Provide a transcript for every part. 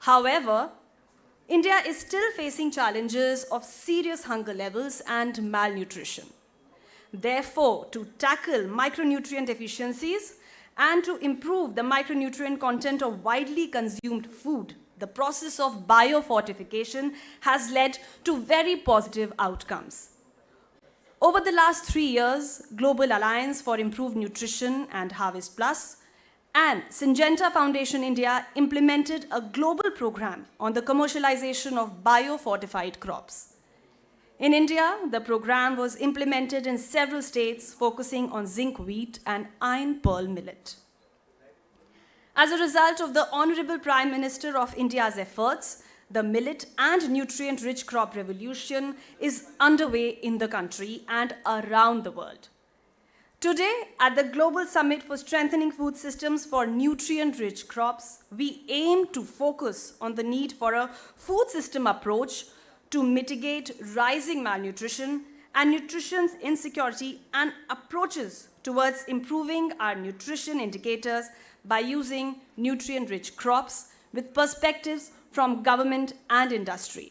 However, India is still facing challenges of serious hunger levels and malnutrition. Therefore, to tackle micronutrient deficiencies and to improve the micronutrient content of widely consumed food, the process of biofortification has led to very positive outcomes. Over the last 3 years, Global Alliance for Improved Nutrition and Harvest Plus and Syngenta Foundation India implemented a global program on the commercialization of biofortified crops. In India, the program was implemented in several states focusing on zinc wheat and iron pearl millet. As a result of the Honorable Prime Minister of India's efforts, the millet and nutrient-rich crop revolution is underway in the country and around the world. Today, at the Global Summit for Strengthening Food Systems for Nutrient-Rich Crops, we aim to focus on the need for a food system approach to mitigate rising malnutrition and nutrition insecurity and approaches towards improving our nutrition indicators by using nutrient-rich crops with perspectives from government and industry.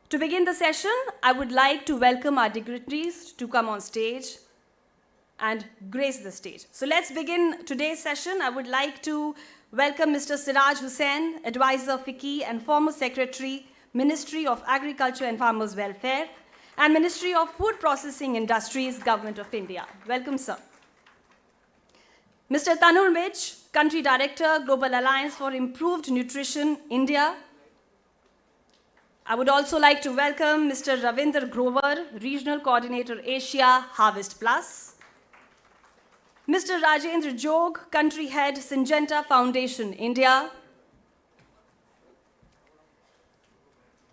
To begin the session, I would like to welcome our dignitaries to come on stage and grace the stage. So let's begin today's session. I would like to welcome Mr. Siraj Hussain, Advisor FICCI and former Secretary, Ministry of Agriculture and Farmers Welfare, and Ministry of Food Processing Industries, Government of India. Welcome, sir. Mr. Tanur Mij, Country Director, Global Alliance for Improved Nutrition, India. I would also like to welcome Mr. Ravinder Grover, Regional Coordinator, Asia, Harvest Plus. Mr. Rajendra Jog, Country Head, Syngenta Foundation, India.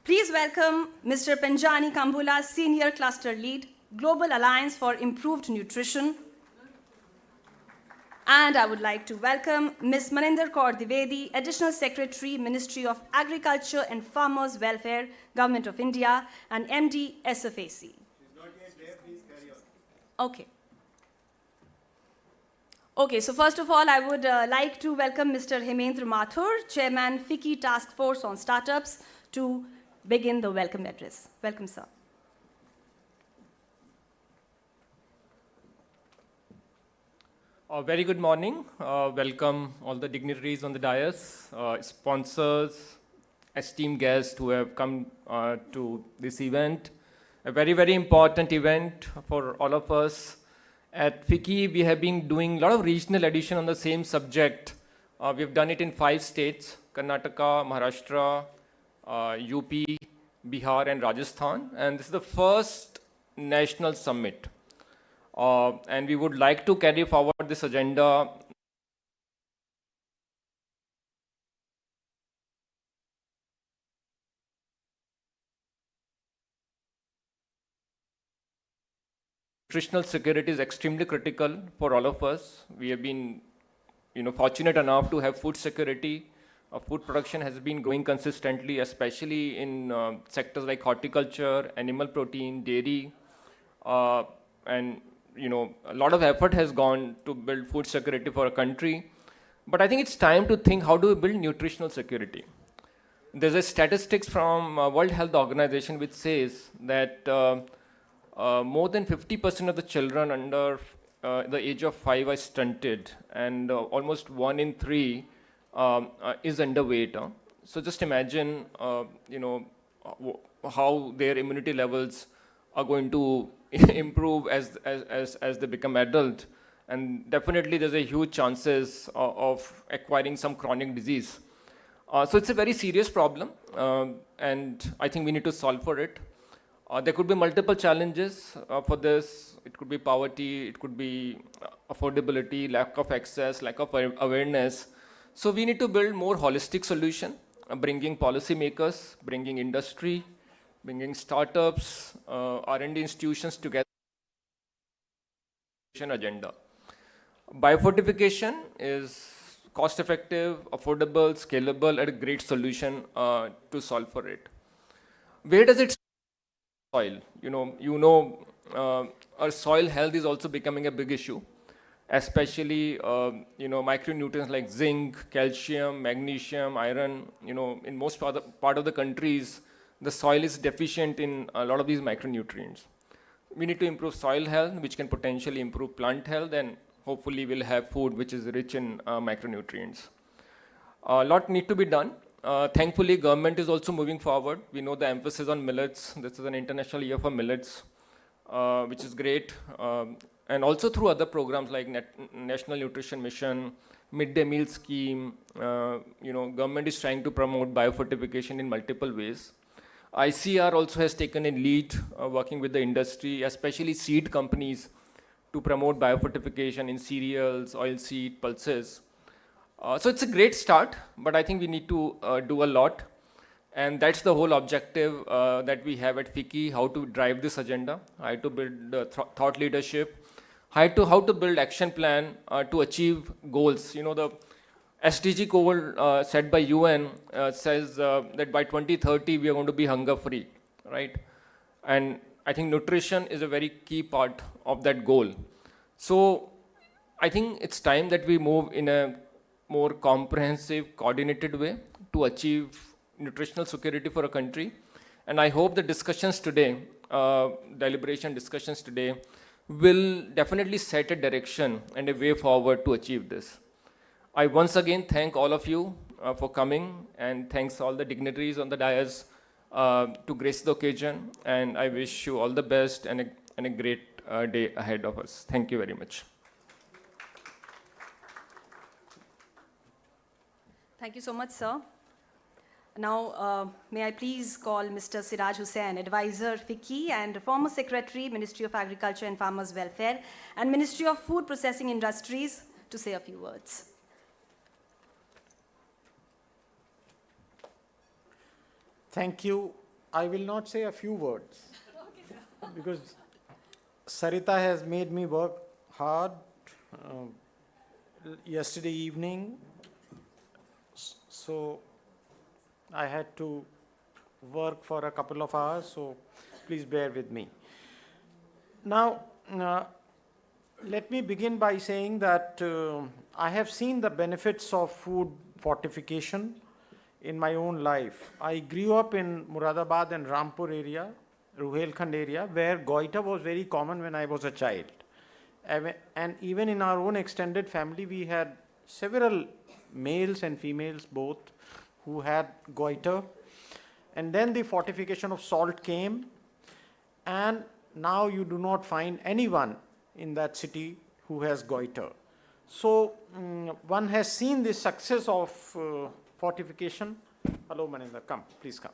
Please welcome Mr. Penjani Kambula, Senior Cluster Lead, Global Alliance for Improved Nutrition. And I would like to welcome Ms. Maninder Kaur Dwivedi, Additional Secretary, Ministry of Agriculture and Farmers Welfare, Government of India, and MD, SFAC. She's not yet there, please carry on. Okay. Okay, so first of all, I would like to welcome Mr. Hemendra Mathur, Chairman, FICCI Task Force on Startups, to begin the welcome address. Welcome, sir. Very good morning. Welcome all the dignitaries on the dais, sponsors, esteemed guests who have come to this event. A very, very important event for all of us. At FICCI, we have been doing a lot of regional edition on the same subject. We've done it in 5 states, Karnataka, Maharashtra, UP, Bihar, and Rajasthan. And this is the first national summit. And we would like to carry forward this agenda nutritional security is extremely critical for all of us. We have been fortunate enough to have food security. Food production has been growing consistently, especially in sectors like horticulture, animal protein, dairy, and a lot of effort has gone to build food security for a country. But I think it's time to think, how do we build nutritional security? There's a statistics from World Health Organization which says that more than 50% of the children under the age of 5 are stunted, and almost 1 in 3 is underweight. So just imagine, how their immunity levels are going to improve as they become adult, and definitely there's a huge chances of acquiring some chronic disease. So it's a very serious problem, and I think we need to solve for it. There could be multiple challenges for this. It could be poverty, it could be affordability, lack of access, lack of awareness. So we need to build more holistic solution, bringing policymakers, bringing industry, bringing startups, R&D institutions together. Agenda. Biofortification is cost-effective, affordable, scalable, and a great solution to solve for it. Where does it soil? Our soil health is also becoming a big issue. especially micronutrients like zinc, calcium, magnesium, iron. In most part of the countries, the soil is deficient in a lot of these micronutrients. We need to improve soil health, which can potentially improve plant health, and hopefully we'll have food which is rich in micronutrients. A lot need to be done. Thankfully, government is also moving forward. We know the emphasis on millets. This is an international year for millets, which is great. And also through other programs like National Nutrition Mission, Midday Meal Scheme. Government is trying to promote biofortification in multiple ways. ICR also has taken a lead working with the industry, especially seed companies, to promote biofortification in cereals, oilseed, pulses. So it's a great start, but I think we need to do a lot. And that's the whole objective that we have at FICCI, how to drive this agenda, how to build thought leadership, how to build action plan to achieve goals. The SDG goal set by UN says that by 2030 we are going to be hunger free, right? And I think nutrition is a very key part of that goal. So I think it's time that we move in a more comprehensive, coordinated way to achieve nutritional security for a country. And I hope the discussions today, deliberation discussions today, will definitely set a direction and a way forward to achieve this. I once again thank all of you for coming, and thanks all the dignitaries on the dais to grace the occasion, and I wish you all the best and a great day ahead of us. Thank you very much. Thank you so much, sir. Now, may I please call Mr. Siraj Hussain, Advisor FICCI and former Secretary, Ministry of Agriculture and Farmers Welfare and Ministry of Food Processing Industries, to say a few words. Thank you. I will not say a few words because Sarita has made me work hard yesterday evening, so I had to work for a couple of hours, so please bear with me. Now, let me begin by saying that I have seen the benefits of food fortification in my own life. I grew up in Muradabad and Rampur area, Ruhelkhand area, where goiter was very common when I was a child. And even in our own extended family, we had several males and females both who had goiter. And then the fortification of salt came, and now you do not find anyone in that city who has goiter. So one has seen the success of fortification. Hello, Maninder, come, please come.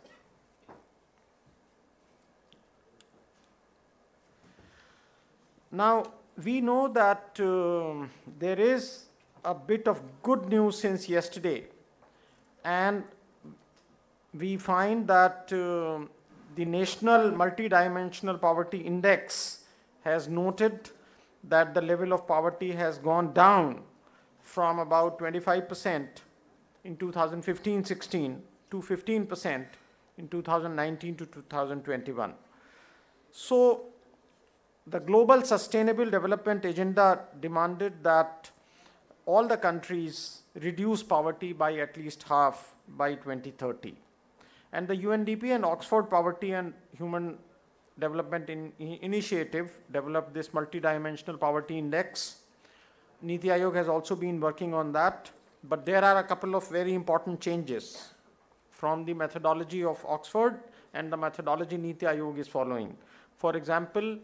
Now, we know that there is a bit of good news since yesterday, and we find that the National Multidimensional Poverty Index has noted that the level of poverty has gone down from about 25% in 2015-16 to 15% in 2019 to 2021. So the Global Sustainable Development Agenda demanded that all the countries reduce poverty by at least half by 2030. And the UNDP and Oxford Poverty and Human Development Initiative developed this multidimensional poverty index. Niti Aayog has also been working on that, but there are a couple of very important changes from the methodology of Oxford and the methodology Niti Aayog is following. For example,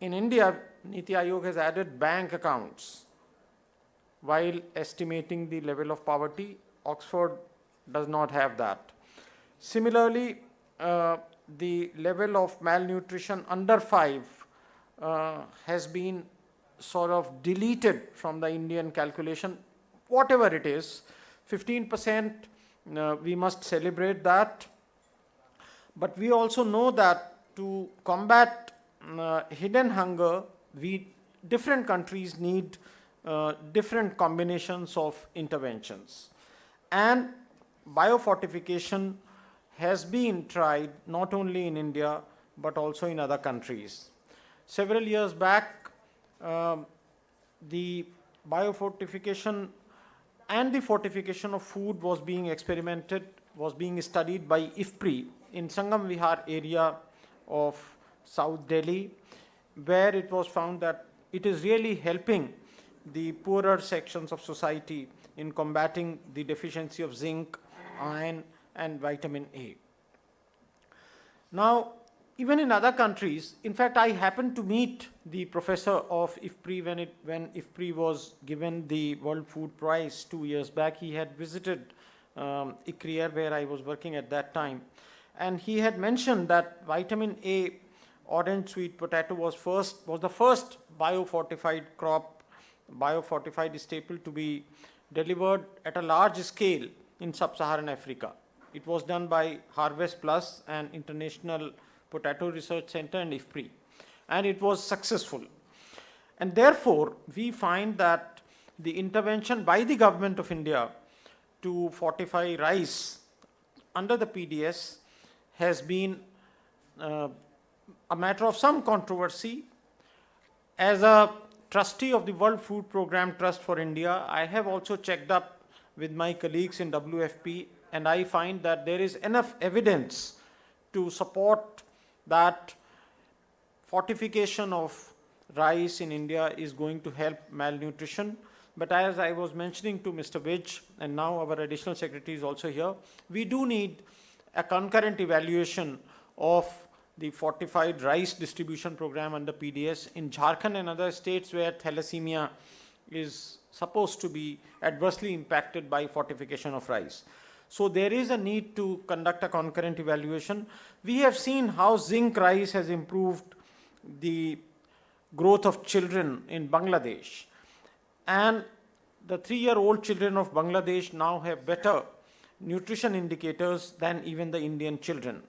in India, Niti Aayog has added bank accounts while estimating the level of poverty. Oxford does not have that. Similarly, the level of malnutrition under 5 has been sort of deleted from the Indian calculation. Whatever it is, 15%, we must celebrate that. But we also know that to combat hidden hunger, different countries need different combinations of interventions. And biofortification has been tried not only in India, but also in other countries. Several years back, the biofortification and the fortification of food was being experimented, was being studied by IFPRI in Sangam Vihar area of South Delhi, where it was found that it is really helping the poorer sections of society in combating the deficiency of zinc, iron, and vitamin A. Now, even in other countries, in fact, I happened to meet the professor of IFPRI when IFPRI was given the World Food Prize 2 years back. He had visited ICRIER, where I was working at that time, and he had mentioned that vitamin A orange sweet potato was the first biofortified crop, biofortified staple to be delivered at a large scale in sub-Saharan Africa. It was done by Harvest Plus and International Potato Research Center and IFPRI, and it was successful. And therefore, we find that the intervention by the government of India to fortify rice under the PDS has been a matter of some controversy. As a trustee of the World Food Program Trust for India, I have also checked up with my colleagues in WFP, and I find that there is enough evidence to support that fortification of rice in India is going to help malnutrition. But as I was mentioning to Mr. Vij, and now our additional secretary is also here, we do need a concurrent evaluation of the fortified rice distribution program under PDS in Jharkhand and other states where thalassemia is supposed to be adversely impacted by fortification of rice. So there is a need to conduct a concurrent evaluation. We have seen how zinc rice has improved the growth of children in Bangladesh. And the 3-year-old children of Bangladesh now have better nutrition indicators than even the Indian children.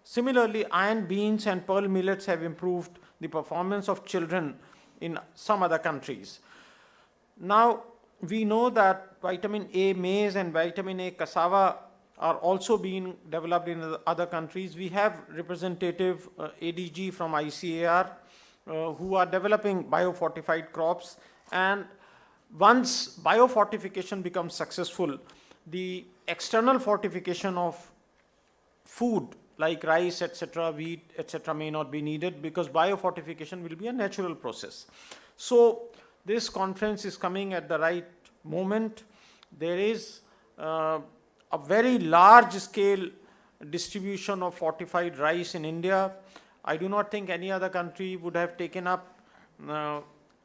Similarly, iron beans and pearl millets have improved the performance of children in some other countries. Now, we know that vitamin A maize and vitamin A cassava are also being developed in other countries. We have representative ADG from ICAR who are developing biofortified crops, and once biofortification becomes successful, the external fortification of food like rice, etc., wheat, etc., may not be needed because biofortification will be a natural process. So this conference is coming at the right moment. There is a very large scale distribution of fortified rice in India. I do not think any other country would have taken up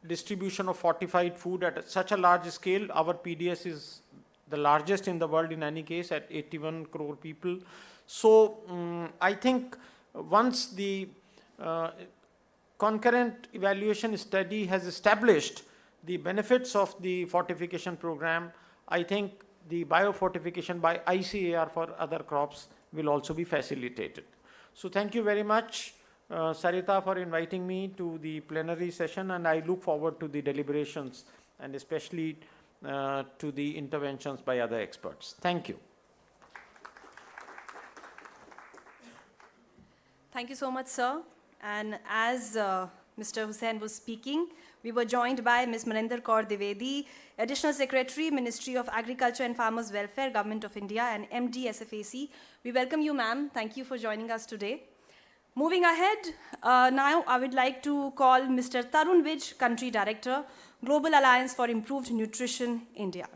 distribution of fortified food at such a large scale. Our PDS is the largest in the world in any case at 81 crore people. So I think once the concurrent evaluation study has established the benefits of the fortification program, I think the biofortification by ICAR for other crops will also be facilitated. So thank you very much, Sarita, for inviting me to the plenary session, and I look forward to the deliberations and especially to the interventions by other experts. Thank you. Thank you so much, sir. And as Mr. Hussain was speaking, we were joined by Ms. Maninder Kaur Dwivedi, Additional Secretary, Ministry of Agriculture and Farmers Welfare, Government of India, and MD SFAC. We welcome you, ma'am. Thank you for joining us today. Moving ahead, now I would like to call Mr. Tarun Vij, Country Director, Global Alliance for Improved Nutrition, India.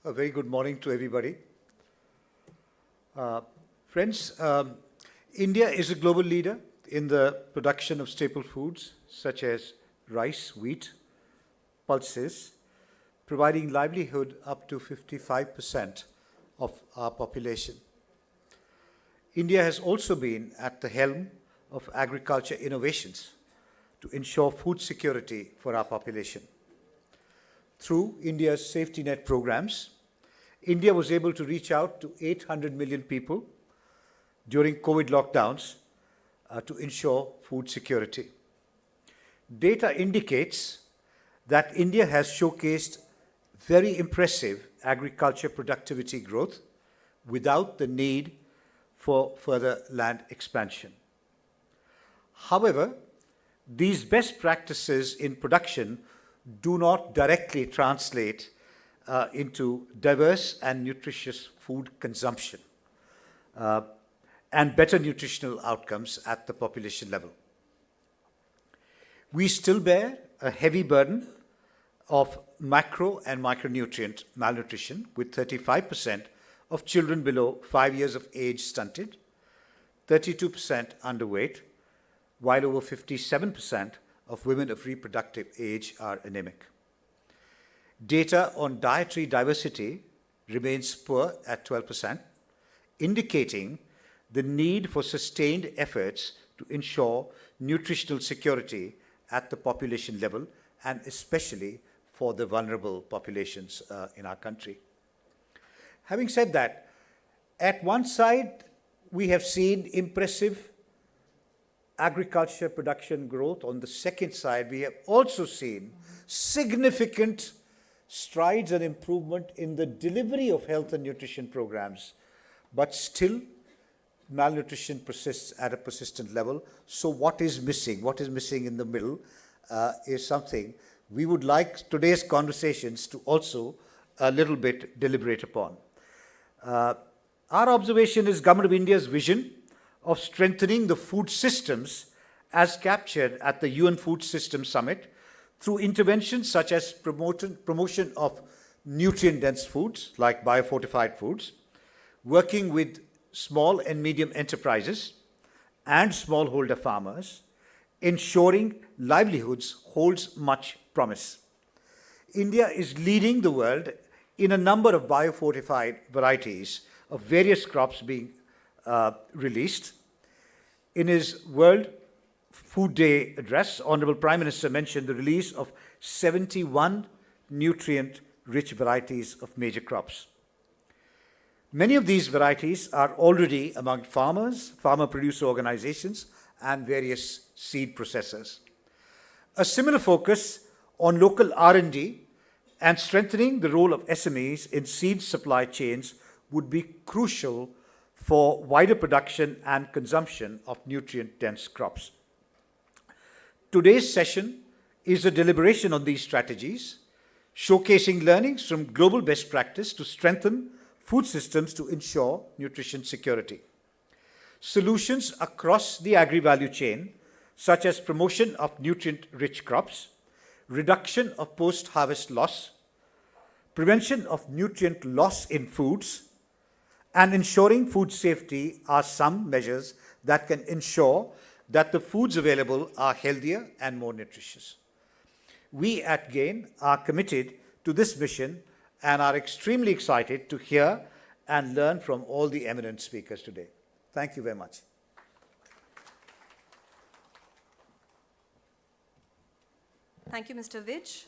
A very good morning to everybody. Friends, India is a global leader in the production of staple foods such as rice, wheat, pulses, providing livelihood up to 55% of our population. India has also been at the helm of agriculture innovations to ensure food security for our population. Through India's safety net programs, India was able to reach out to 800 million people during COVID lockdowns to ensure food security. Data indicates that India has showcased very impressive agriculture productivity growth without the need for further land expansion. However, these best practices in production do not directly translate into diverse and nutritious food consumption and better nutritional outcomes at the population level. We still bear a heavy burden of macro and micronutrient malnutrition, with 35% of children below 5 years of age stunted, 32% underweight, while over 57% of women of reproductive age are anemic. Data on dietary diversity remains poor at 12%, indicating the need for sustained efforts to ensure nutritional security at the population level, and especially for the vulnerable populations in our country. Having said that, at one side, we have seen impressive agriculture production growth. On the second side, we have also seen significant strides and improvement in the delivery of health and nutrition programs, but still malnutrition persists at a persistent level. So what is missing? What is missing in the middle is something we would like today's conversations to also a little bit deliberate upon. Our observation is Government of India's vision of strengthening the food systems as captured at the UN Food Systems Summit through interventions such as promotion of nutrient-dense foods like biofortified foods, working with small and medium enterprises and smallholder farmers, ensuring livelihoods holds much promise. India is leading the world in a number of biofortified varieties of various crops being released. In his World Food Day address, Honorable Prime Minister mentioned the release of 71 nutrient-rich varieties of major crops. Many of these varieties are already among farmers, farmer producer organizations, and various seed processors. A similar focus on local R&D and strengthening the role of SMEs in seed supply chains would be crucial for wider production and consumption of nutrient-dense crops. Today's session is a deliberation on these strategies, showcasing learnings from global best practice to strengthen food systems to ensure nutrition security. Solutions across the agri-value chain, such as promotion of nutrient-rich crops, reduction of post-harvest loss, prevention of nutrient loss in foods, and ensuring food safety are some measures that can ensure that the foods available are healthier and more nutritious. We at GAIN are committed to this mission and are extremely excited to hear and learn from all the eminent speakers today. Thank you very much. Thank you, Mr. Vij.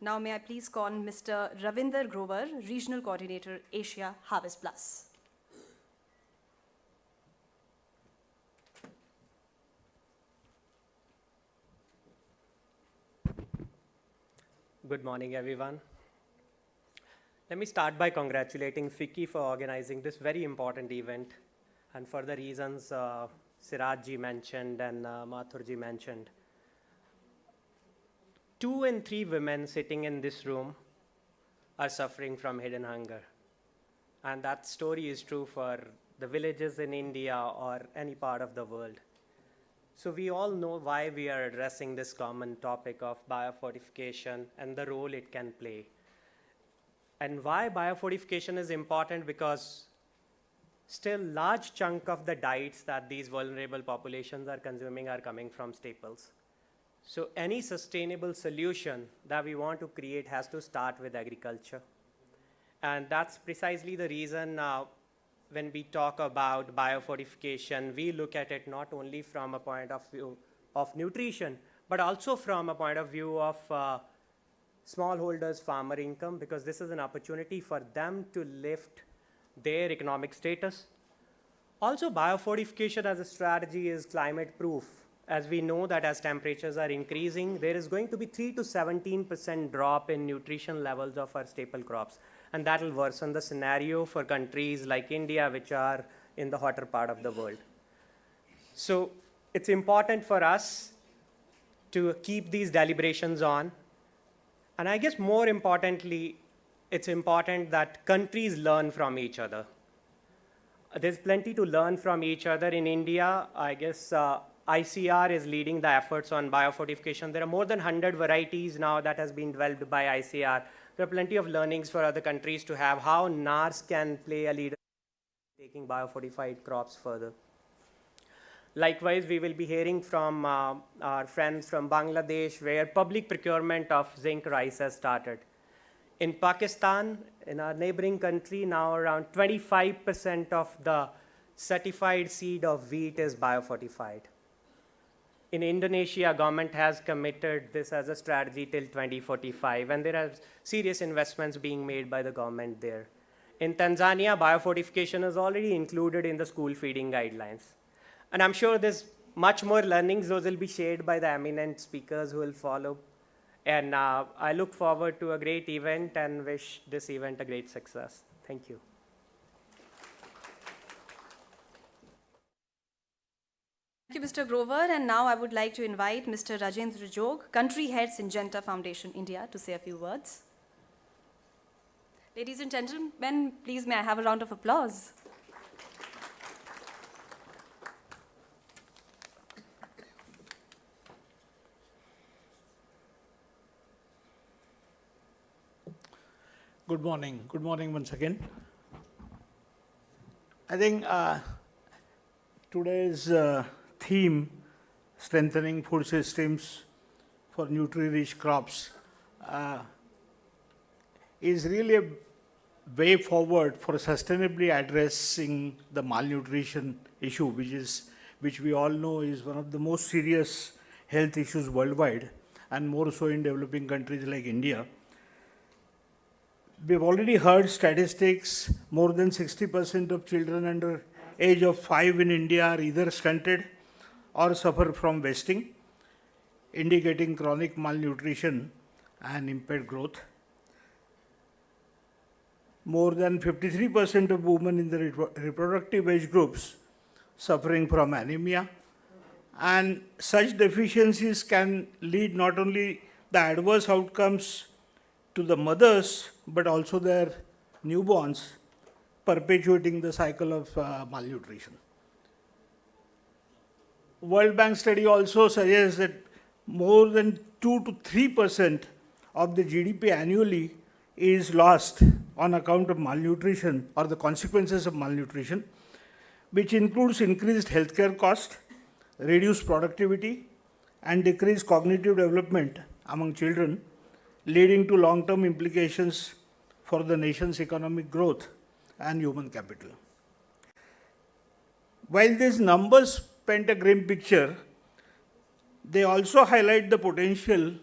Now may I please call Mr. Ravinder Grover, Regional Coordinator, Asia Harvest Plus. Good morning, everyone. Let me start by congratulating FICCI for organizing this very important event, and for the reasons Sirajji mentioned and Mathurji mentioned. 2 in 3 women sitting in this room are suffering from hidden hunger. And that story is true for the villages in India or any part of the world. So we all know why we are addressing this common topic of biofortification and the role it can play. And why biofortification is important, because still large chunk of the diets that these vulnerable populations are consuming are coming from staples. So any sustainable solution that we want to create has to start with agriculture. And that's precisely the reason when we talk about biofortification, we look at it not only from a point of view of nutrition, but also from a point of view of smallholders' farmer income, because this is an opportunity for them to lift their economic status. Also, biofortification as a strategy is climate proof. As we know that as temperatures are increasing, there is going to be 3 to 17% drop in nutrition levels of our staple crops. And that will worsen the scenario for countries like India, which are in the hotter part of the world. So it's important for us to keep these deliberations on. And I guess more importantly, it's important that countries learn from each other. There's plenty to learn from each other. In India, I guess ICR is leading the efforts on biofortification. There are more than 100 varieties now that has been developed by ICR. There are plenty of learnings for other countries to have how NARS can play a leader in taking biofortified crops further. Likewise, we will be hearing from our friends from Bangladesh, where public procurement of zinc rice has started. In Pakistan, in our neighboring country, now around 25% of the certified seed of wheat is biofortified. In Indonesia, government has committed this as a strategy till 2045, and there are serious investments being made by the government there. In Tanzania, biofortification is already included in the school feeding guidelines. And I'm sure there's much more learnings. Those will be shared by the eminent speakers who will follow. And I look forward to a great event and wish this event a great success. Thank you. Thank you, Mr. Grover. And now I would like to invite Mr. Rajendra Jog, Country Head, Syngenta Foundation, India, to say a few words. Ladies and gentlemen, please may I have a round of applause. Good morning. Good morning once again. I think today's theme, strengthening food systems for nutri-rich crops, is really a way forward for sustainably addressing the malnutrition issue, which we all know is one of the most serious health issues worldwide, and more so in developing countries like India. We've already heard statistics. More than 60% of children under age of 5 in India are either stunted or suffer from wasting, indicating chronic malnutrition and impaired growth. More than 53% of women in the reproductive age groups suffering from anemia. And such deficiencies can lead not only the adverse outcomes to the mothers, but also their newborns, perpetuating the cycle of malnutrition. World Bank study also suggests that more than 2 to 3% of the GDP annually is lost on account of malnutrition or the consequences of malnutrition, which includes increased healthcare cost, reduced productivity, and decreased cognitive development among children, leading to long-term implications for the nation's economic growth and human capital. While these numbers paint a grim picture, they also highlight the potential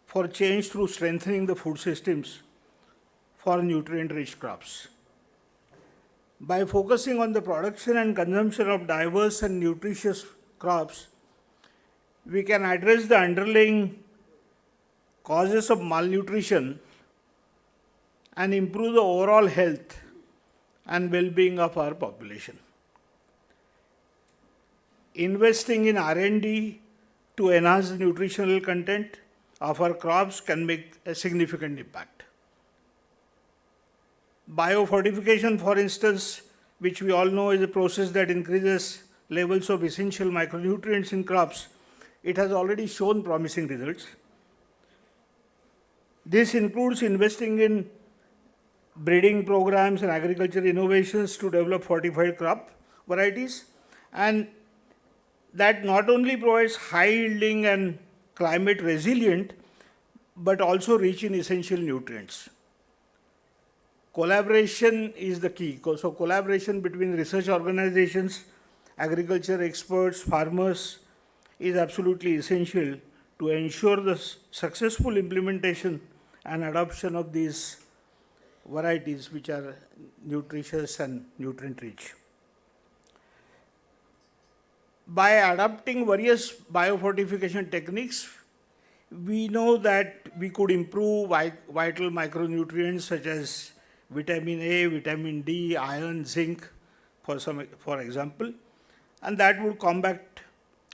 for change through strengthening the food systems for nutrient-rich crops. By focusing on the production and consumption of diverse and nutritious crops, we can address the underlying causes of malnutrition and improve the overall health and well-being of our population. Investing in R&D to enhance the nutritional content of our crops can make a significant impact. Biofortification, for instance, which we all know is a process that increases levels of essential micronutrients in crops, it has already shown promising results. This includes investing in breeding programs and agriculture innovations to develop fortified crop varieties, and that not only provides high yielding and climate resilient, but also rich in essential nutrients. Collaboration is the key. So collaboration between research organizations, agriculture experts, farmers is absolutely essential to ensure the successful implementation and adoption of these varieties which are nutritious and nutrient rich. By adopting various biofortification techniques, we know that we could improve vital micronutrients such as vitamin A, vitamin D, iron, zinc, for example, and that would combat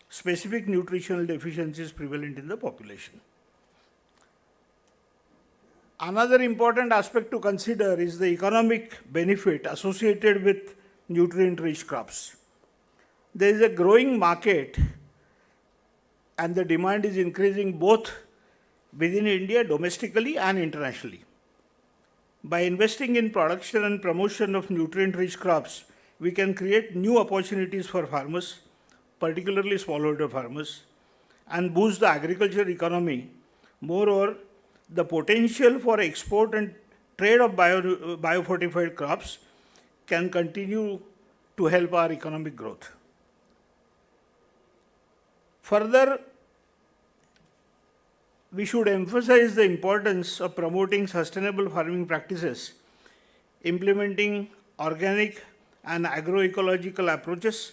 specific nutritional deficiencies prevalent in the population. Another important aspect to consider is the economic benefit associated with nutrient-rich crops. There is a growing market and the demand is increasing both within India, domestically and internationally. By investing in production and promotion of nutrient-rich crops, we can create new opportunities for farmers, particularly smallholder farmers, and boost the agriculture economy. Moreover, the potential for export and trade of biofortified crops can continue to help our economic growth. Further, we should emphasize the importance of promoting sustainable farming practices, implementing organic and agroecological approaches.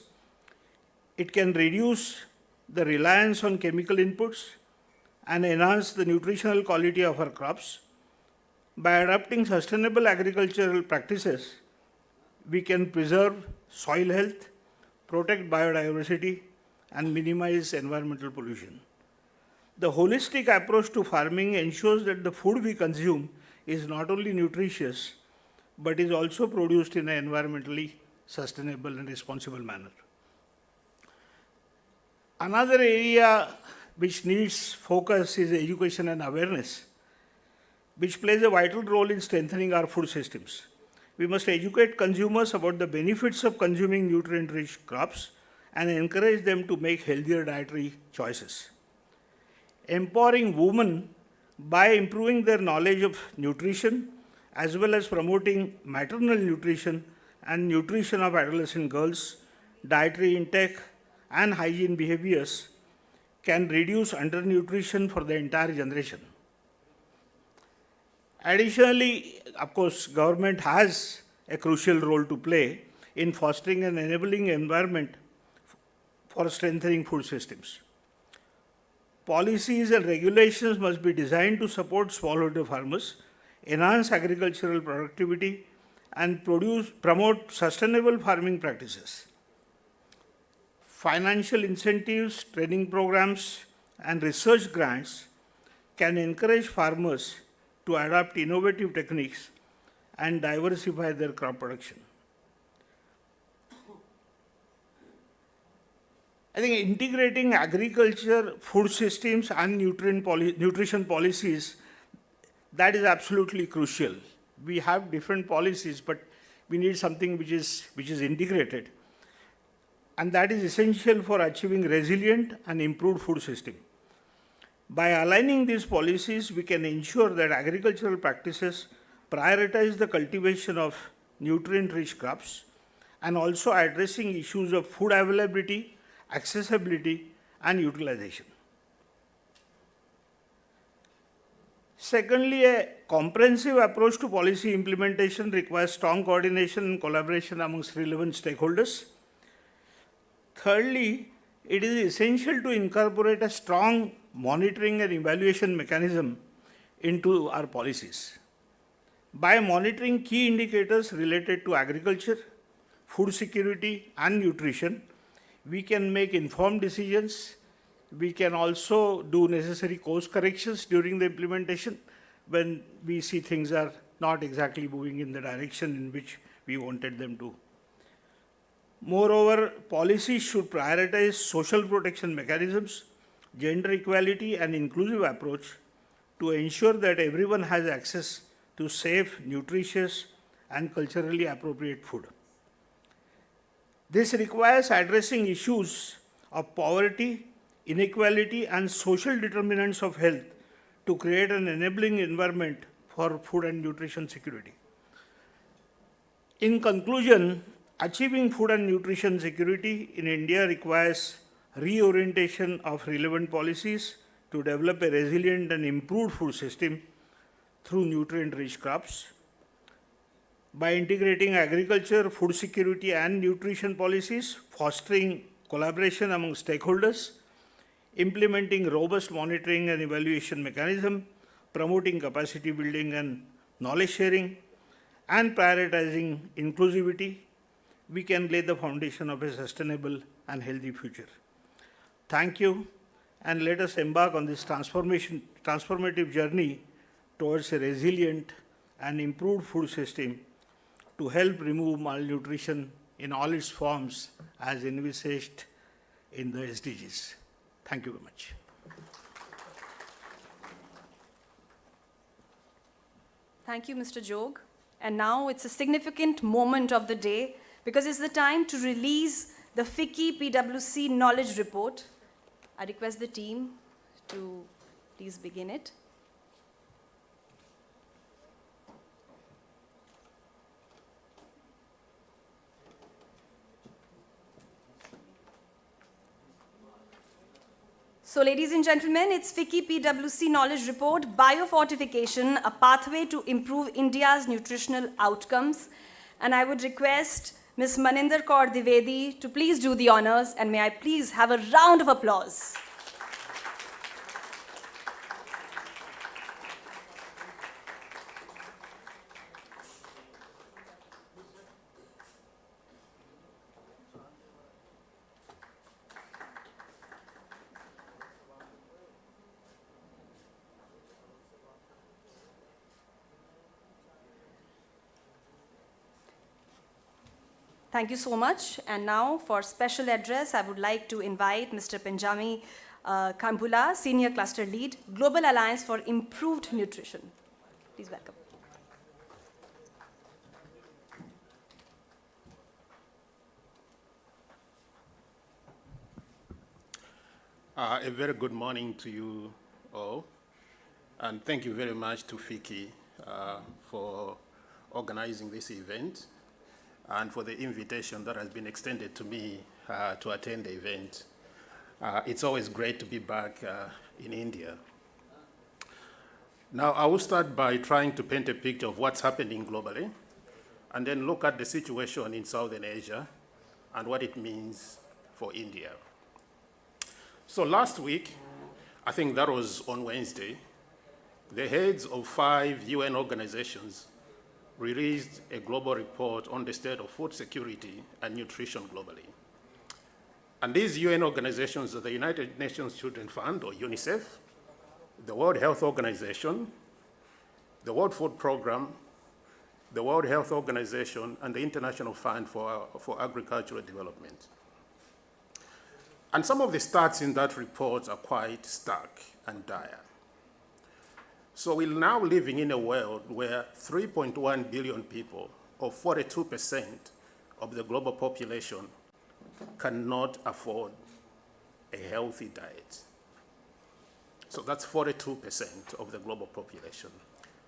It can reduce the reliance on chemical inputs and enhance the nutritional quality of our crops. By adopting sustainable agricultural practices, we can preserve soil health, protect biodiversity, and minimize environmental pollution. The holistic approach to farming ensures that the food we consume is not only nutritious, but is also produced in an environmentally sustainable and responsible manner. Another area which needs focus is education and awareness, which plays a vital role in strengthening our food systems. We must educate consumers about the benefits of consuming nutrient-rich crops and encourage them to make healthier dietary choices. Empowering women by improving their knowledge of nutrition as well as promoting maternal nutrition and nutrition of adolescent girls, dietary intake, and hygiene behaviors can reduce undernutrition for the entire generation. Additionally, of course, government has a crucial role to play in fostering an enabling environment for strengthening food systems. Policies and regulations must be designed to support smallholder farmers, enhance agricultural productivity, and promote sustainable farming practices. Financial incentives, training programs, and research grants can encourage farmers to adopt innovative techniques and diversify their crop production. I think integrating agriculture, food systems, and nutrition policies, that is absolutely crucial. We have different policies, but we need something which is integrated. And that is essential for achieving resilient and improved food system. By aligning these policies, we can ensure that agricultural practices prioritize the cultivation of nutrient-rich crops and also addressing issues of food availability, accessibility, and utilization. Secondly, a comprehensive approach to policy implementation requires strong coordination and collaboration amongst relevant stakeholders. Thirdly, it is essential to incorporate a strong monitoring and evaluation mechanism into our policies. By monitoring key indicators related to agriculture, food security, and nutrition, we can make informed decisions. We can also do necessary course corrections during the implementation when we see things are not exactly moving in the direction in which we wanted them to. Moreover, policies should prioritize social protection mechanisms, gender equality, and inclusive approach to ensure that everyone has access to safe, nutritious, and culturally appropriate food. This requires addressing issues of poverty, inequality, and social determinants of health to create an enabling environment for food and nutrition security. In conclusion, achieving food and nutrition security in India requires reorientation of relevant policies to develop a resilient and improved food system through nutrient-rich crops. By integrating agriculture, food security, and nutrition policies, fostering collaboration among stakeholders, implementing robust monitoring and evaluation mechanism, promoting capacity building and knowledge sharing, and prioritizing inclusivity, we can lay the foundation of a sustainable and healthy future. Thank you, and let us embark on this transformative journey towards a resilient and improved food system to help remove malnutrition in all its forms as envisaged in the SDGs. Thank you very much. Thank you, Mr. Jog. And now it's a significant moment of the day because it's the time to release the FICCI PwC Knowledge Report. I request the team to please begin it. So, ladies and gentlemen, it's FICCI PwC Knowledge Report, Biofortification, a pathway to improve India's nutritional outcomes. And I would request Ms. Maninder Kaur Dwivedi to please do the honors, and may I please have a round of applause. Thank you so much. And now for special address, I would like to invite Mr. Pinjami Kambula, Senior Cluster Lead, Global Alliance for Improved Nutrition. Please welcome. A very good morning to you all, and thank you very much to FICCI for organizing this event and for the invitation that has been extended to me to attend the event. It's always great to be back in India. Now, I will start by trying to paint a picture of what's happening globally, and then look at the situation in Southern Asia and what it means for India. So last week, I think that was on Wednesday, the heads of 5 UN organizations released a global report on the state of food security and nutrition globally. And these UN organizations are the United Nations Children's Fund, or UNICEF, the World Health Organization, the World Food Program, the World Health Organization, and the International Fund for Agricultural Development. And some of the stats in that report are quite stark and dire. So we're now living in a world where 3.1 billion people, or 42% of the global population, cannot afford a healthy diet. So that's 42% of the global population.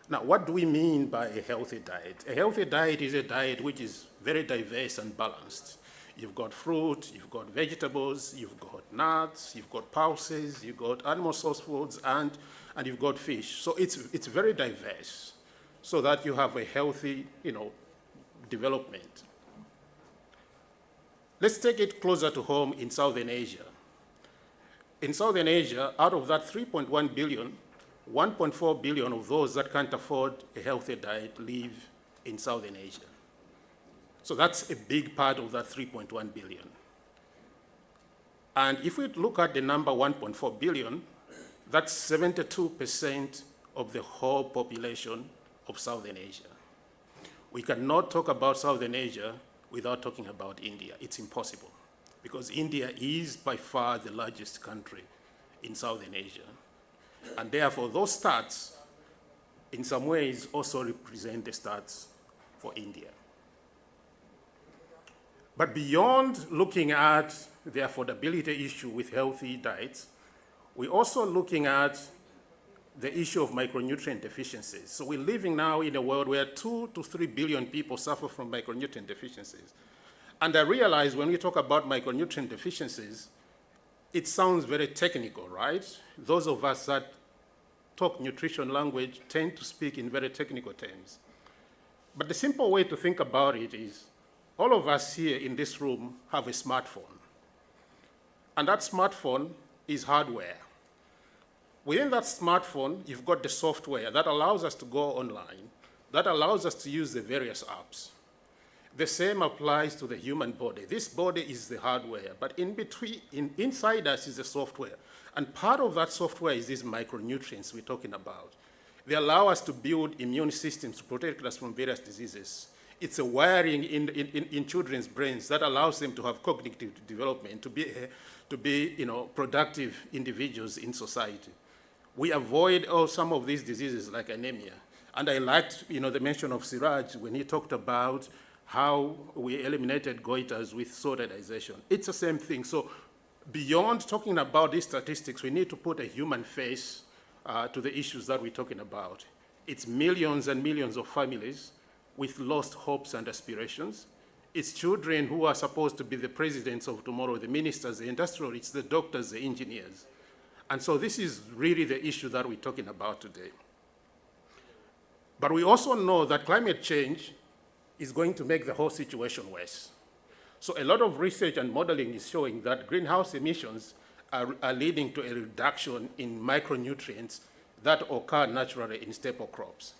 Now, what do we mean by a healthy diet? A healthy diet is a diet which is very diverse and balanced. You've got fruit, you've got vegetables, you've got nuts, you've got pulses, you've got animal source foods, and you've got fish. So it's very diverse, so that you have a healthy, development. Let's take it closer to home in Southern Asia. In Southern Asia, out of that 3.1 billion, 1.4 billion of those that can't afford a healthy diet live in Southern Asia. So that's a big part of that 3.1 billion. And if we look at the number 1.4 billion, that's 72% of the whole population of Southern Asia. We cannot talk about Southern Asia without talking about India. It's impossible, because India is by far the largest country in Southern Asia. And therefore, those stats, in some ways, also represent the stats for India. But beyond looking at the affordability issue with healthy diets, we're also looking at the issue of micronutrient deficiencies. So we're living now in a world where 2 to 3 billion people suffer from micronutrient deficiencies. And I realize when we talk about micronutrient deficiencies, it sounds very technical, right? Those of us that talk nutrition language tend to speak in very technical terms. But the simple way to think about it is, all of us here in this room have a smartphone. And that smartphone is hardware. Within that smartphone, you've got the software that allows us to go online, that allows us to use the various apps. The same applies to the human body. This body is the hardware, but in between, inside us is the software. And part of that software is these micronutrients we're talking about. They allow us to build immune systems to protect us from various diseases. It's a wiring in children's brains that allows them to have cognitive development, to be productive individuals in society. We avoid some of these diseases like anemia. And I liked the mention of Siraj when he talked about how we eliminated goiters with sodalization. It's the same thing. So beyond talking about these statistics, we need to put a human face to the issues that we're talking about. It's millions and millions of families with lost hopes and aspirations. It's children who are supposed to be the presidents of tomorrow, the ministers, the industrialists, the doctors, the engineers. And so this is really the issue that we're talking about today. But we also know that climate change is going to make the whole situation worse. So a lot of research and modeling is showing that greenhouse emissions are leading to a reduction in micronutrients that occur naturally in staple crops.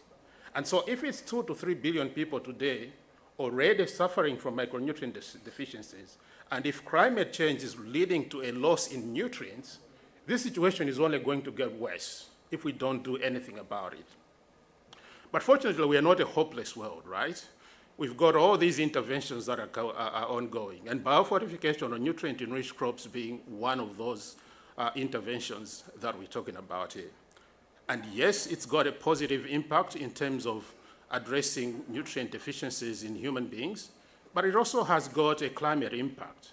And so if it's 2 to 3 billion people today already suffering from micronutrient deficiencies, and if climate change is leading to a loss in nutrients, this situation is only going to get worse if we don't do anything about it. But fortunately, we are not a hopeless world, right? We've got all these interventions that are ongoing, and biofortification or nutrient-enriched crops being one of those interventions that we're talking about here. And yes, it's got a positive impact in terms of addressing nutrient deficiencies in human beings, but it also has got a climate impact.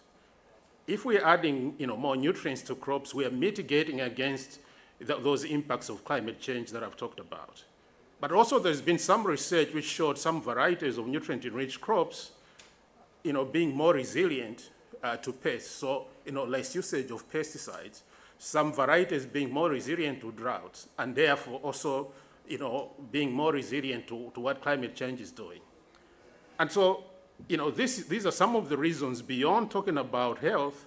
If we're adding more nutrients to crops, we are mitigating against those impacts of climate change that I've talked about. But also there's been some research which showed some varieties of nutrient-enriched crops being more resilient to pests, so less usage of pesticides, some varieties being more resilient to droughts, and therefore also being more resilient to what climate change is doing. And so these are some of the reasons. Beyond talking about health,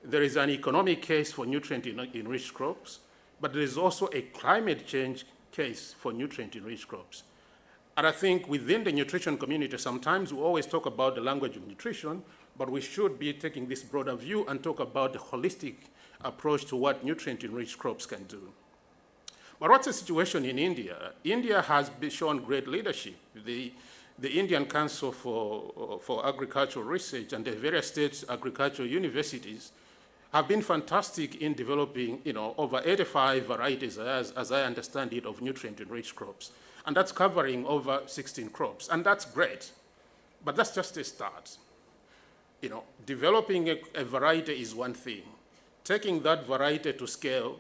there is an economic case for nutrient-enriched crops, but there is also a climate change case for nutrient-enriched crops. And I think within the nutrition community, sometimes we always talk about the language of nutrition, but we should be taking this broader view and talk about the holistic approach to what nutrient-enriched crops can do. But what's the situation in India? India has shown great leadership. The Indian Council for Agricultural Research and the various state agricultural universities have been fantastic in developing over 85 varieties, as I understand it, of nutrient-enriched crops. And that's covering over 16 crops. And that's great. But that's just a start. Developing a variety is one thing. Taking that variety to scale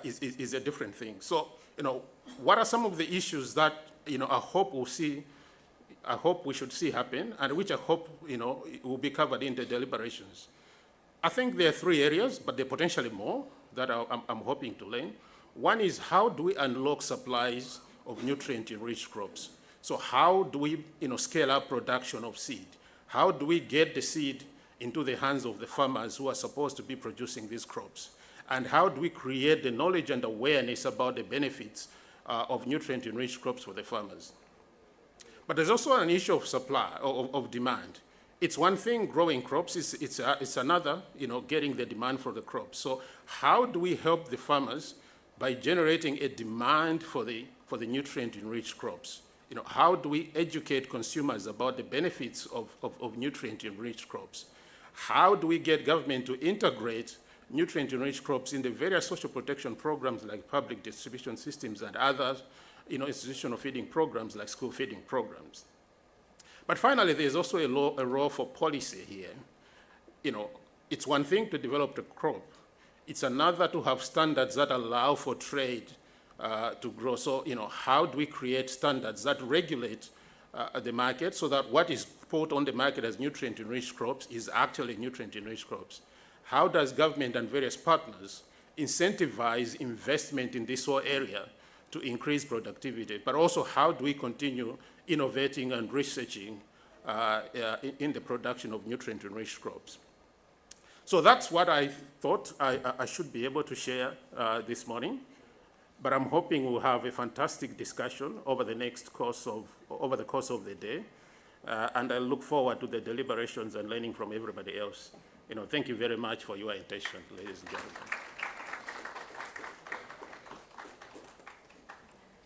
is a different thing. So, what are some of the issues that, I hope we should see happen, and which I hope, will be covered in the deliberations? I think there are 3 areas, but there are potentially more that I'm hoping to learn. One is, how do we unlock supplies of nutrient-enriched crops? So how do we, scale up production of seed? How do we get the seed into the hands of the farmers who are supposed to be producing these crops? And how do we create the knowledge and awareness about the benefits of nutrient-enriched crops for the farmers? But there's also an issue of supply, of demand. It's one thing growing crops, it's another, getting the demand for the crops. So how do we help the farmers by generating a demand for the nutrient-enriched crops? How do we educate consumers about the benefits of nutrient-enriched crops? How do we get government to integrate nutrient-enriched crops in the various social protection programs like public distribution systems and other, institutional feeding programs like school feeding programs? But finally, there's also a role for policy here. It's one thing to develop the crop. It's another to have standards that allow for trade to grow. So, how do we create standards that regulate the market so that what is put on the market as nutrient-enriched crops is actually nutrient-enriched crops? How does government and various partners incentivize investment in this whole area to increase productivity? But also, how do we continue innovating and researching in the production of nutrient-enriched crops? So that's what I thought I should be able to share this morning. But I'm hoping we'll have a fantastic discussion over the course of the day. and I look forward to the deliberations and learning from everybody else. Thank you very much for your attention, ladies and gentlemen.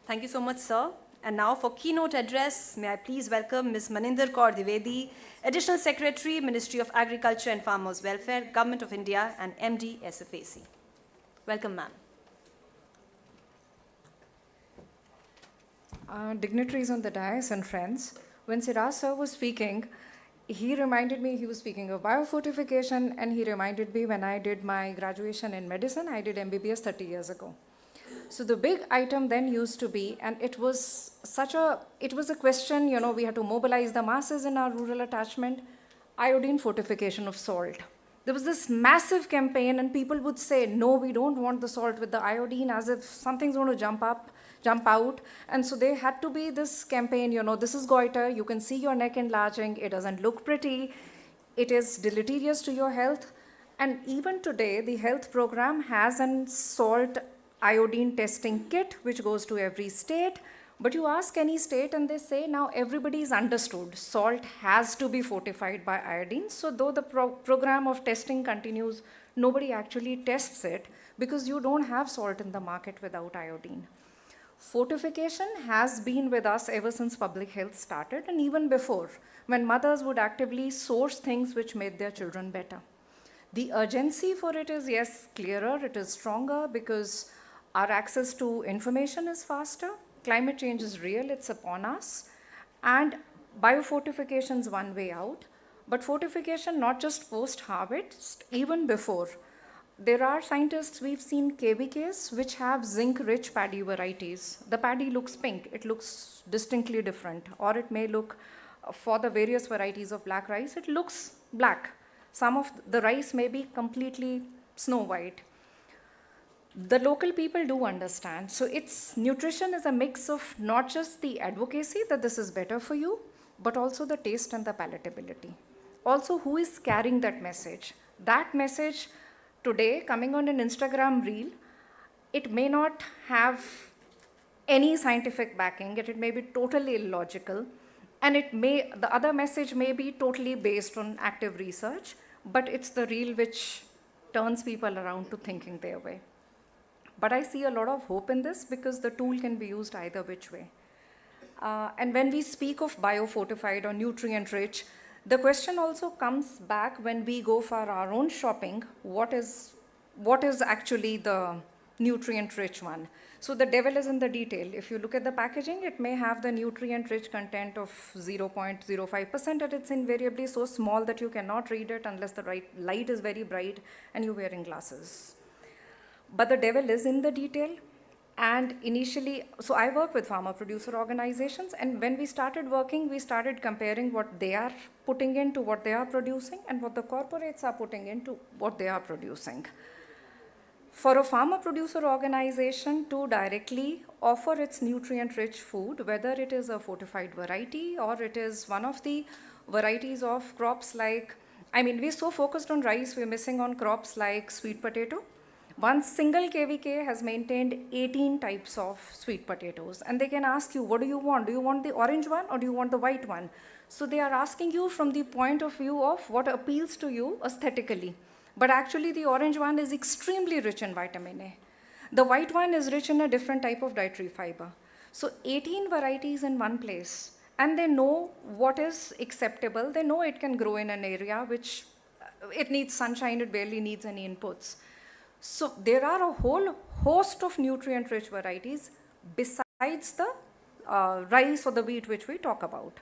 Thank you so much, sir. And now for keynote address, may I please welcome Ms. Maninder Kaur Dwivedi, Additional Secretary, Ministry of Agriculture and Farmers Welfare, Government of India, and MD, SFAC. Welcome, ma'am. Dignitaries on the dais and friends, when Siraj sir was speaking, he reminded me, he was speaking of biofortification, and he reminded me when I did my graduation in medicine, I did MBBS 30 years ago. So the big item then used to be, and it was a question, we had to mobilize the masses in our rural attachment, iodine fortification of salt. There was this massive campaign, and people would say, no, we don't want the salt with the iodine, as if something's going to jump out. And so there had to be this campaign, this is goiter, you can see your neck enlarging, it doesn't look pretty, it is deleterious to your health. And even today, the health program has an salt iodine testing kit, which goes to every state. But you ask any state and they say, now everybody's understood, salt has to be fortified by iodine. So though the program of testing continues, nobody actually tests it because you don't have salt in the market without iodine. Fortification has been with us ever since public health started, and even before, when mothers would actively source things which made their children better. The urgency for it is, yes, clearer, it is stronger because our access to information is faster. Climate change is real, it's upon us. And biofortification is one way out. But fortification, not just post-harvest, even before. There are scientists, we've seen KVKs, which have zinc-rich paddy varieties. The paddy looks pink, it looks distinctly different. Or it may look, for the various varieties of black rice, it looks black. Some of the rice may be completely snow white. The local people do understand. So nutrition is a mix of not just the advocacy that this is better for you, but also the taste and the palatability. Also, who is carrying that message? That message today, coming on an Instagram reel, it may not have any scientific backing, it may be totally illogical, and the other message may be totally based on active research, but it's the reel which turns people around to thinking their way. But I see a lot of hope in this because the tool can be used either which way. And when we speak of biofortified or nutrient-rich, the question also comes back when we go for our own shopping, what is actually the nutrient-rich one? So the devil is in the detail. If you look at the packaging, it may have the nutrient-rich content of 0.05%, and it's invariably so small that you cannot read it unless the light is very bright and you're wearing glasses. But the devil is in the detail. And initially, so I work with farmer producer organizations, and when we started working, we started comparing what they are putting into what they are producing and what the corporates are putting into what they are producing. For a farmer producer organization to directly offer its nutrient-rich food, whether it is a fortified variety or it is one of the varieties of crops like, we're so focused on rice, we're missing on crops like sweet potato. One single KVK has maintained 18 types of sweet potatoes, and they can ask you, what do you want? Do you want the orange one or do you want the white one? So they are asking you from the point of view of what appeals to you aesthetically. But actually the orange one is extremely rich in vitamin A. The white one is rich in a different type of dietary fiber. So 18 varieties in one place, and they know what is acceptable. They know it can grow in an area which it needs sunshine, it barely needs any inputs. So there are a whole host of nutrient-rich varieties besides the rice or the wheat which we talk about.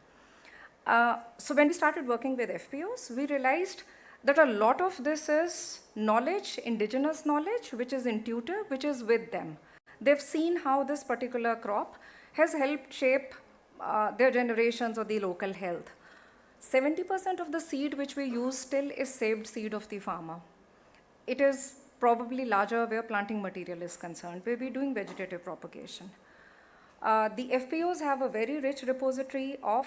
So when we started working with FPOs, we realized that a lot of this is knowledge, indigenous knowledge, which is intuitive, which is with them. They've seen how this particular crop has helped shape their generations or the local health. 70% of the seed which we use still is saved seed of the farmer. It is probably larger where planting material is concerned, where we're doing vegetative propagation. The FPOs have a very rich repository of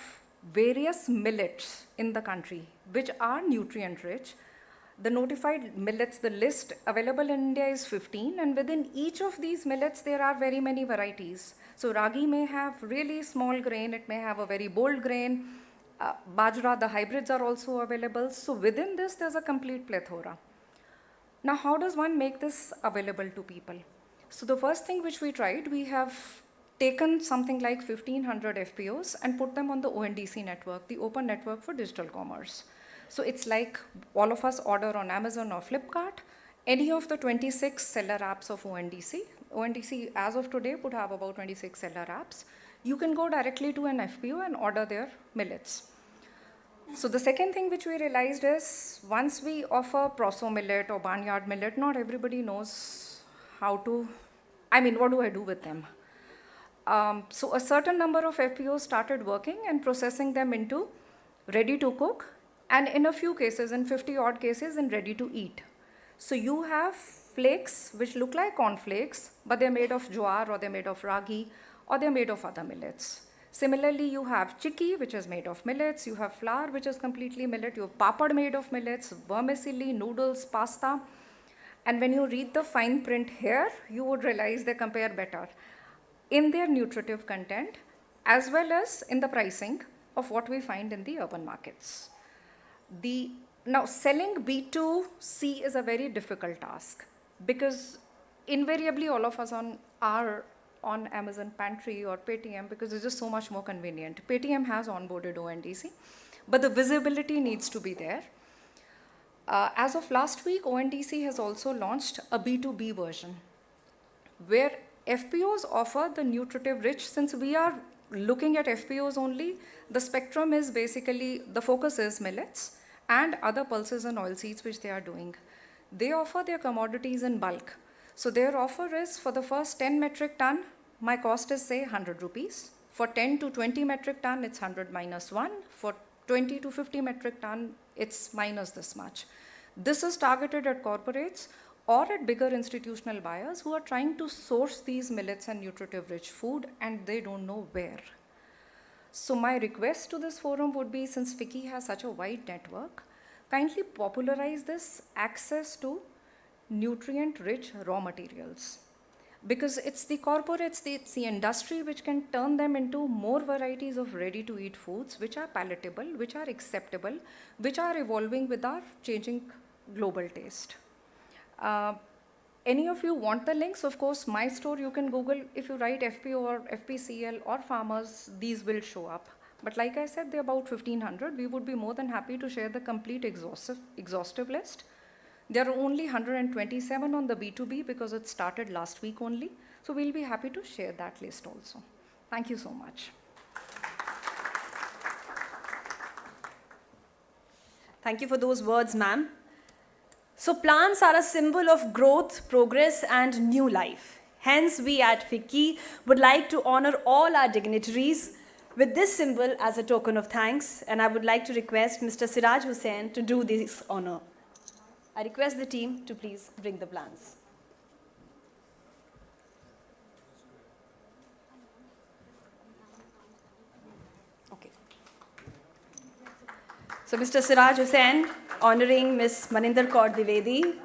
various millets in the country, which are nutrient-rich. The notified millets, the list available in India is 15, and within each of these millets, there are very many varieties. So ragi may have really small grain, it may have a very bold grain, Bajra, the hybrids are also available. So within this, there's a complete plethora. Now, how does one make this available to people? So the first thing which we tried, we have taken something like 1,500 FPOs and put them on the ONDC network, the Open Network for Digital Commerce. So it's like all of us order on Amazon or Flipkart, any of the 26 seller apps of ONDC. ONDC, as of today, would have about 26 seller apps. You can go directly to an FPO and order their millets. So the second thing which we realized is, once we offer Proso millet or barnyard millet, not everybody knows how to, what do I do with them? So a certain number of FPOs started working and processing them into ready to cook, and in a few cases, in 50 odd cases, in ready to eat. So you have flakes which look like cornflakes, but they're made of jowar, or they're made of ragi, or they're made of other millets. Similarly, you have chikki, which is made of millets. You have flour, which is completely millet. You have papad made of millets, vermicelli, noodles, pasta. And when you read the fine print here, you would realize they compare better in their nutritive content, as well as in the pricing of what we find in the urban markets. Now, selling B2C is a very difficult task, because invariably all of us are on Amazon Pantry or Paytm, because it's just so much more convenient. Paytm has onboarded ONDC, but the visibility needs to be there. As of last week, ONDC has also launched a B2B version, where FPOs offer the nutritive rich. Since we are looking at FPOs only, the spectrum is basically, the focus is millets and other pulses and oilseeds which they are doing. They offer their commodities in bulk. So their offer is, for the first 10 metric ton, my cost is say 100 rupees. For 10 to 20 metric ton, it's 100 minus 1. For 20 to 50 metric ton, it's minus this much. This is targeted at corporates or at bigger institutional buyers who are trying to source these millets and nutritive rich food, and they don't know where. So my request to this forum would be, since FICCI has such a wide network, kindly popularize this access to nutrient-rich raw materials. Because it's the corporates, it's the industry which can turn them into more varieties of ready-to-eat foods which are palatable, which are acceptable, which are evolving with our changing global taste. Any of you want the links? Of course, my store, you can Google. If you write FPO or FPCL or farmers, these will show up. But like I said, they're about 1,500. We would be more than happy to share the complete exhaustive list. There are only 127 on the B2B because it started last week only. So we'll be happy to share that list also. Thank you so much. Thank you for those words, ma'am. So plants are a symbol of growth, progress, and new life. Hence, we at FICCI would like to honor all our dignitaries with this symbol as a token of thanks, and I would like to request Mr. Siraj Hussain to do this honor. I request the team to please bring the plants. Okay. So Mr. Siraj Hussain honoring Ms. Maninder Kaur Dwivedi.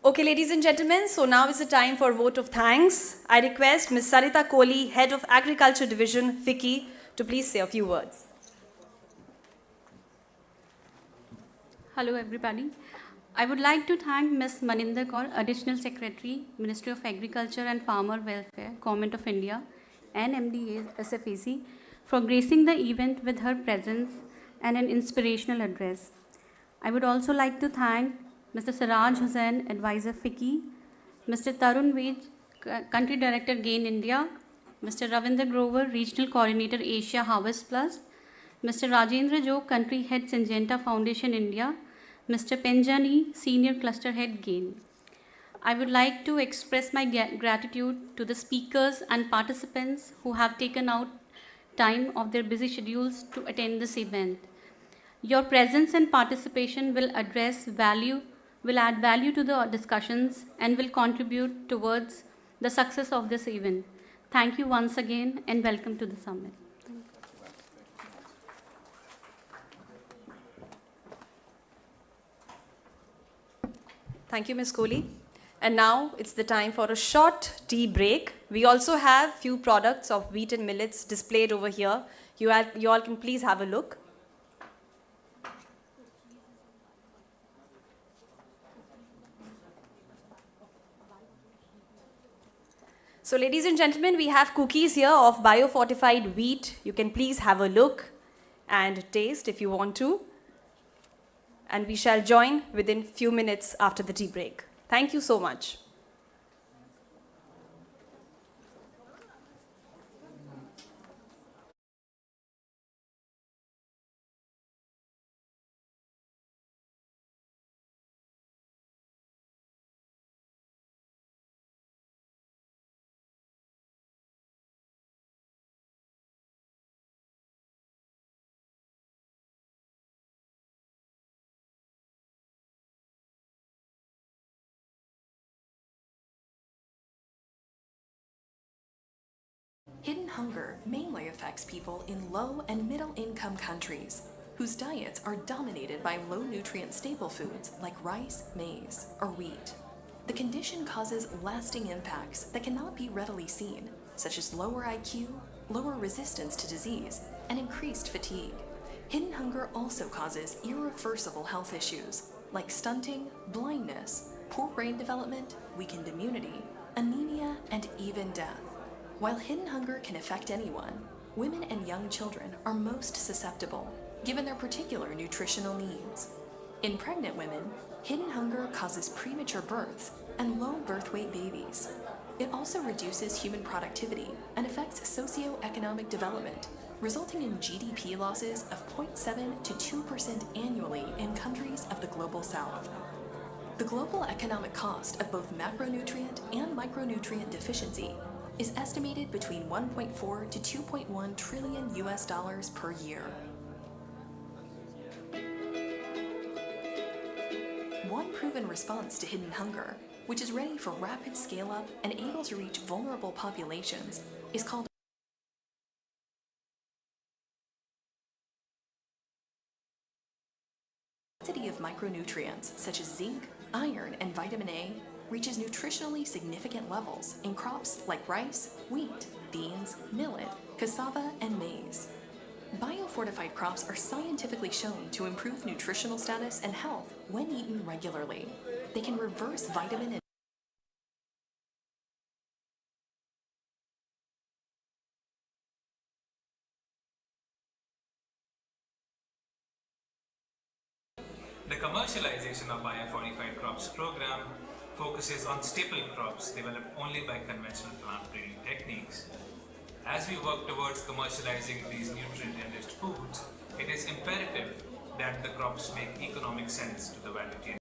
Okay, ladies and gentlemen, so now is the time for vote of thanks. I request Ms. Sarita Kohli, Head of Agriculture Division, FICCI, to please say a few words. Hello, everybody. I would like to thank Ms. Maninder Kaur, Additional Secretary, Ministry of Agriculture and Farmer Welfare, Government of India, and MDA SFAC, for gracing the event with her presence and an inspirational address. I would also like to thank Mr. Siraj Hussain, Advisor FICCI, Mr. Tarun Vij, Country Director GAIN India, Mr. Ravinder Grover, Regional Coordinator Asia Harvest Plus, Mr. Rajendra Jo, Country Head Syngenta Foundation India, Mr. Penjani, Senior Cluster Head GAIN. I would like to express my gratitude to the speakers and participants who have taken out time of their busy schedules to attend this event. Your presence and participation will add value to the discussions and will contribute towards the success of this event. Thank you once again and welcome to the summit. Thank you, Ms. Kohli. And now it's the time for a short tea break. We also have few products of wheat and millets displayed over here. You all can please have a look. So ladies and gentlemen, we have cookies here of biofortified wheat. You can please have a look and taste if you want to. And we shall join within few minutes after the tea break. Thank you so much. Hidden hunger mainly affects people in low and middle income countries whose diets are dominated by low nutrient staple foods like rice, maize, or wheat. The condition causes lasting impacts that cannot be readily seen, such as lower IQ, lower resistance to disease, and increased fatigue. Hidden hunger also causes irreversible health issues like stunting, blindness, poor brain development, weakened immunity, anemia, and even death. While hidden hunger can affect anyone, women and young children are most susceptible, given their particular nutritional needs. In pregnant women, hidden hunger causes premature births and low birth weight babies. It also reduces human productivity and affects socioeconomic development, resulting in GDP losses of 0.7 to 2% annually in countries of the global south. The global economic cost of both macronutrient and micronutrient deficiency is estimated between 1.4 to 2.1 trillion US dollars per year. One proven response to hidden hunger, which is ready for rapid scale-up and able to reach vulnerable populations, is called quantity of micronutrients such as zinc, iron, and vitamin A reaches nutritionally significant levels in crops like rice, wheat, beans, millet, cassava, and maize. Biofortified crops are scientifically shown to improve nutritional status and health when eaten regularly. They can reverse vitamin and The commercialization of biofortified crops program focuses on staple crops developed only by conventional plant breeding techniques. As we work towards commercializing these nutrient-enriched foods, it is imperative that the crops make economic sense to the value chain.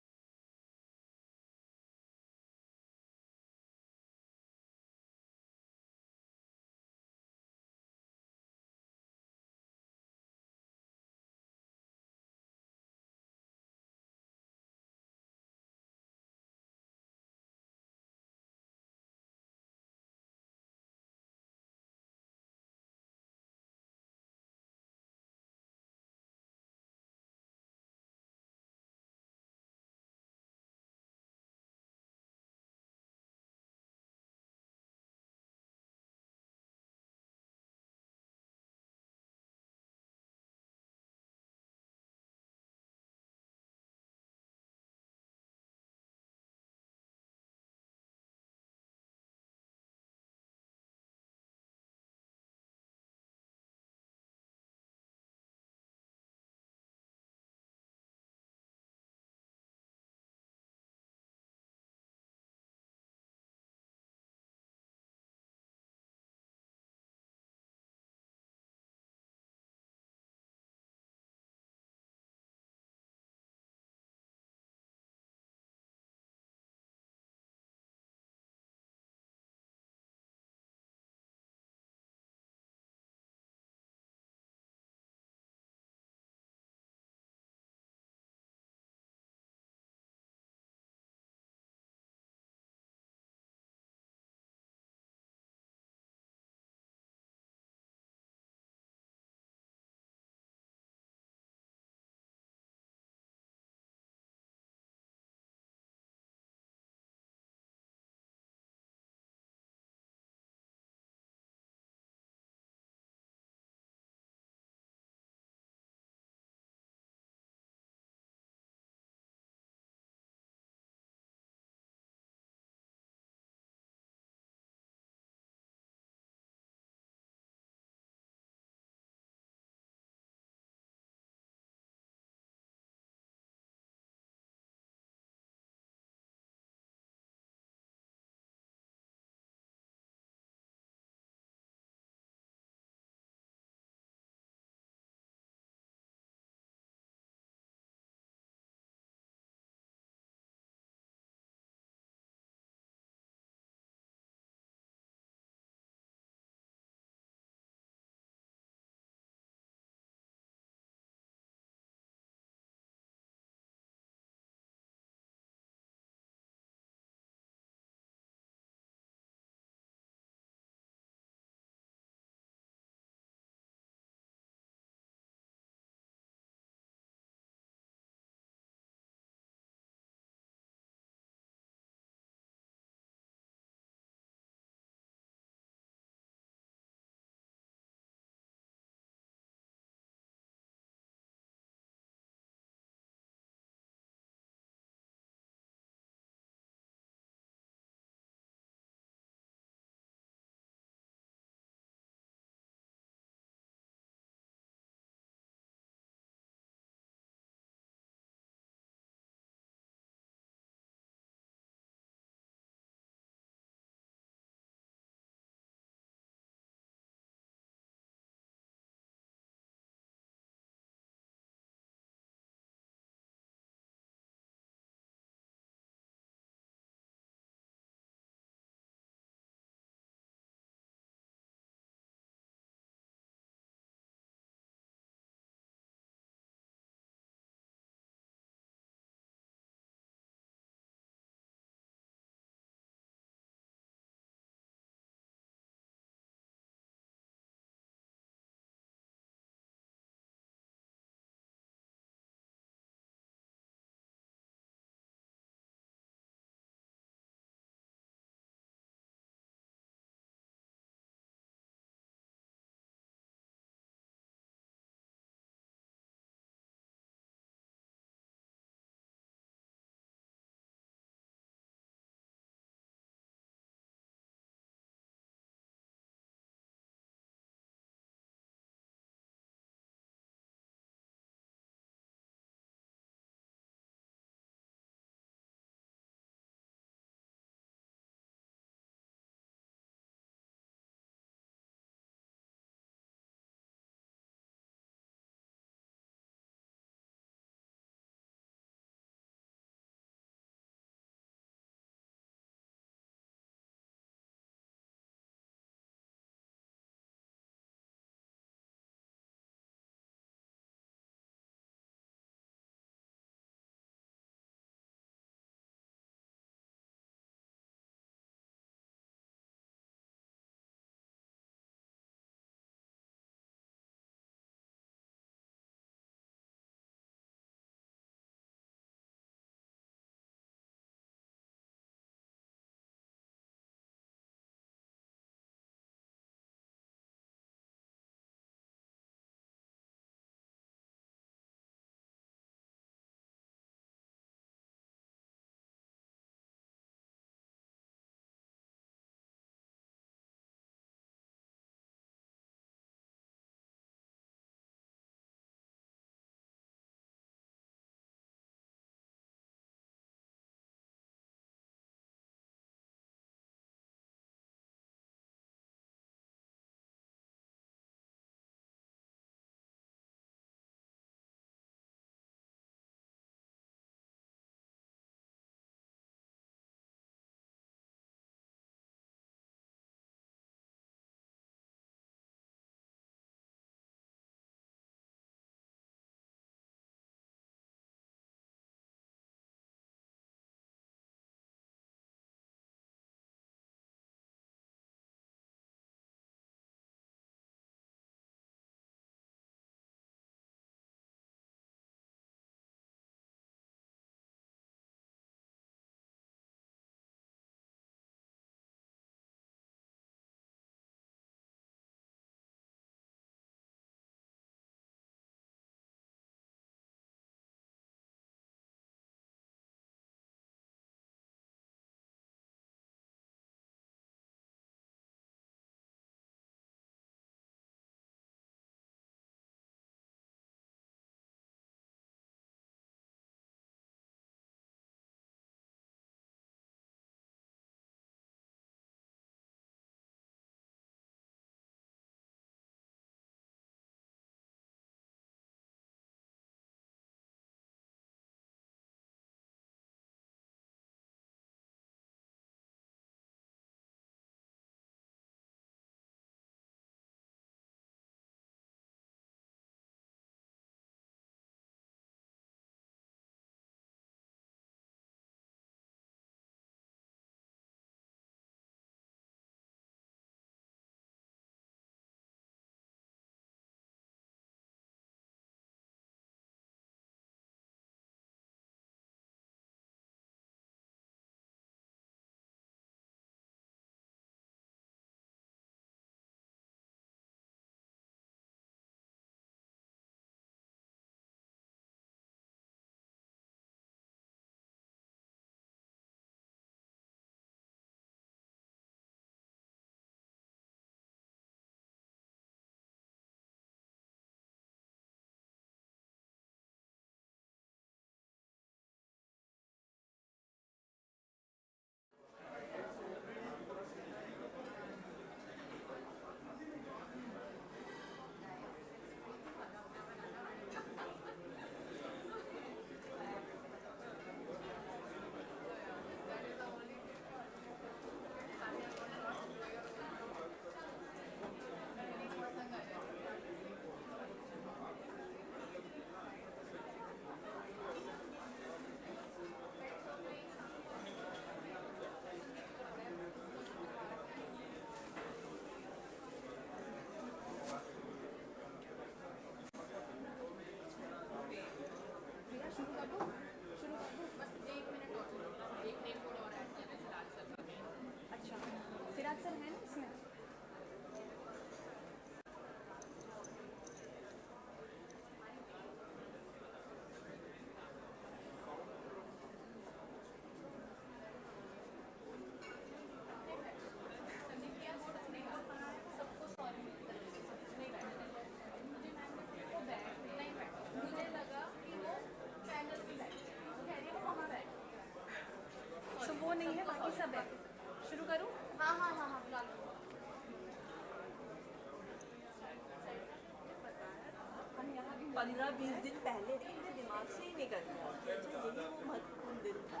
15-20 दिन पहले मेरे दिमाग से ही निकल गया कि अच्छा यही वो महत्वपूर्ण दिन था.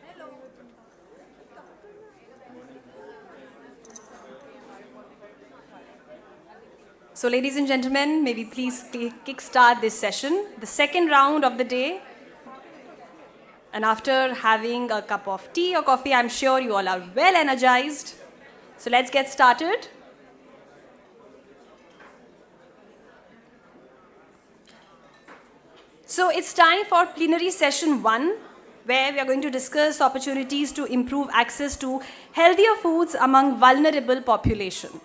Hello. So, ladies and gentlemen, may we please kickstart this session, the second round of the day. And after having a cup of tea or coffee, I'm sure you all are well energized. So, let's get started. So, it's time for plenary session 1, where we are going to discuss opportunities to improve access to healthier foods among vulnerable population.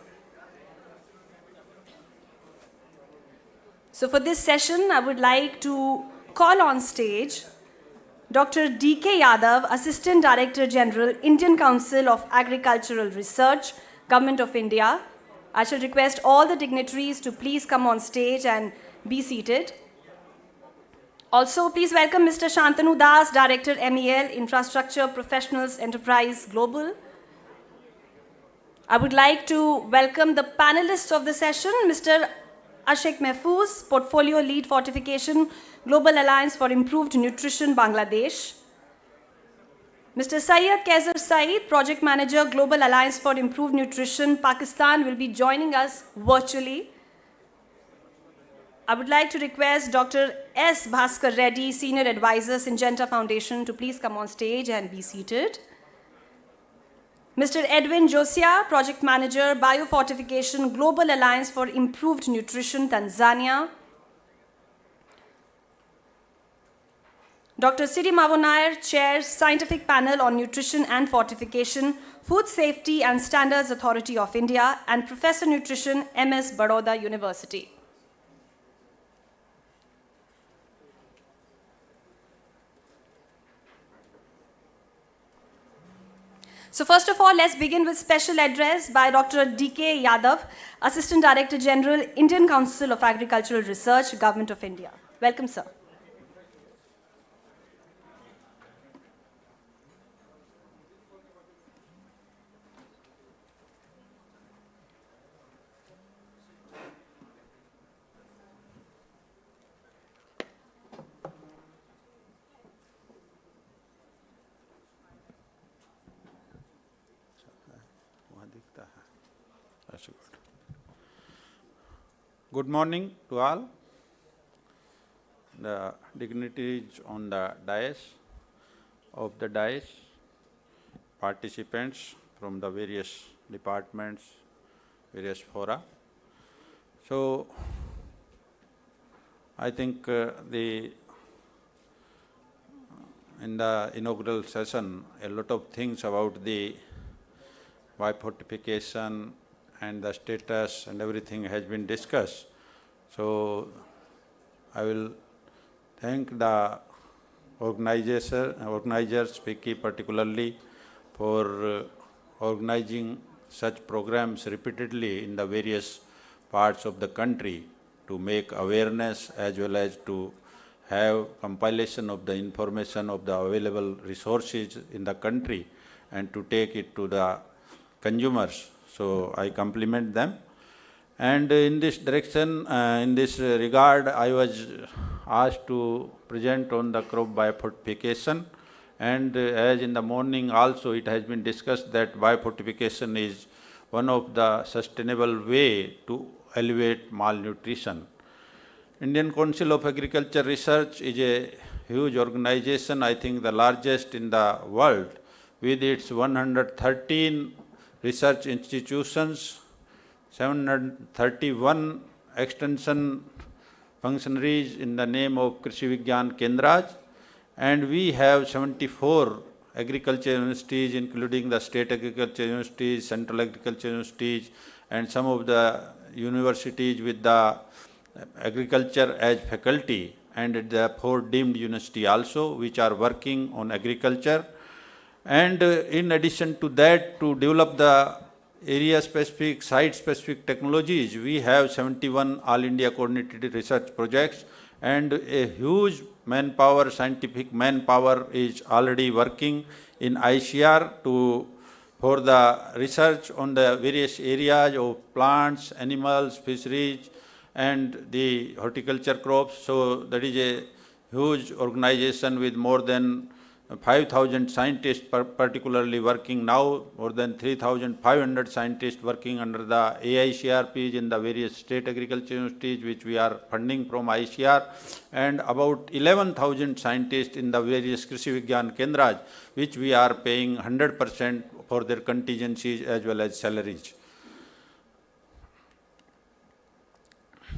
So for this session, I would like to call on stage Dr. D.K. Yadav, Assistant Director General, Indian Council of Agricultural Research, Government of India. I shall request all the dignitaries to please come on stage and be seated. Also, please welcome Mr. Shantanu Das, Director, MEL, Infrastructure Professionals Enterprise Global. I would like to welcome the panelists of the session, Mr. Ashik Mahfouz, Portfolio Lead Fortification, Global Alliance for Improved Nutrition, Bangladesh. Mr. Syed Kaiser Saeed, Project Manager, Global Alliance for Improved Nutrition, Pakistan, will be joining us virtually. I would like to request Dr. S. Bhaskar Reddy, Senior Advisor, Syngenta Foundation, to please come on stage and be seated. Mr. Edwin Josia, Project Manager, Biofortification, Global Alliance for Improved Nutrition, Tanzania. Dr. Siri Mavonair chairs Scientific Panel on Nutrition and Fortification, Food Safety and Standards Authority of India, and Professor Nutrition, MS Baroda University. So first of all, let's begin with special address by Dr. D.K. Yadav, Assistant Director General, Indian Council of Agricultural Research, Government of India. Welcome, sir. Good morning to all, the dignitaries on the dais, participants from the various departments, various fora. So, I think in the inaugural session, a lot of things about the biofortification and the status and everything has been discussed. So, I will thank the organizers, Vicky particularly, for organizing such programs repeatedly in the various parts of the country to make awareness as well as to have compilation of the information of the available resources in the country and to take it to the consumers. So, I compliment them. And in this direction, in this regard, I was asked to present on the crop biofortification. And as in the morning also it has been discussed that biofortification is one of the sustainable way to alleviate malnutrition. Indian Council of Agriculture Research is a huge organization, I think the largest in the world, with its 113 research institutions, 731 extension functionaries in the name of Krishi Vigyan Kendras, and we have 74 agriculture universities, including the state agriculture universities, central agriculture universities, and some of the universities with the agriculture as faculty, and the 4 deemed university also, which are working on agriculture. And in addition to that, to develop the area-specific, site-specific technologies, we have 71 All India coordinated research projects, and a huge manpower, scientific manpower is already working in ICR for the research on the various areas of plants, animals, fisheries, and the horticulture crops. So that is a huge organization with more than 5,000 scientists particularly working now, more than 3,500 scientists working under the AICRPs in the various state agriculture universities which we are funding from ICR, and about 11,000 scientists in the various Krishi Vigyan Kendras which we are paying 100% for their contingencies as well as salaries.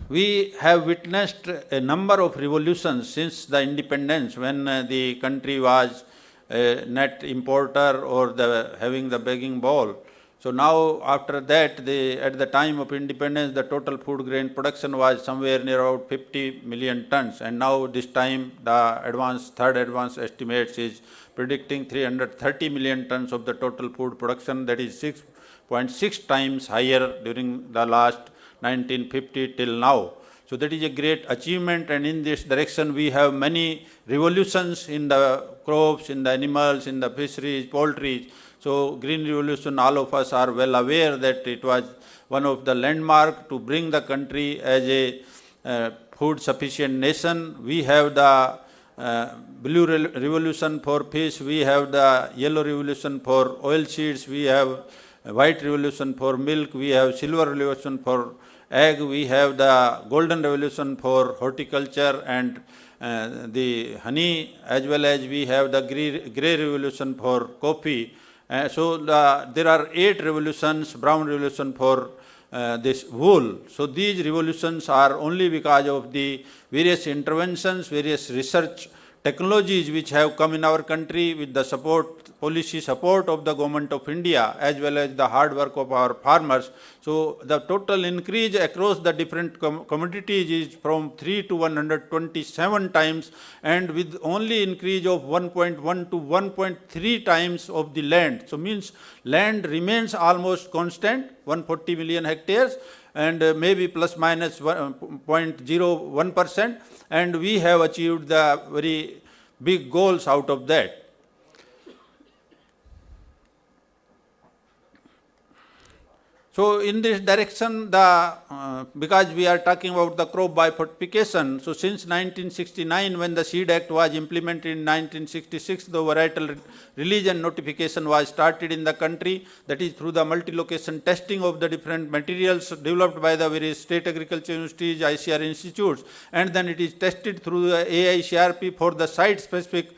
We have witnessed a number of revolutions since the independence, when the country was a net importer or having the begging bowl. So now after that, at the time of independence, the total food grain production was somewhere near about 50 million tons. And now this time the third advance estimates is predicting 330 million tons of the total food production, that is 6.6 times higher during the last 1950 till now. So that is a great achievement, and in this direction we have many revolutions in the crops, in the animals, in the fisheries, poultry. So Green Revolution, all of us are well aware that it was one of the landmark to bring the country as a food sufficient nation. We have the Blue Revolution for fish, we have the Yellow Revolution for oilseeds, we have White Revolution for milk, we have Silver Revolution for egg, we have the Golden Revolution for horticulture and the honey, as well as we have the Grey Revolution for coffee. So there are 8 revolutions, Brown Revolution for this wool. So these revolutions are only because of the various interventions, various research technologies which have come in our country with the policy support of the Government of India as well as the hard work of our farmers. So the total increase across the different commodities is from 3 to 127 times, and with only increase of 1.1 to 1.3 times of the land. So means land remains almost constant, 140 million hectares, and maybe plus minus 0.01%, and we have achieved the very big goals out of that. So in this direction, because we are talking about the crop bifurcation, so since 1969, when the Seed Act was implemented in 1966, the varietal release and notification was started in the country, that is through the multi-location testing of the different materials developed by the various state agriculture universities, ICR institutes, and then it is tested through the AICRP for the site-specific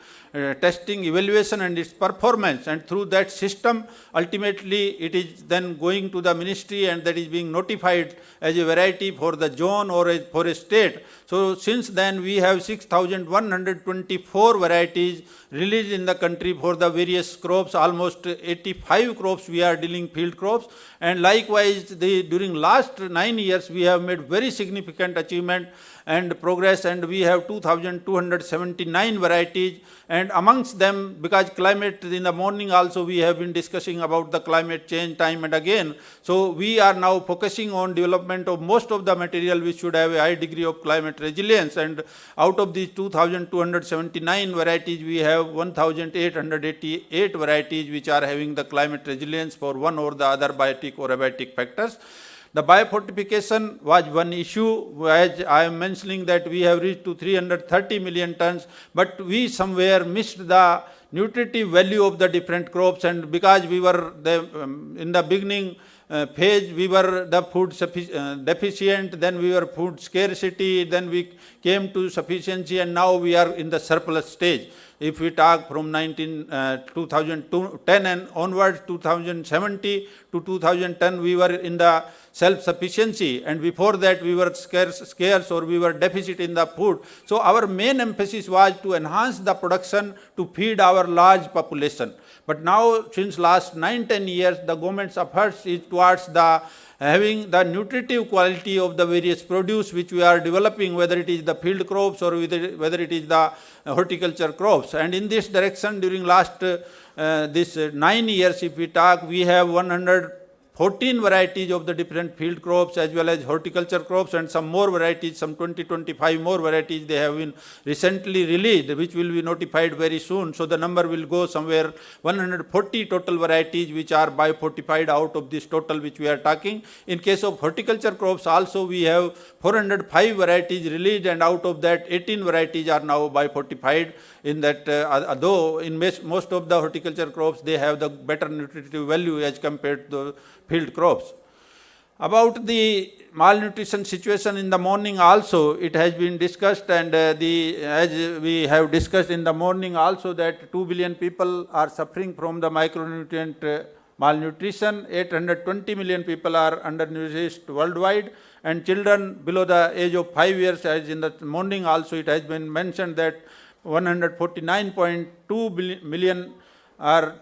testing, evaluation and its performance, and through that system ultimately it is then going to the ministry and that is being notified as a variety for the zone or for a state. So since then we have 6,124 varieties released in the country for the various crops, almost 85 crops we are dealing field crops, and likewise during last 9 years we have made very significant achievement and progress, and we have 2,279 varieties, and amongst them, because climate, in the morning also we have been discussing about the climate change time and again, so we are now focusing on development of most of the material which should have a high degree of climate resilience, and out of these 2,279 varieties we have 1,888 varieties which are having the climate resilience for one or the other biotic or abiotic factors. The biofortification was one issue, as I am mentioning that we have reached to 330 million tons, but we somewhere missed the nutritive value of the different crops, and because we were in the beginning phase, we were the food deficient, then we were food scarcity, then we came to sufficiency, and now we are in the surplus stage. If we talk from 2010 and onwards, 2070 to 2010, we were in the self-sufficiency, and before that we were scarce or we were deficit in the food. So our main emphasis was to enhance the production to feed our large population. But now, since last 9-10 years, the government's efforts is towards having the nutritive quality of the various produce which we are developing, whether it is the field crops or whether it is the horticulture crops. And in this direction, during last 9 years, if we talk, we have 140 14 varieties of the different field crops as well as horticulture crops, and some more varieties, some 20-25 more varieties they have been recently released, which will be notified very soon. So the number will go somewhere 140 total varieties which are biofortified out of this total which we are talking. In case of horticulture crops also we have 405 varieties released, and out of that 18 varieties are now biofortified. In that, though in most of the horticulture crops they have the better nutritive value as compared to the field crops. About the malnutrition situation in the morning also, it has been discussed, and as we have discussed in the morning also, that 2 billion people are suffering from the micronutrient malnutrition, 820 million people are undernourished worldwide, and children below the age of 5 years, as in the morning also it has been mentioned that 149.2 million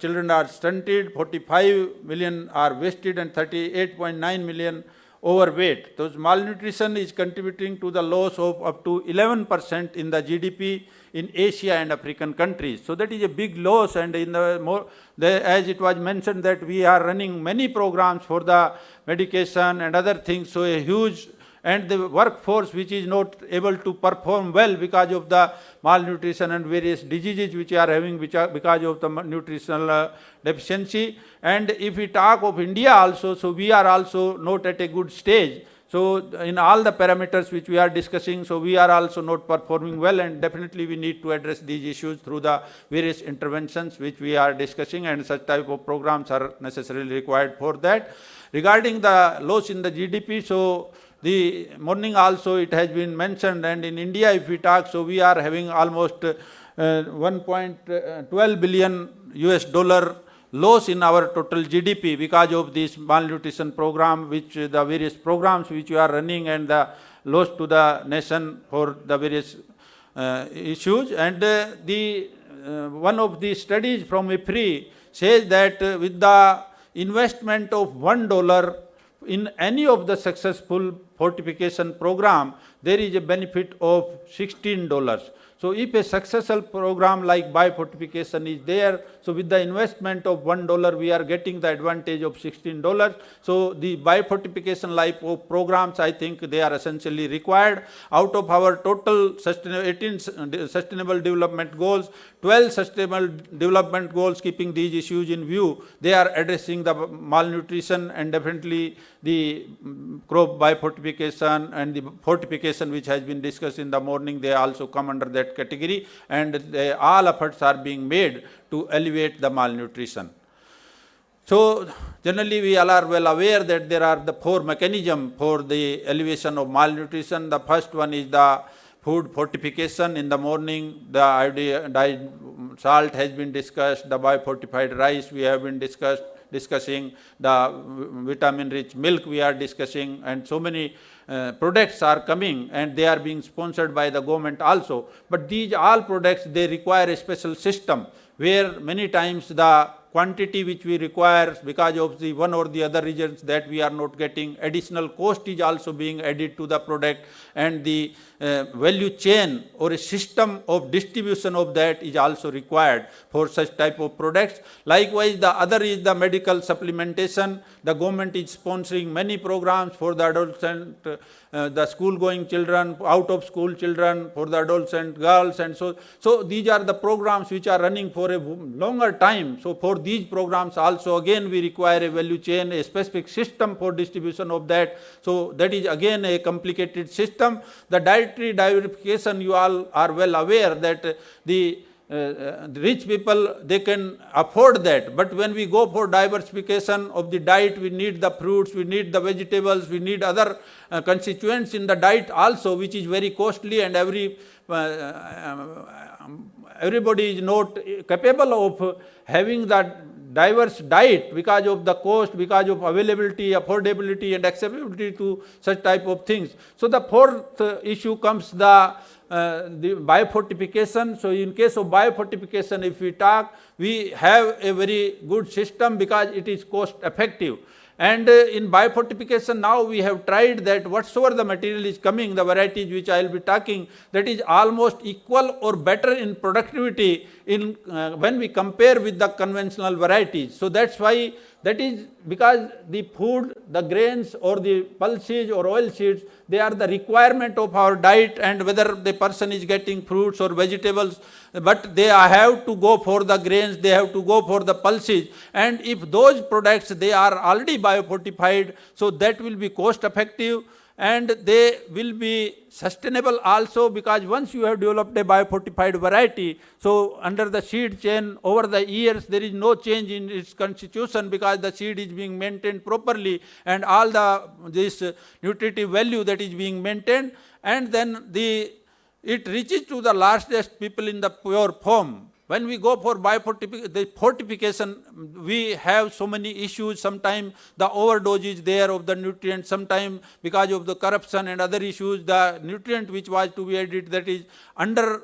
children are stunted, 45 million are wasted, and 38.9 million overweight. Those malnutrition is contributing to the loss of up to 11% in the GDP in Asia and African countries. So that is a big loss, and in as it was mentioned that we are running many programs for the medication and other things, so a huge, and the workforce which is not able to perform well because of the malnutrition and various diseases which are having because of the nutritional deficiency. And if we talk of India also, so we are also not at a good stage. So in all the parameters which we are discussing, so we are also not performing well, and definitely we need to address these issues through the various interventions which we are discussing, and such type of programs are necessarily required for that. Regarding the loss in the GDP, so the morning also it has been mentioned, and in India if we talk, so we are having almost 1.12 billion US dollar loss in our total GDP because of this malnutrition program, which the various programs which we are running, and the loss to the nation for the various issues. And one of the studies from IFPRI says that with the investment of $1 in any of the successful fortification program, there is a benefit of $16. So if a successful program like biofortification is there, so with the investment of $1, we are getting the advantage of $16. So the biofortification type of programs, I think they are essentially required. Out of our total 18 sustainable development goals, 12 sustainable development goals keeping these issues in view, they are addressing the malnutrition, and definitely the crop biofortification and the fortification which has been discussed in the morning, they also come under that category, and all efforts are being made to alleviate the malnutrition. So generally we all are well aware that there are the 4 mechanisms for the alleviation of malnutrition. The first one is the food fortification. In the morning, the iodized salt has been discussed, the biofortified rice we have been discussing, the vitamin-rich milk we are discussing, and so many products are coming, and they are being sponsored by the government also. But these all products, they require a special system, where many times the quantity which we require because of the one or the other reasons that we are not getting, additional cost is also being added to the product, and the value chain or a system of distribution of that is also required for such type of products. Likewise, the other is the medical supplementation. The government is sponsoring many programs for the adults and the school-going children, out-of-school children, for the adolescent girls, and so these are the programs which are running for a longer time. So for these programs also again we require a value chain, a specific system for distribution of that. So that is again a complicated system. The dietary diversification, you all are well aware that the rich people, they can afford that. But when we go for diversification of the diet, we need the fruits, we need the vegetables, we need other constituents in the diet also, which is very costly, and everybody is not capable of having that diverse diet because of the cost, because of availability, affordability, and accessibility to such type of things. So the fourth issue comes the biofortification. So in case of biofortification, if we talk, we have a very good system because it is cost effective. And in biofortification now we have tried that whatsoever the material is coming, the varieties which I will be talking, that is almost equal or better in productivity in when we compare with the conventional varieties. So that's why That is because the food, the grains or the pulses or oil seeds, they are the requirement of our diet, and whether the person is getting fruits or vegetables, but they have to go for the grains, they have to go for the pulses. And if those products, they are already biofortified, so that will be cost effective, and they will be sustainable also, because once you have developed a biofortified variety, so under the seed chain over the years there is no change in its constitution, because the seed is being maintained properly and all this nutritive value that is being maintained, and then it reaches to the largest people in the pure form. When we go for fortification, we have so many issues. Sometimes the overdose is there of the nutrients, sometimes because of the corruption and other issues, the nutrient which was to be added, that is under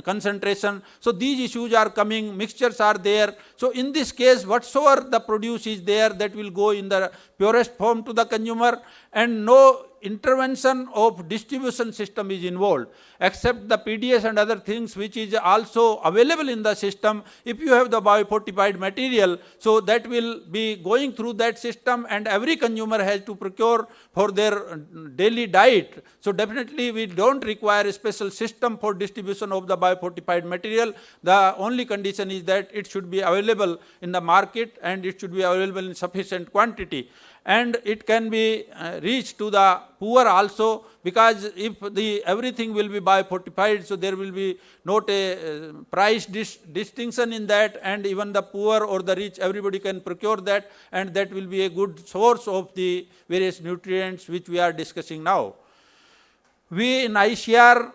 concentration. So these issues are coming, mixtures are there. So in this case, whatsoever the produce is there, that will go in the purest form to the consumer, and no intervention of distribution system is involved, except the PDS and other things which is also available in the system. If you have the biofortified material, so that will be going through that system, and every consumer has to procure for their daily diet. So definitely we don't require a special system for distribution of the biofortified material. The only condition is that it should be available in the market, and it should be available in sufficient quantity. And it can be reached to the poor also, because if everything will be biofortified, so there will be not a price distinction in that, and even the poor or the rich, everybody can procure that, and that will be a good source of the various nutrients which we are discussing now. We in ICR,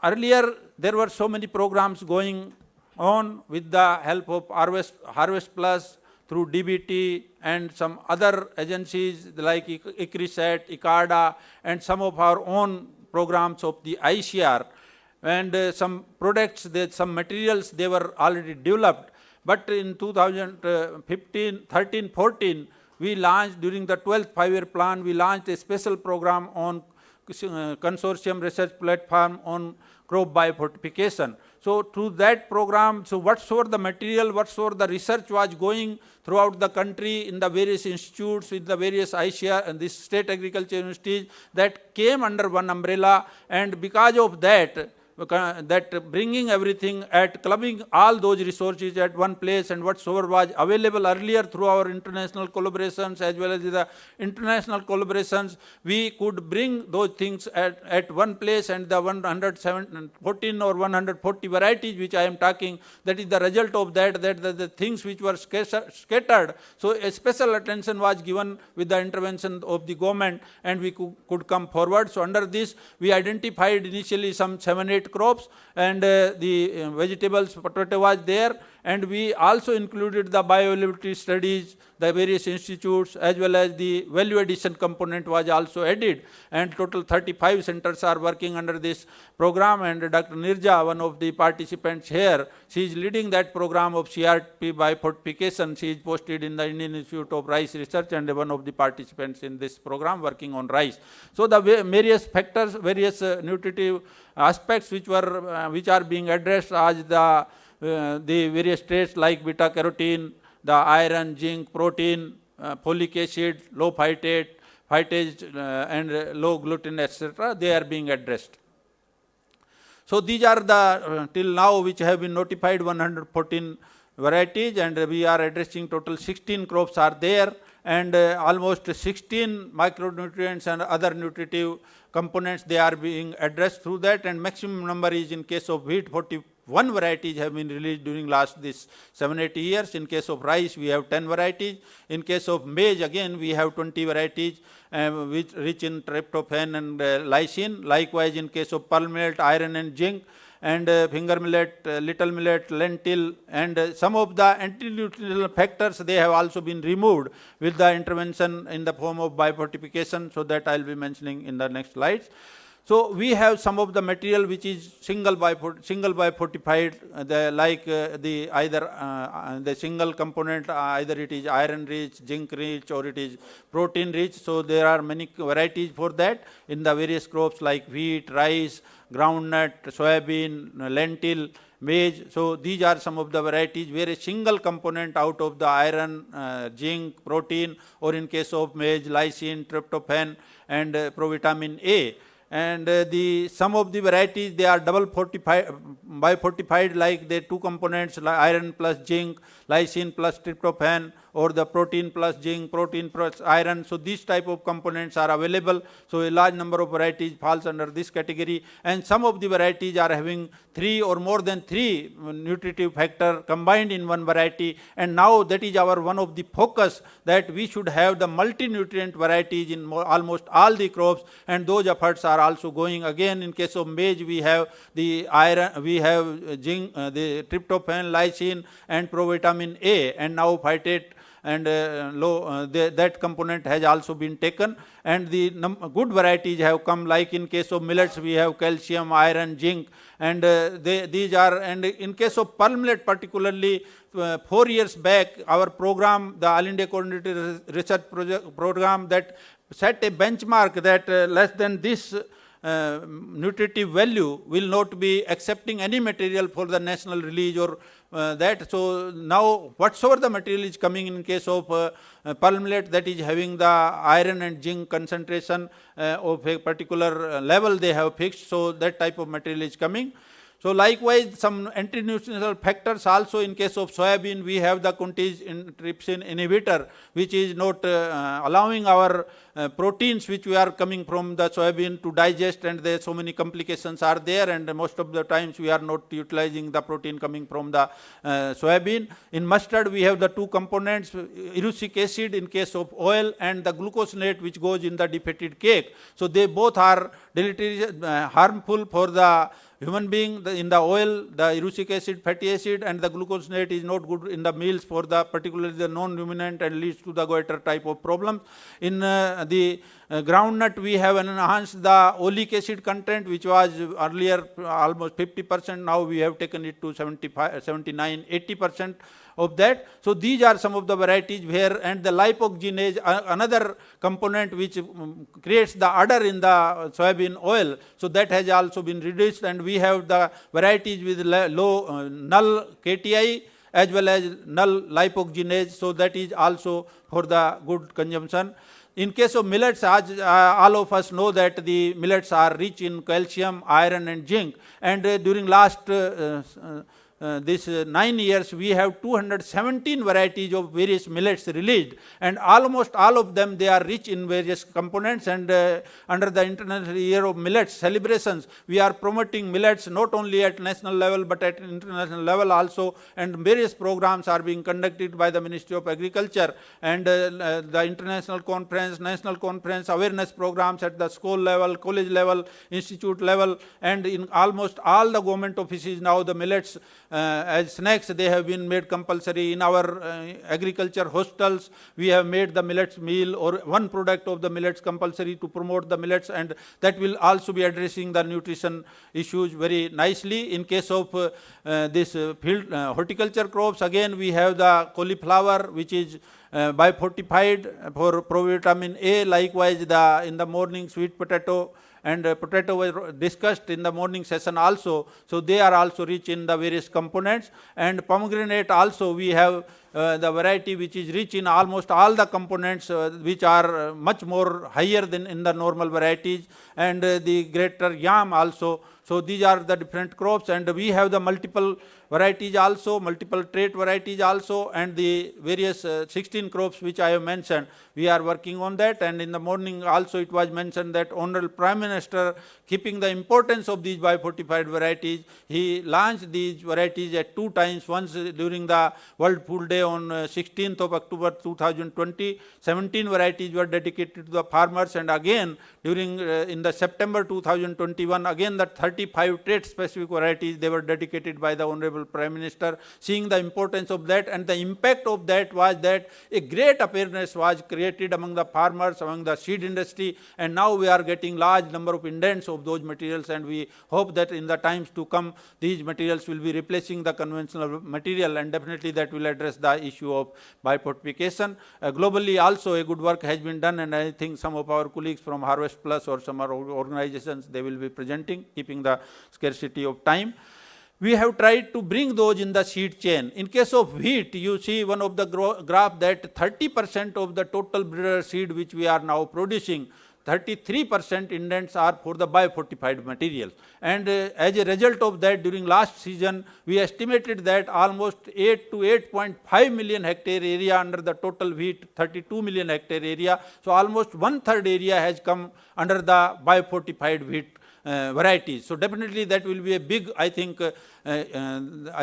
earlier there were so many programs going on with the help of Harvest Plus, through DBT and some other agencies like ICRISAT, ICARDA, and some of our own programs of the ICR. And some products, some materials, they were already developed. But in 2013-14, we launched, during the 12th five-year plan, we launched a special program on consortium research platform on crop biofortification. So through that program, so whatsoever the material, whatsoever the research was going throughout the country in the various institutes, with the various ICR and the state agriculture universities, that came under one umbrella, and because of that, bringing everything at clubbing all those resources at one place, and whatsoever was available earlier through our international collaborations as well as the international collaborations, we could bring those things at one place, and the 114 or 140 varieties which I am talking, that is the result of that, the things which were scattered. So a special attention was given with the intervention of the government, and we could come forward. So under this, we identified initially some 7-8 crops, and the vegetables, potato was there, and we also included the bioavailability studies, the various institutes, as well as the value addition component was also added, and total 35 centers are working under this program. And Dr. Nirja, one of the participants here, she is leading that program of CRP biofortification. She is posted in the Indian Institute of Rice Research, and one of the participants in this program working on rice. So the various factors, various nutritive aspects which are being addressed as the various traits like beta carotene, the iron, zinc, protein, folic acid, low phytate, and low gluten, etc., they are being addressed. So these are the till now which have been notified 114 varieties, and we are addressing total 16 crops are there, and almost 16 micronutrients and other nutritive components, they are being addressed through that, and maximum number is in case of wheat 41 varieties have been released during last 7-8 years. In case of rice, we have 10 varieties. In case of maize, again we have 20 varieties which rich in tryptophan and lysine. Likewise, in case of pearl millet, iron and zinc, and finger millet, little millet, lentil, and some of the anti-nutritional factors, they have also been removed with the intervention in the form of biofortification, so that I will be mentioning in the next slides. So we have some of the material which is single biofortified, the single component, either it is iron rich, zinc rich, or it is protein rich. So there are many varieties for that in the various crops like wheat, rice, groundnut, soybean, lentil, maize. So these are some of the varieties where a single component out of the iron, zinc, protein, or in case of maize, lysine, tryptophan, and provitamin A. And some of the varieties, they are double fortified, bifortified, like the two components, iron plus zinc, lysine plus tryptophan, or the protein plus zinc, protein plus iron. So these type of components are available. So a large number of varieties falls under this category. And some of the varieties are having 3 or more than 3 nutritive factor combined in one variety. And now that is our one of the focus, that we should have the multi-nutrient varieties in almost all the crops. And those efforts are also going. Again, in case of maize, we have the iron, we have zinc, the tryptophan, lysine, and provitamin A, and now phytate and that component has also been taken. And the good varieties have come, like in case of millets, we have calcium, iron, zinc, and these are, and in case of pearl millet particularly, 4 years back, our program, the All India Coordinated Research Program, that set a benchmark that less than this nutritive value will not be accepting any material for the national release or that. So now whatsoever the material is coming in case of pearl millet, that is having the iron and zinc concentration of a particular level they have fixed, so that type of material is coming. So likewise, some anti-nutritional factors also. In case of soybean, we have the contagion trypsin inhibitor, which is not allowing our proteins which we are coming from the soybean to digest, and there so many complications are there, and most of the times we are not utilizing the protein coming from the soybean. In mustard, we have the two components, erucic acid in case of oil, and the glucosinate which goes in the defatted cake. So they both are deleterious, harmful for the human being. In the oil, the erucic acid, fatty acid, and the glucosinate is not good in the meals for the particularly the non-ruminant, and leads to the goiter type of problem. In the groundnut, we have enhanced the oleic acid content, which was earlier almost 50%. Now we have taken it to 75, 79, 80% of that. So these are some of the varieties where, and the lipoxygenase, another component which creates the udder in the soybean oil, so that has also been reduced, and we have the varieties with low null KTI as well as null lipoxygenase, so that is also for the good consumption. In case of millets, as all of us know that the millets are rich in calcium, iron, and zinc, and during last this 9 years, we have 217 varieties of various millets released, and almost all of them, they are rich in various components. And under the International Year of Millets celebrations, we are promoting millets not only at national level but at international level also, and various programs are being conducted by the Ministry of Agriculture, and the international conference, national conference, awareness programs at the school level, college level, institute level, and in almost all the government offices now the millets as snacks, they have been made compulsory. In our agriculture hostels, we have made the millets meal or one product of the millets compulsory to promote the millets, and that will also be addressing the nutrition issues very nicely. In case of this field horticulture crops, again we have the cauliflower, which is bifortified for provitamin A. Likewise, in the morning sweet potato and potato was discussed in the morning session also. So they are also rich in the various components. And pomegranate also, we have the variety which is rich in almost all the components which are much more higher than in the normal varieties, and the greater yam also. So these are the different crops, and we have the multiple varieties also, multiple trait varieties also, and the various 16 crops which I have mentioned. We are working on that, and in the morning also it was mentioned that Honorable Prime Minister, keeping the importance of these biofortified varieties, he launched these varieties at 2 times, once during the World Food Day on 16th of October 2020, 17 varieties were dedicated to the farmers, and again during in the September 2021, again the 35 trait specific varieties, they were dedicated by the Honorable Prime Minister, seeing the importance of that. And the impact of that was that a great awareness was created among the farmers, among the seed industry, and now we are getting large number of indents of those materials, and we hope that in the times to come these materials will be replacing the conventional material, and definitely that will address the issue of biofortification. Globally also a good work has been done, and I think some of our colleagues from Harvest Plus or some other organizations, they will be presenting, keeping the scarcity of time. we have tried to bring those in the seed chain. In case of wheat, you see one of the graph that 30% of the total breeder seed which we are now producing, 33% indents are for the biofortified materials. And as a result of that, during last season, we estimated that almost 8 to 8.5 million hectare area under the total wheat, 32 million hectare area. So almost 1/3 area has come under the biofortified wheat varieties. So definitely that will be a big, I think,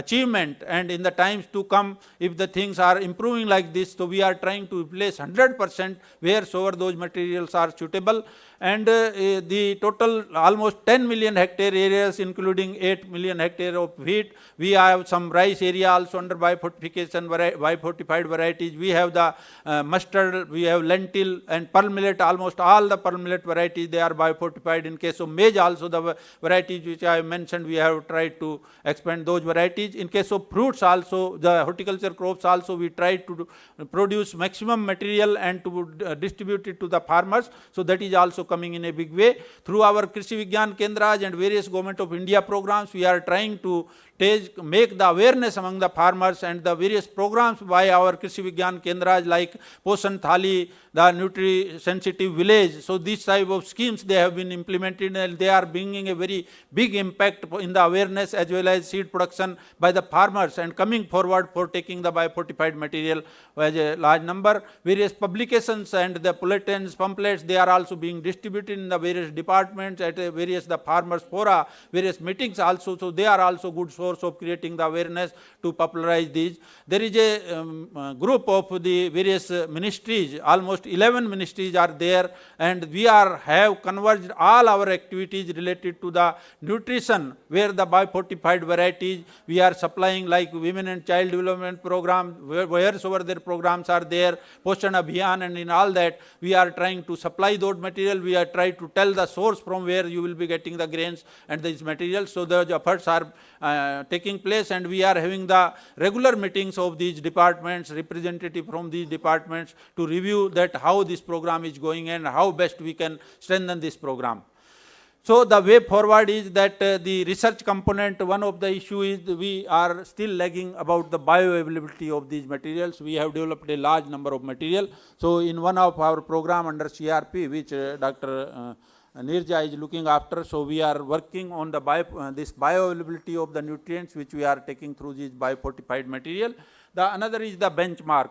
achievement, and in the times to come, if the things are improving like this, so we are trying to replace 100% wheresoever those materials are suitable. And the total almost 10 million hectare areas, including 8 million hectare of wheat. We have some rice area also under biofortification, biofortified varieties. We have the mustard, we have lentil and pearl millet, almost all the pearl millet varieties, they are biofortified. In case of maize also, the varieties which I have mentioned, we have tried to expand those varieties. In case of fruits also, the horticulture crops also, we try to produce maximum material and to distribute it to the farmers. So that is also coming in a big way. Through our Krishi Vigyan Kendras and various Government of India programs, we are trying to make the awareness among the farmers, and the various programs by our Krishi Vigyan Kendras like Poshan Thali, the Nutri-Sensitive Village. So these type of schemes they have been implemented, and they are bringing a very big impact in the awareness as well as seed production by the farmers, and coming forward for taking the biofortified material as a large number. Various publications and the bulletins, pamphlets, they are also being distributed in the various departments, at various the farmers fora, various meetings also. So they are also good source of creating the awareness to popularize these. There is a group of the various ministries, almost 11 ministries are there, and we have converged all our activities related to the nutrition, where the biofortified varieties we are supplying, like women and child development program, wheresoever their programs are there, Poshan Abhiyan, and in all that we are trying to supply those material. We are trying to tell the source from where you will be getting the grains and these materials. So those efforts are taking place, and we are having the regular meetings of these departments, representative from these departments, to review that how this program is going and how best we can strengthen this program. So the way forward is that the research component, one of the issue is we are still lagging about the bioavailability of these materials. We have developed a large number of material. So in one of our program under CRP, which Dr. Nirja is looking after, so we are working on the this bioavailability of the nutrients which we are taking through this biofortified material. The another is the benchmark.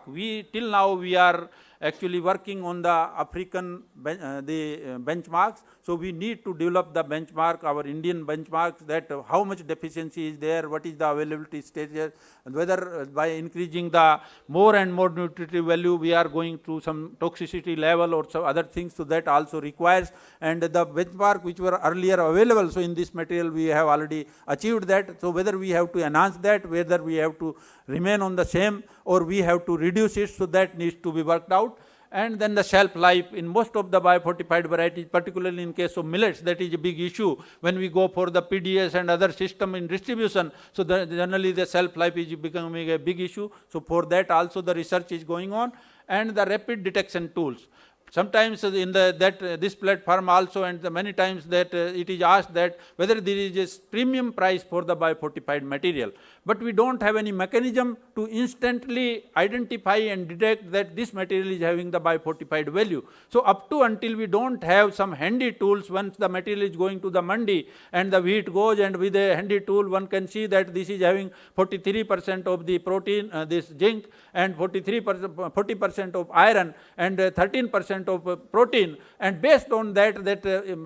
Till now we are actually working on the African benchmarks. So we need to develop the benchmark, our Indian benchmarks, that how much deficiency is there, what is the availability stages, and whether by increasing the more and more nutritive value we are going to some toxicity level or some other things. So that also requires, and the benchmark which were earlier available, so in this material we have already achieved that. So whether we have to enhance that, whether we have to remain on the same, or we have to reduce it, so that needs to be worked out. And then the shelf life in most of the biofortified varieties, particularly in case of millets, that is a big issue when we go for the PDS and other system in distribution. So generally the shelf life is becoming a big issue. So for that also the research is going on, and the rapid detection tools. Sometimes in this platform also, and many times that it is asked that whether there is a premium price for the biofortified material. But we don't have any mechanism to instantly identify and detect that this material is having the biofortified value. So up to until we don't have some handy tools, once the material is going to the mandi and the wheat goes, and with a handy tool one can see that this is having 43% of the protein, this zinc, and 40% of iron, and 13% of protein, and based on that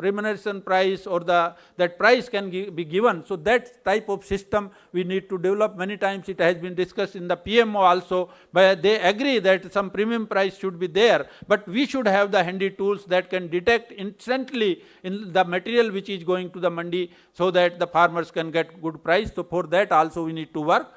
remuneration price or that price can be given. So that type of system we need to develop. Many times it has been discussed in the PMO also, but they agree that some premium price should be there, but we should have the handy tools that can detect instantly in the material which is going to the mandi, so that the farmers can get good price. So for that also we need to work.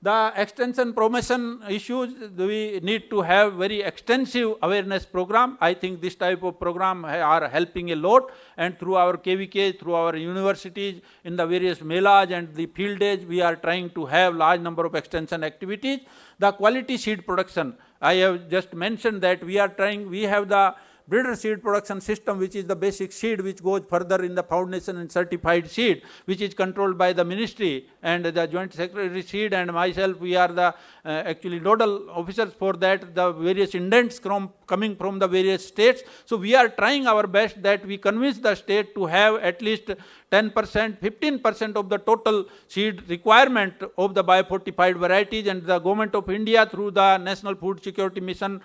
The extension promotion issues, we need to have very extensive awareness program. I think this type of program are helping a lot, and through our KVK, through our universities, in the various melas and the field days, we are trying to have large number of extension activities. The quality seed production, I have just mentioned that we are trying, we have the breeder seed production system, which is the basic seed which goes further in the foundation and certified seed, which is controlled by the ministry, and the Joint Secretary Seed and myself, we are the actually nodal officers for that, the various indents coming from the various states. So we are trying our best that we convince the state to have at least 10%, 15% of the total seed requirement of the biofortified varieties, and the Government of India through the National Food Security Mission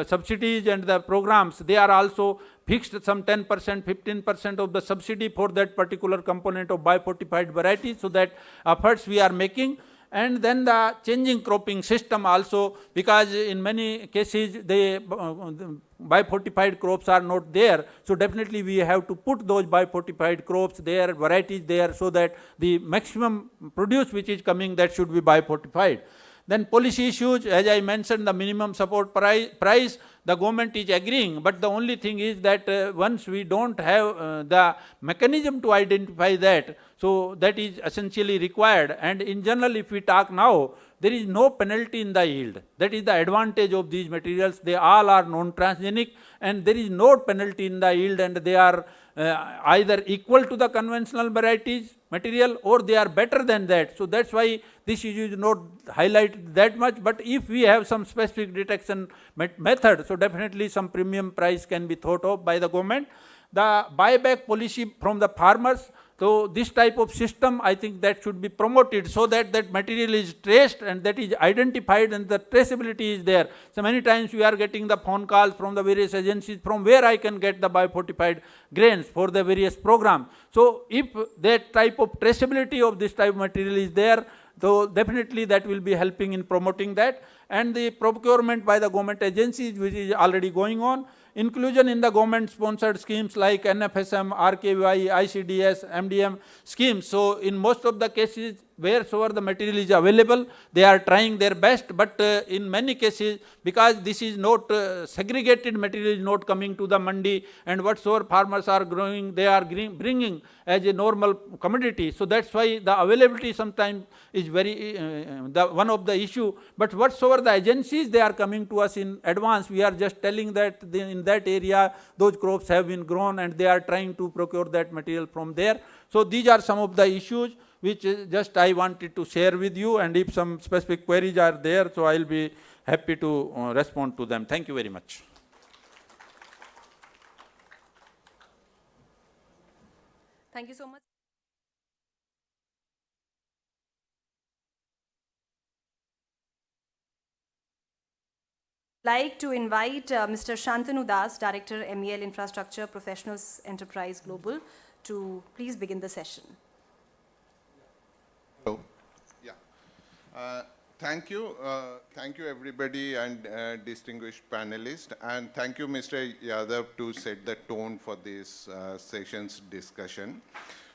subsidies and the programs, they are also fixed some 10%, 15% of the subsidy for that particular component of biofortified varieties, so that efforts we are making. And then the changing cropping system also, because in many cases the biofortified crops are not there. So definitely we have to put those biofortified crops there, varieties there, so that the maximum produce which is coming, that should be biofortified. Then policy issues, as I mentioned, the minimum support price, the government is agreeing, but the only thing is that once we don't have the mechanism to identify that, so that is essentially required. And in general, if we talk now, there is no penalty in the yield. That is the advantage of these materials. They all are non-transgenic, and there is no penalty in the yield, and they are either equal to the conventional varieties material, or they are better than that. So that's why this issue is not highlighted that much. But if we have some specific detection method, so definitely some premium price can be thought of by the government. The buyback policy from the farmers, so this type of system, I think that should be promoted, so that that material is traced and that is identified and the traceability is there. So many times we are getting the phone calls from the various agencies from where I can get the biofortified grains for the various program. So if that type of traceability of this type of material is there, so definitely that will be helping in promoting that. And the procurement by the government agencies, which is already going on, inclusion in the government-sponsored schemes like NFSM, RKY, ICDS, MDM schemes. So in most of the cases, wheresoever the material is available, they are trying their best. But in many cases, because this is not segregated material is not coming to the mandi, and whatsoever farmers are growing, they are bringing as a normal commodity. So that's why the availability sometimes is very one of the issue. But whatsoever the agencies, they are coming to us in advance. We are just telling that in that area, those crops have been grown, and they are trying to procure that material from there. So these are some of the issues which just I wanted to share with you, and if some specific queries are there, so I'll be happy to respond to them. Thank you very much. Thank you so much. Like to invite Mr. Shantanu Das, Director, MEL Infrastructure Professionals Enterprise Global, to please begin the session. Hello. Yeah. Thank you. Thank you, everybody, and distinguished panelists. And thank you, Mr. Yadav, to set the tone for this session's discussion.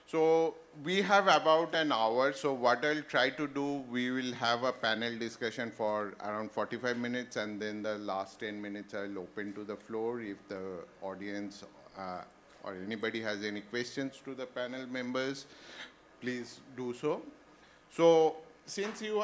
So we have about an hour. So what I'll try to do, we will have a panel discussion for around 45 minutes, and then the last 10 minutes I'll open to the floor if the audience or anybody has any questions to the panel members, please do so. So since you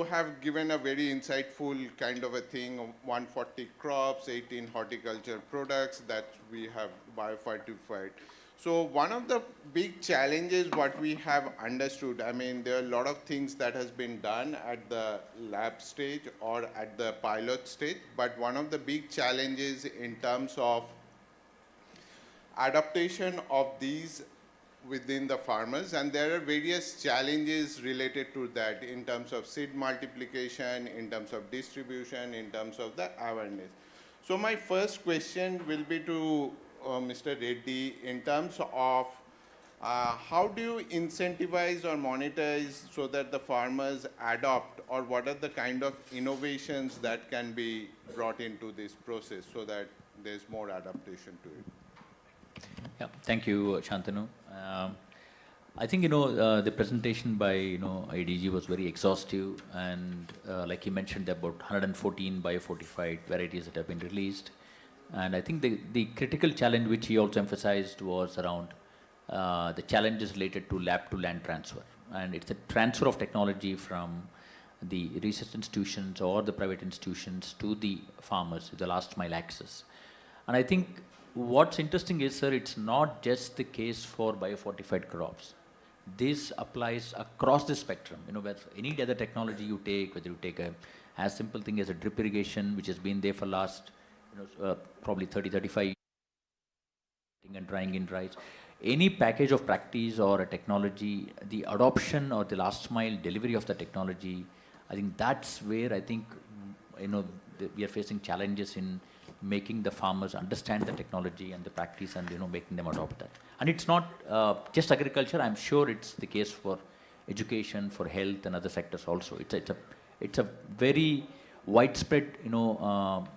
have given a very insightful kind of a thing, 140 crops, 18 horticulture products that we have biofortified. So one of the big challenges what we have understood, there are a lot of things that has been done at the lab stage or at the pilot stage, but one of the big challenges in terms of adaptation of these within the farmers, and there are various challenges related to that in terms of seed multiplication, in terms of distribution, in terms of the awareness. So my first question will be to Mr. Reddy in terms of how do you incentivize or monetize so that the farmers adopt, or what are the kind of innovations that can be brought into this process so that there's more adaptation to it? Yeah, thank you, Shantanu. I think, the presentation by, IDG was very exhaustive, and like he mentioned, there are about 114 biofortified varieties that have been released. And I think the critical challenge which he also emphasized was around the challenges related to lab to land transfer. And it's a transfer of technology from the research institutions or the private institutions to the farmers, the last mile access. And I think what's interesting is, sir, it's not just the case for biofortified crops. This applies across the spectrum. Whether any other technology you take, whether you take a as simple thing as a drip irrigation, which has been there for last, probably 35 years, and drying in rice. Any package of practice or a technology, the adoption or the last mile delivery of the technology, I think that's where I think, we are facing challenges in making the farmers understand the technology and the practice and, making them adopt that. And it's not just agriculture, I'm sure it's the case for education, for health and other sectors also. It's a very widespread,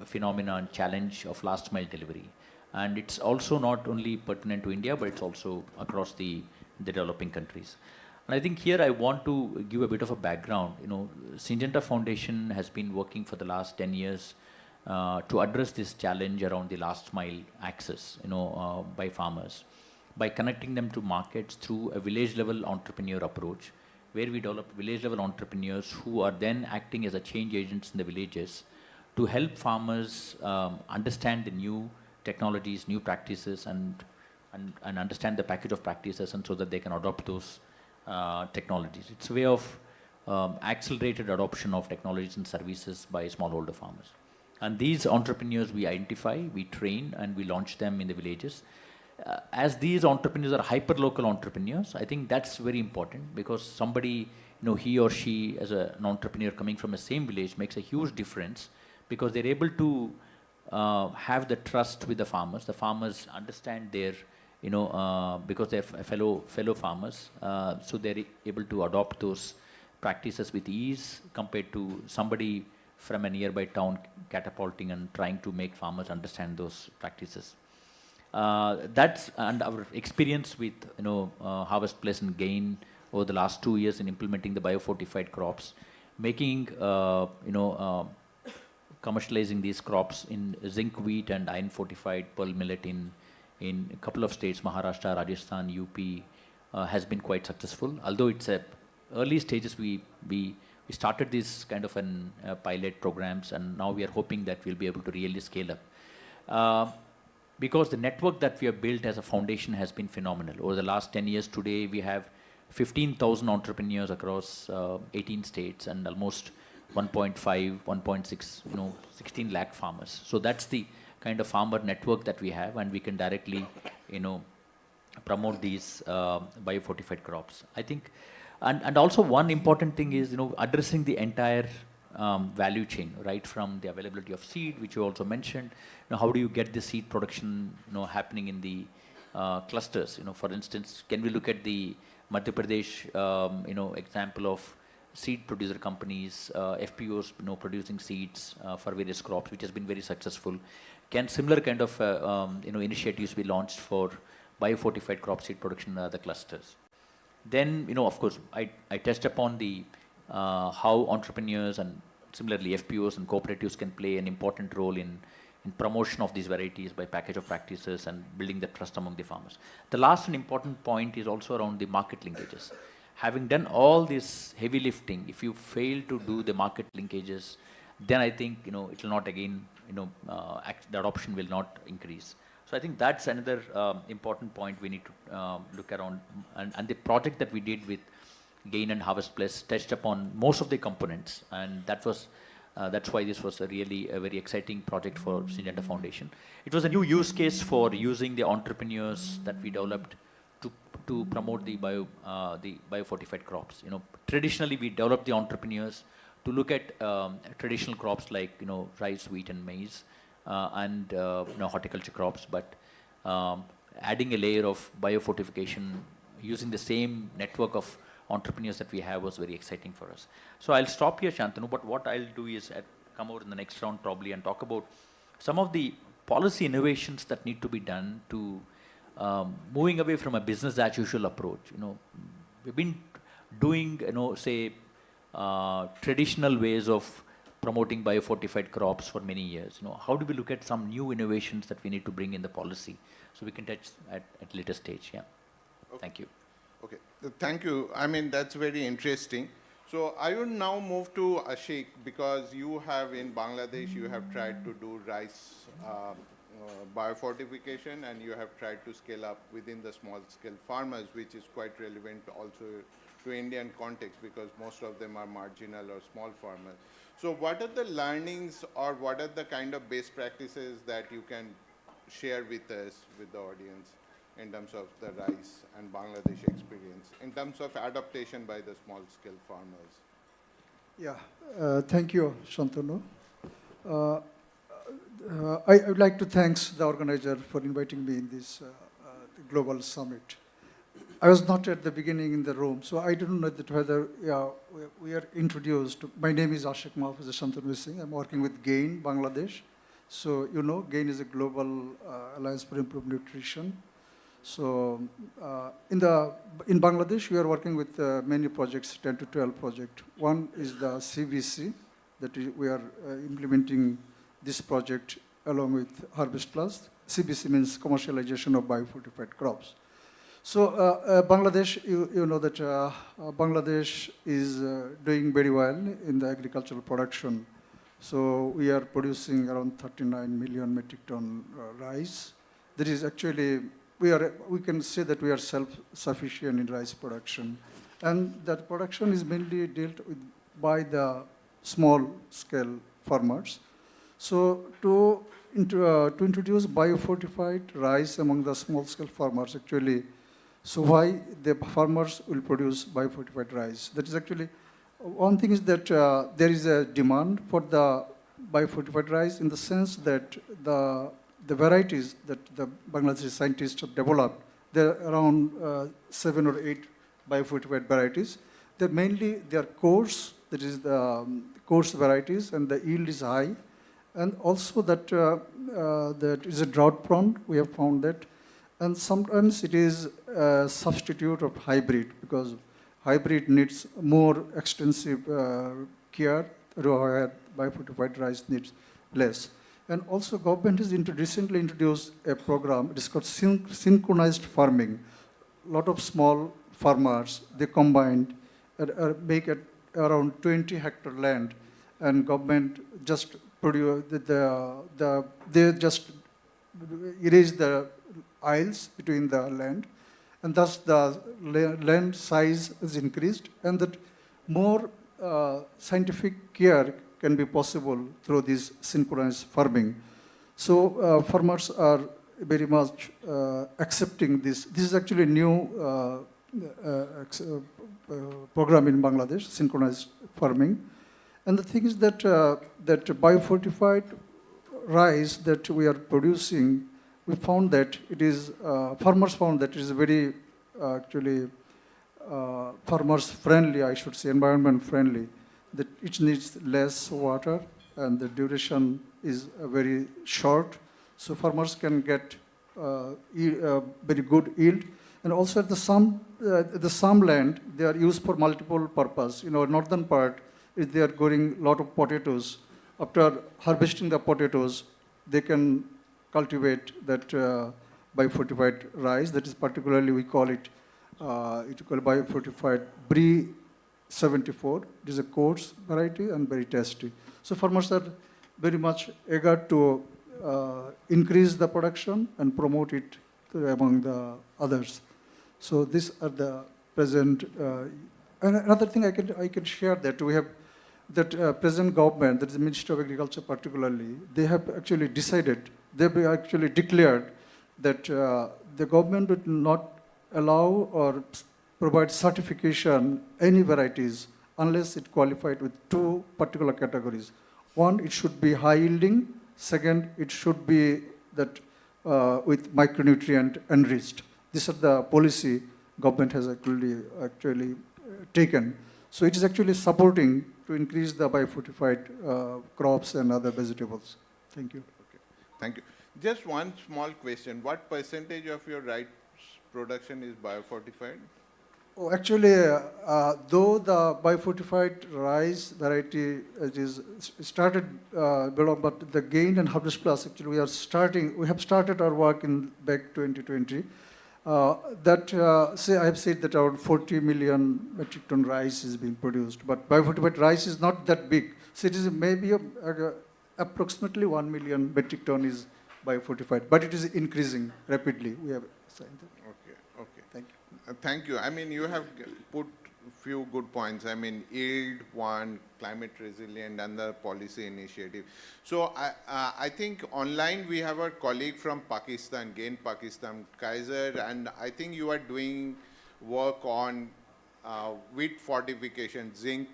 phenomenon, challenge of last mile delivery. And it's also not only pertinent to India, but it's also across the developing countries. And I think here I want to give a bit of a background. Syngenta Foundation has been working for the last 10 years to address this challenge around the last mile access, by farmers, by connecting them to markets through a village level entrepreneur approach, where we develop village level entrepreneurs who are then acting as a change agents in the villages to help farmers understand the new technologies, new practices, and understand the package of practices, and so that they can adopt those technologies. It's a way of accelerated adoption of technologies and services by smallholder farmers. And these entrepreneurs we identify, we train, and we launch them in the villages. As these entrepreneurs are hyper-local entrepreneurs, I think that's very important, because somebody, he or she as an entrepreneur coming from the same village makes a huge difference, because they're able to have the trust with the farmers. The farmers understand their, because they're fellow farmers, so they're able to adopt those practices with ease compared to somebody from a nearby town catapulting and trying to make farmers understand those practices. That's and our experience with Harvest Plus and Gain over the last 2 years in implementing the biofortified crops, making commercializing these crops in zinc wheat and iron fortified pearl millet in a couple of states, Maharashtra, Rajasthan, UP, has been quite successful. Although it's at early stages, we started this kind of an pilot programs, and now we are hoping that we'll be able to really scale up. Because the network that we have built as a foundation has been phenomenal. Over the last 10 years, today we have 15,000 entrepreneurs across 18 states and almost 1.5, 1.6, 16 lakh farmers. So that's the kind of farmer network that we have, and we can directly, promote these biofortified crops. I think, and also one important thing is, addressing the entire value chain, right from the availability of seed, which you also mentioned. How do you get the seed production, happening in the clusters? For instance, can we look at the Madhya Pradesh, example of seed producer companies, FPOs, producing seeds for various crops, which has been very successful. Can similar kind of, initiatives be launched for biofortified crop seed production in other clusters? Then, of course, I touched upon the how entrepreneurs and similarly FPOs and cooperatives can play an important role in promotion of these varieties by package of practices and building the trust among the farmers. The last and important point is also around the market linkages. Having done all this heavy lifting, if you fail to do the market linkages, then I think, it will not again, the adoption will not increase. So I think that's another important point we need to look around. And the project that we did with Gain and Harvest Plus touched upon most of the components, and that was that's why this was a very exciting project for Syngenta Foundation. It was a new use case for using the entrepreneurs that we developed to promote the biofortified crops. Traditionally we developed the entrepreneurs to look at traditional crops like rice, wheat, and maize, and horticulture crops, but adding a layer of biofortification using the same network of entrepreneurs that we have was very exciting for us. So I'll stop here, Shantanu, but what I'll do is come over in the next round probably and talk about some of the policy innovations that need to be done to moving away from a business as usual approach. We've been doing, say, traditional ways of promoting biofortified crops for many years. How do we look at some new innovations that we need to bring in the policy? So we can touch at a later stage. Yeah. Okay. Thank you. Okay, thank you. I mean, that's very interesting. So I would now move to Ashik, because you have in Bangladesh, you have tried to do rice biofortification, and you have tried to scale up within the small scale farmers, which is quite relevant also to Indian context because most of them are marginal or small farmers. So what are the learnings or what are the kind of best practices that you can share with us, with the audience, in terms of the rice and Bangladesh experience, in terms of adaptation by the small scale farmers? Yeah, thank you, Shantanu. I would like to thank the organizer for inviting me in this global summit. I was not at the beginning in the room, so I don't know that whether we are introduced. My name is Ashik Mahfouz Shantanu Singh. I'm working with GAIN, Bangladesh. So, you know, GAIN is a global alliance for improved nutrition. So, in Bangladesh, we are working with many projects, 10 to 12 projects. One is the CBC, that we are implementing this project along with Harvest Plus. CBC means commercialization of biofortified crops. So Bangladesh, you know that Bangladesh is doing very well in the agricultural production. So we are producing around 39 million metric ton rice. That is actually, we can say that we are self-sufficient in rice production. And that production is mainly dealt with by the small scale farmers. So to introduce biofortified rice among the small scale farmers, actually, so why the farmers will produce biofortified rice? That is actually, one thing is that there is a demand for the biofortified rice in the sense that the varieties that the Bangladeshi scientists have developed, there are around 7 or 8 biofortified varieties. They're mainly, they are coarse, that is the coarse varieties, and the yield is high. And also that is a drought prone, we have found that. And sometimes it is a substitute of hybrid because hybrid needs more extensive care, where biofortified rice needs less. And also government has recently introduced a program, it is called synchronized farming. A lot of small farmers, they combined, make it around 20 hectare land, and government just produce, they just erase the aisles between the land, and thus the land size is increased, and that more scientific care can be possible through this synchronized farming. So farmers are very much accepting this. This is actually a new program in Bangladesh, synchronized farming. And the thing is that that biofortified rice that we are producing, we found that it is, farmers found that it is very actually farmers friendly, I should say, environment friendly, that it needs less water and the duration is very short. So farmers can get very good yield. And also at the some land, they are used for multiple purpose. You know, northern part, is they are growing a lot of potatoes. After harvesting the potatoes, they can cultivate that biofortified rice. That is particularly, we call it, biofortified Brie 74. It is a coarse variety and very tasty. So farmers are very much eager to increase the production and promote it among the others. So these are the present. And another thing I can share that we have that present government, that is the Ministry of Agriculture particularly, they have actually decided, they have actually declared that the government would not allow or provide certification any varieties unless it qualified with 2 particular categories. One, it should be high yielding. Second, it should be that with micronutrient enriched. These are the policy government has actually taken. So it is actually supporting to increase the biofortified crops and other vegetables. Thank you. Okay. Thank you. Just one small question. What percentage of your rice production is biofortified? Oh, actually, though the biofortified rice variety is started below, but the GAIN and Harvest Plus, actually we have started our work in back 2020. Say I have said that around 40 million metric ton rice is being produced, but biofortified rice is not that big. So it is maybe approximately 1 million metric ton is biofortified, but it is increasing rapidly. We have assigned that. Okay, okay. Thank you. Thank you. I mean, you have put few good points. I mean, yield, one, climate resilient, and the policy initiative. So I think online we have a colleague from Pakistan, Gain Pakistan, Kaiser, and I think you are doing work on wheat fortification, zinc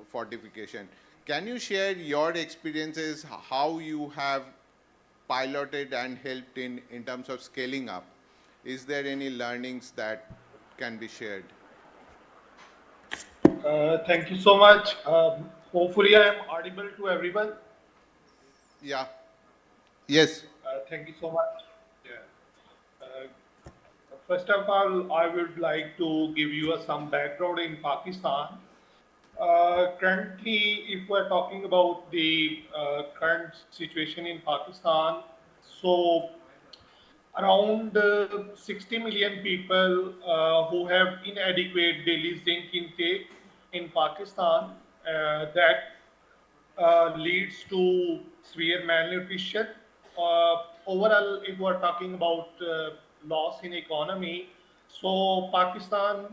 fortification. Can you share your experiences, how you have piloted and helped in terms of scaling up? Is there any learnings that can be shared? Thank you so much. Hopefully I am audible to everyone. Yeah. Yes. Thank you so much. Yeah. First of all, I would like to give you some background in Pakistan. Currently, if we're talking about the current situation in Pakistan, so around 60 million people who have inadequate daily zinc intake in Pakistan, that leads to severe malnutrition. Overall, if we're talking about loss in economy, so Pakistan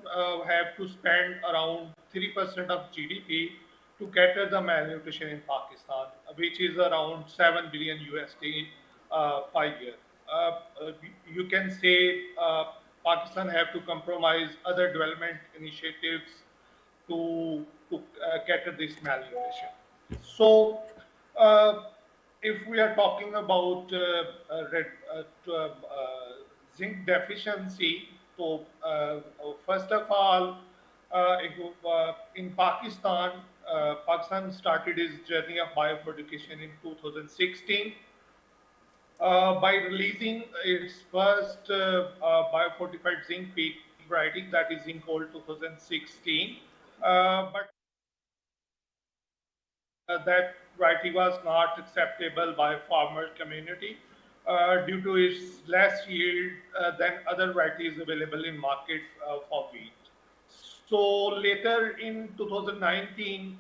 have to spend around 3% of GDP to cater the malnutrition in Pakistan, which is around 7 billion USD per year. You can say Pakistan have to compromise other development initiatives to cater this malnutrition. So, if we are talking about zinc deficiency, so first of all, in Pakistan, Pakistan started its journey of biofortification in 2016 by releasing its first biofortified zinc peat variety, that is Zinc Gold 2016. But that variety was not acceptable by farmer community due to its less yield than other varieties available in market for wheat. So later in 2019,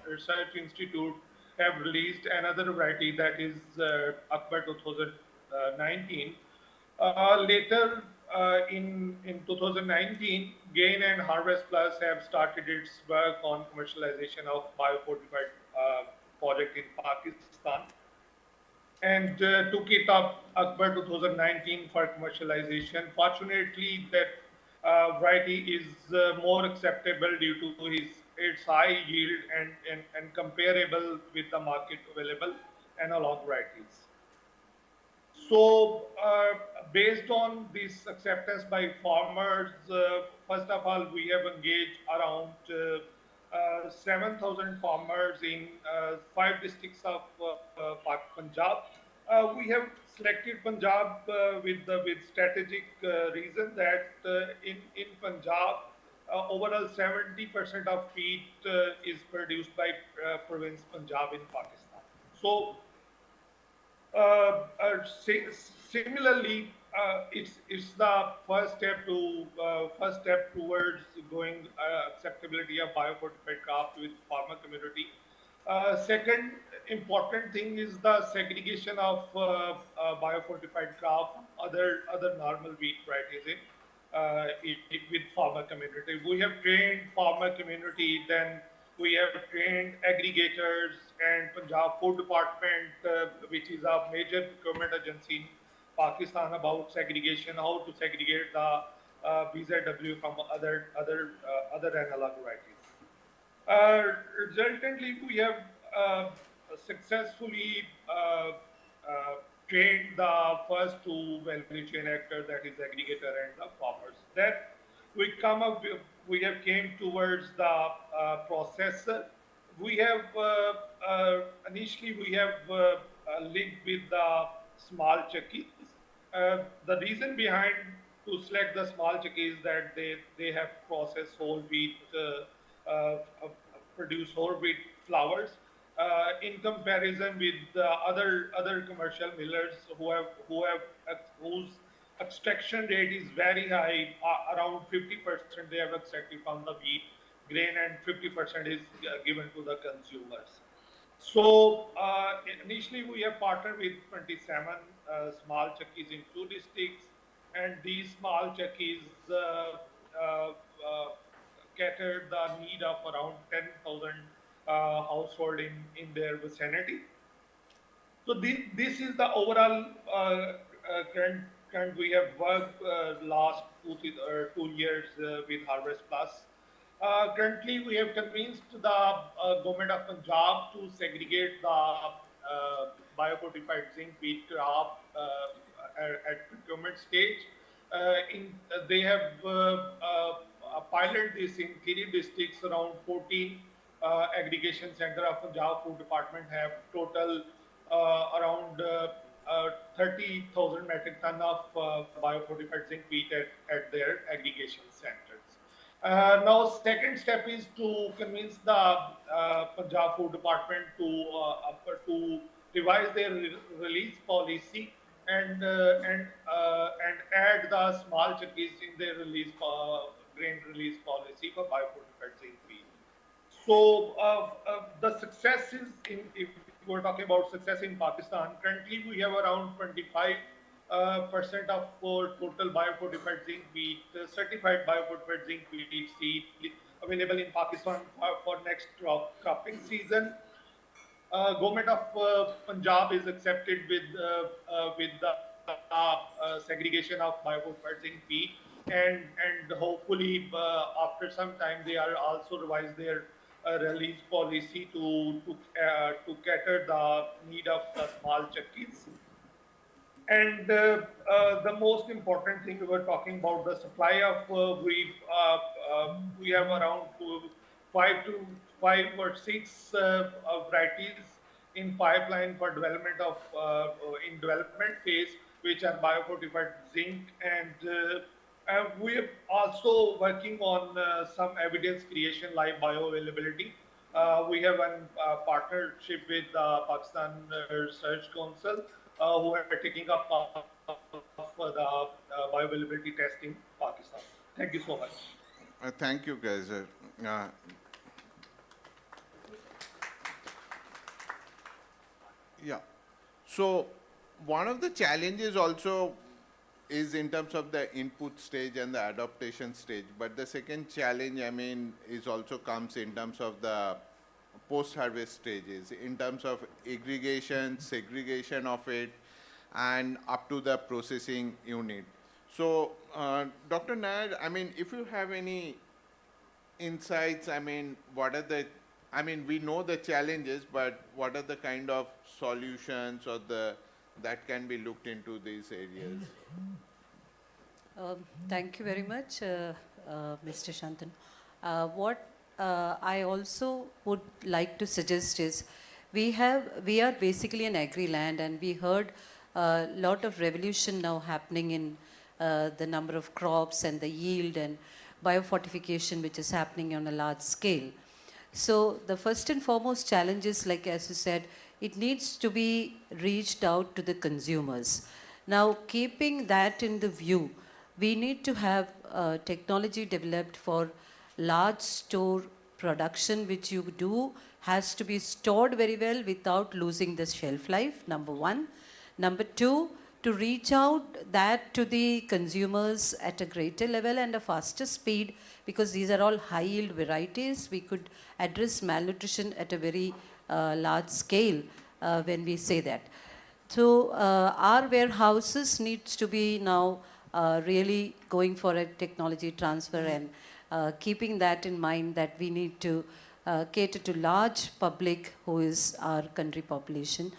Research Institute have released another variety, that is Akbar 2019. Later in 2019, Gain and Harvest Plus have started its work on commercialization of biofortified project in Pakistan and took it up Akbar 2019 for commercialization. Fortunately, that variety is more acceptable due to its high yield and comparable with the market available analog varieties. So, based on this acceptance by farmers, first of all, we have engaged around 7,000 farmers in 5 districts of Punjab. We have selected Punjab with strategic reason that in Punjab, overall 70% of wheat is produced by province Punjab in Pakistan. So, similarly, it's the first step towards going acceptability of biofortified crop with farmer community. Second important thing is the segregation of biofortified crop other normal wheat varieties with farmer community. We have trained farmer community, then we have trained aggregators and Punjab Food Department, which is a major procurement agency in Pakistan, about segregation, how to segregate the BZW from other analog varieties. Resultantly, we have successfully trained the first two value chain actors, that is aggregator and the farmers. That we have came towards the processor. We have initially we have linked with the small chakis. The reason behind to select the small chakis is that they have processed whole wheat, produce whole wheat flours. In comparison with the other commercial millers whose extraction rate is very high, around 50% they have extracted from the wheat grain and 50% is given to the consumers. So initially we have partnered with 27 small chakis in 2 districts, and these small chakis cater the need of around 10,000 household in their vicinity. So this is the overall current we have worked last 2 years with Harvest Plus. Currently, we have convinced the government of Punjab to segregate the biofortified zinc wheat crop at procurement stage. They have piloted this in 3 districts. Around 14 aggregation center of Punjab Food Department have total around 30,000 metric ton of biofortified zinc wheat at their aggregation centers. Now, second step is to convince the Punjab Food Department to revise their release policy and add the small chakis in their grain release policy for biofortified zinc wheat. So the success is if we're talking about success in Pakistan, currently we have around 25% of total biofortified zinc wheat, certified biofortified zinc wheat seed available in Pakistan for next cropping season. Government of Punjab is accepted with the segregation of biofortified zinc wheat, and hopefully after some time they are also revise their release policy to cater the need of the small chakis. And the most important thing we were talking about the supply of we have around 5 or 6 varieties in pipeline for development of in development phase, which are biofortified zinc, and we are also working on some evidence creation like bioavailability. We have a partnership with the Pakistan Research Council, who are taking up for the bioavailability test in Pakistan. Thank you so much. Thank you, guys. Yeah. So one of the challenges also is in terms of the input stage and the adaptation stage. But the second challenge, I mean, is also comes in terms of the post-harvest stages, in terms of aggregation, segregation of it, and up to the processing unit. So, Dr. Nair, I mean, if you have any insights, I mean, what are the, I mean, we know the challenges, but what are the kind of solutions or that can be looked into these areas? Thank you very much, Mr. Shantanu. What I also would like to suggest is we are basically an agri-land, and we heard a lot of revolution now happening in the number of crops and the yield and biofortification which is happening on a large scale. So the first and foremost challenge is, like as you said, it needs to be reached out to the consumers. Now, keeping that in the view, we need to have technology developed for large store production, which you do has to be stored very well without losing the shelf life, number one. Number two, to reach out that to the consumers at a greater level and a faster speed, because these are all high yield varieties. We could address malnutrition at a very large scale when we say that. So our warehouses needs to be now really going for a technology transfer, and keeping that in mind that we need to cater to large public who is our country population.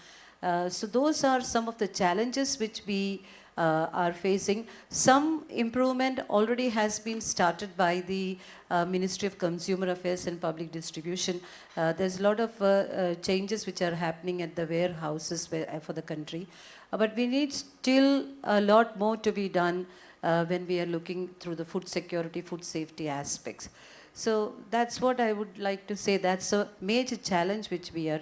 So those are some of the challenges which we are facing. Some improvement already has been started by the Ministry of Consumer Affairs and Public Distribution. There's a lot of changes which are happening at the warehouses for the country. But we need still a lot more to be done when we are looking through the food security, food safety aspects. So that's what I would like to say. That's a major challenge which we are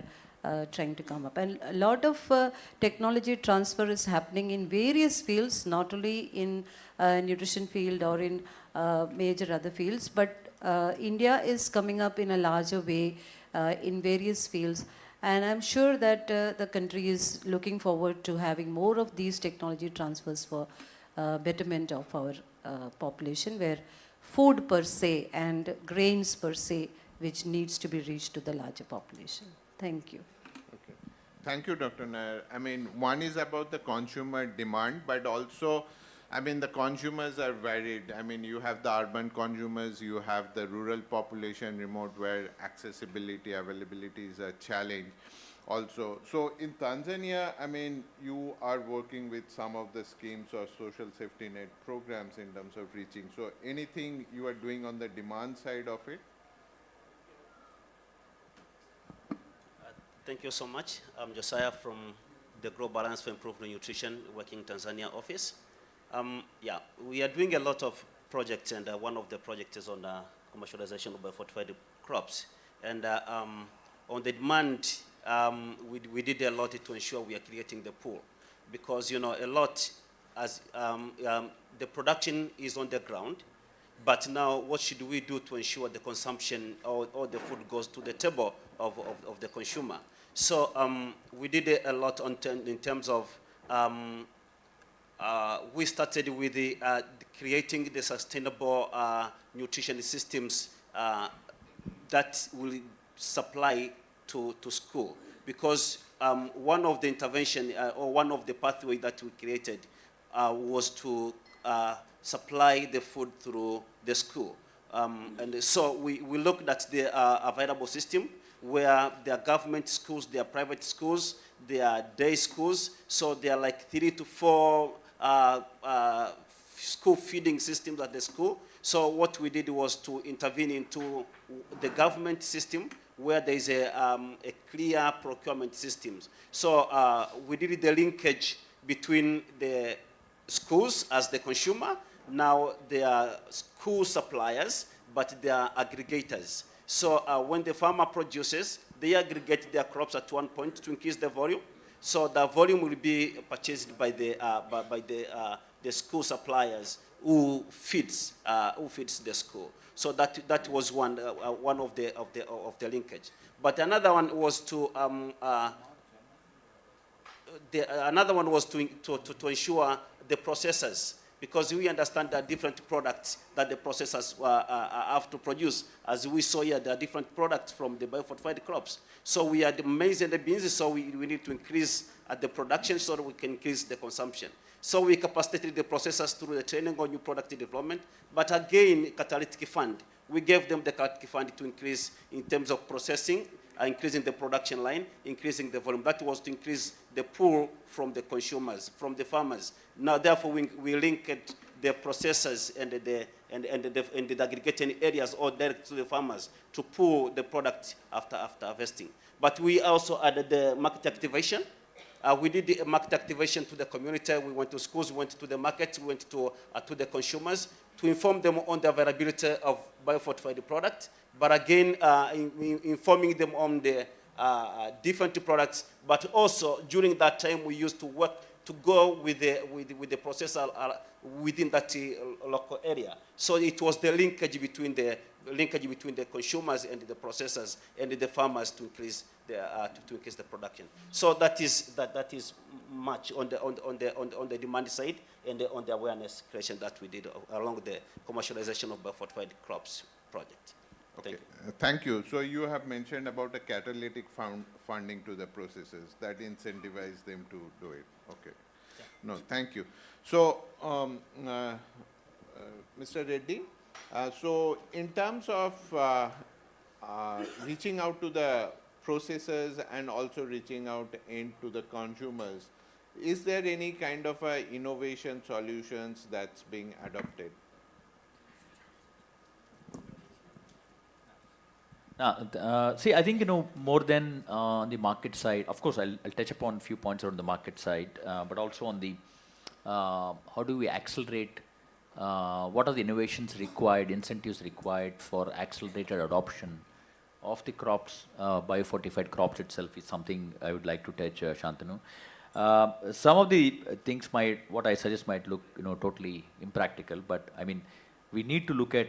trying to come up. And a lot of technology transfer is happening in various fields, not only in nutrition field or in major other fields, but India is coming up in a larger way in various fields. And I'm sure that the country is looking forward to having more of these technology transfers for betterment of our population, where food per se and grains per se, which needs to be reached to the larger population. Thank you. Okay. Thank you, Dr. Nair. I mean, one is about the consumer demand, but also, I mean, the consumers are varied. I mean, you have the urban consumers, you have the rural population, remote, where accessibility, availability is a challenge also. So in Tanzania, I mean, you are working with some of the schemes or social safety net programs in terms of reaching. So anything you are doing on the demand side of it? Thank you so much. I'm Josiah from the Global Alliance for Improved Nutrition, working in Tanzania office. Yeah, we are doing a lot of projects, and one of the projects is on commercialization of biofortified crops. And on the demand, we did a lot to ensure we are creating the pool, because a lot as the production is on the ground, but now what should we do to ensure the consumption or the food goes to the table of the consumer? So we did a lot in terms of we started with creating the sustainable nutrition systems that will supply to school, because one of the intervention or one of the pathway that we created was to supply the food through the school. And so we looked at the available system, where there are government schools, there are private schools, there are day schools, so there are like 3 to 4 school feeding systems at the school. So what we did was to intervene into the government system, where there is a clear procurement system. So we did the linkage between the schools as the consumer. Now they are school suppliers, but they are aggregators. So when the farmer produces, they aggregate their crops at one point to increase the volume. So the volume will be purchased by the school suppliers who feeds the school. So that was one of the linkage. But another one was to ensure the processors, because we understand that different products that the processors have to produce. As we saw here, there are different products from the biofortified crops. So we are the maize and the beans, so we need to increase the production so that we can increase the consumption. So we capacitated the processors through the training on new product development. But again, catalytic fund. We gave them the catalytic fund to increase in terms of processing, increasing the production line, increasing the volume. That was to increase the pool from the consumers, from the farmers. Now, therefore, we linked the processors and the aggregating areas all direct to the farmers to pool the product after harvesting. But we also added the market activation. We did the market activation to the community. We went to schools, we went to the market, we went to the consumers to inform them on the availability of biofortified product. But again, informing them on the different products. But also during that time, we used to work to go with the processor within that local area. So it was the linkage between the consumers and the processors and the farmers to increase the production. So that is much on the demand side and on the awareness creation that we did along the commercialization of biofortified crops project. Okay, thank you. So you have mentioned about a catalytic funding to the processes that incentivize them to do it. Okay. Yeah. No, thank you. So, Mr. Reddy, so in terms of reaching out to the processors and also reaching out into the consumers, is there any kind of innovation solutions that's being adopted? See, I think, more than on the market side, of course, I'll touch upon a few points on the market side, but also on the how do we accelerate, what are the innovations required, incentives required for accelerated adoption of the crops, biofortified crops itself is something I would like to touch, Shantanu. Some of the things what I suggest might look, totally impractical, but I mean, we need to look at,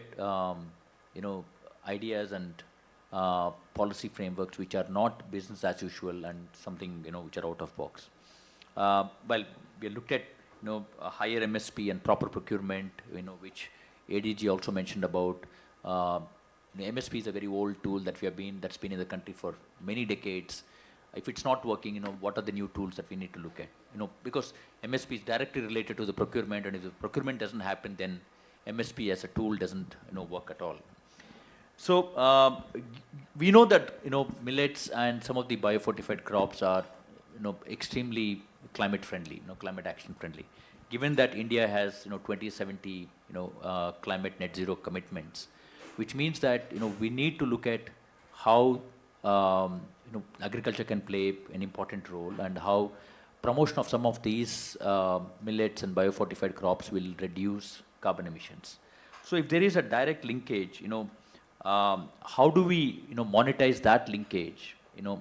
ideas and policy frameworks which are not business as usual and something, which are out of box. Well, we looked at, a higher MSP and proper procurement, which ADG also mentioned about. MSP is a very old tool that's been in the country for many decades. If it's not working, what are the new tools that we need to look at? Because MSP is directly related to the procurement, and if the procurement doesn't happen, then MSP as a tool doesn't, work at all. So we know that, millets and some of the biofortified crops are, extremely climate friendly, climate action friendly. Given that India has, 2070, climate net zero commitments, which means that, we need to look at how, agriculture can play an important role, and how promotion of some of these millets and biofortified crops will reduce carbon emissions. So if there is a direct linkage, how do we, monetize that linkage?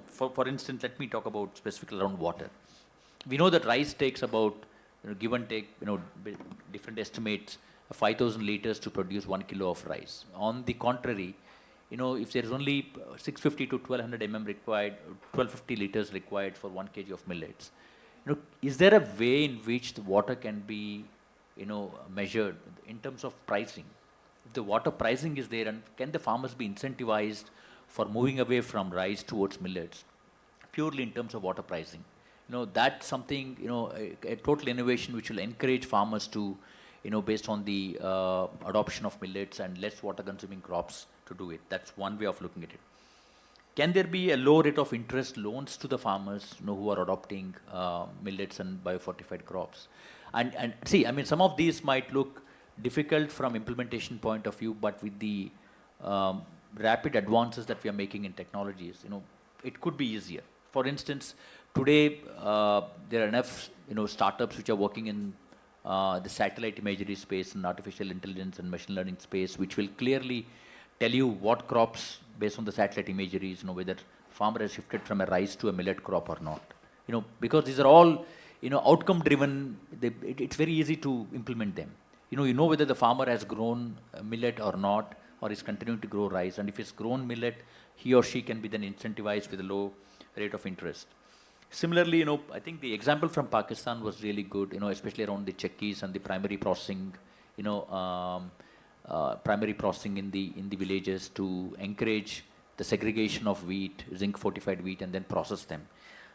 For instance, let me talk about specifically around water. We know that rice takes about, give and take, different estimates, 5,000 liters to produce 1 kilo of rice. On the contrary, if there is only 650 to 1200 mm required, 1250 liters required for 1 kg of millets, is there a way in which the water can be, measured in terms of pricing? If the water pricing is there, and can the farmers be incentivized for moving away from rice towards millets, purely in terms of water pricing? That's something, a total innovation which will encourage farmers to, based on the adoption of millets and less water consuming crops, to do it. That's one way of looking at it. Can there be a low rate of interest loans to the farmers, who are adopting millets and biofortified crops? And see, I mean, some of these might look difficult from implementation point of view, but with the rapid advances that we are making in technologies, it could be easier. For instance, today there are enough, startups which are working in the satellite imagery space and artificial intelligence and machine learning space, which will clearly tell you what crops, based on the satellite imageries, whether farmer has shifted from a rice to a millet crop or not. Because these are all, outcome driven, it's very easy to implement them. You know whether the farmer has grown millet or not, or is continuing to grow rice. And if it's grown millet, he or she can be then incentivized with a low rate of interest. Similarly, I think the example from Pakistan was really good, especially around the chakis and the primary processing, primary processing in the villages to encourage the segregation of wheat, zinc fortified wheat, and then process them.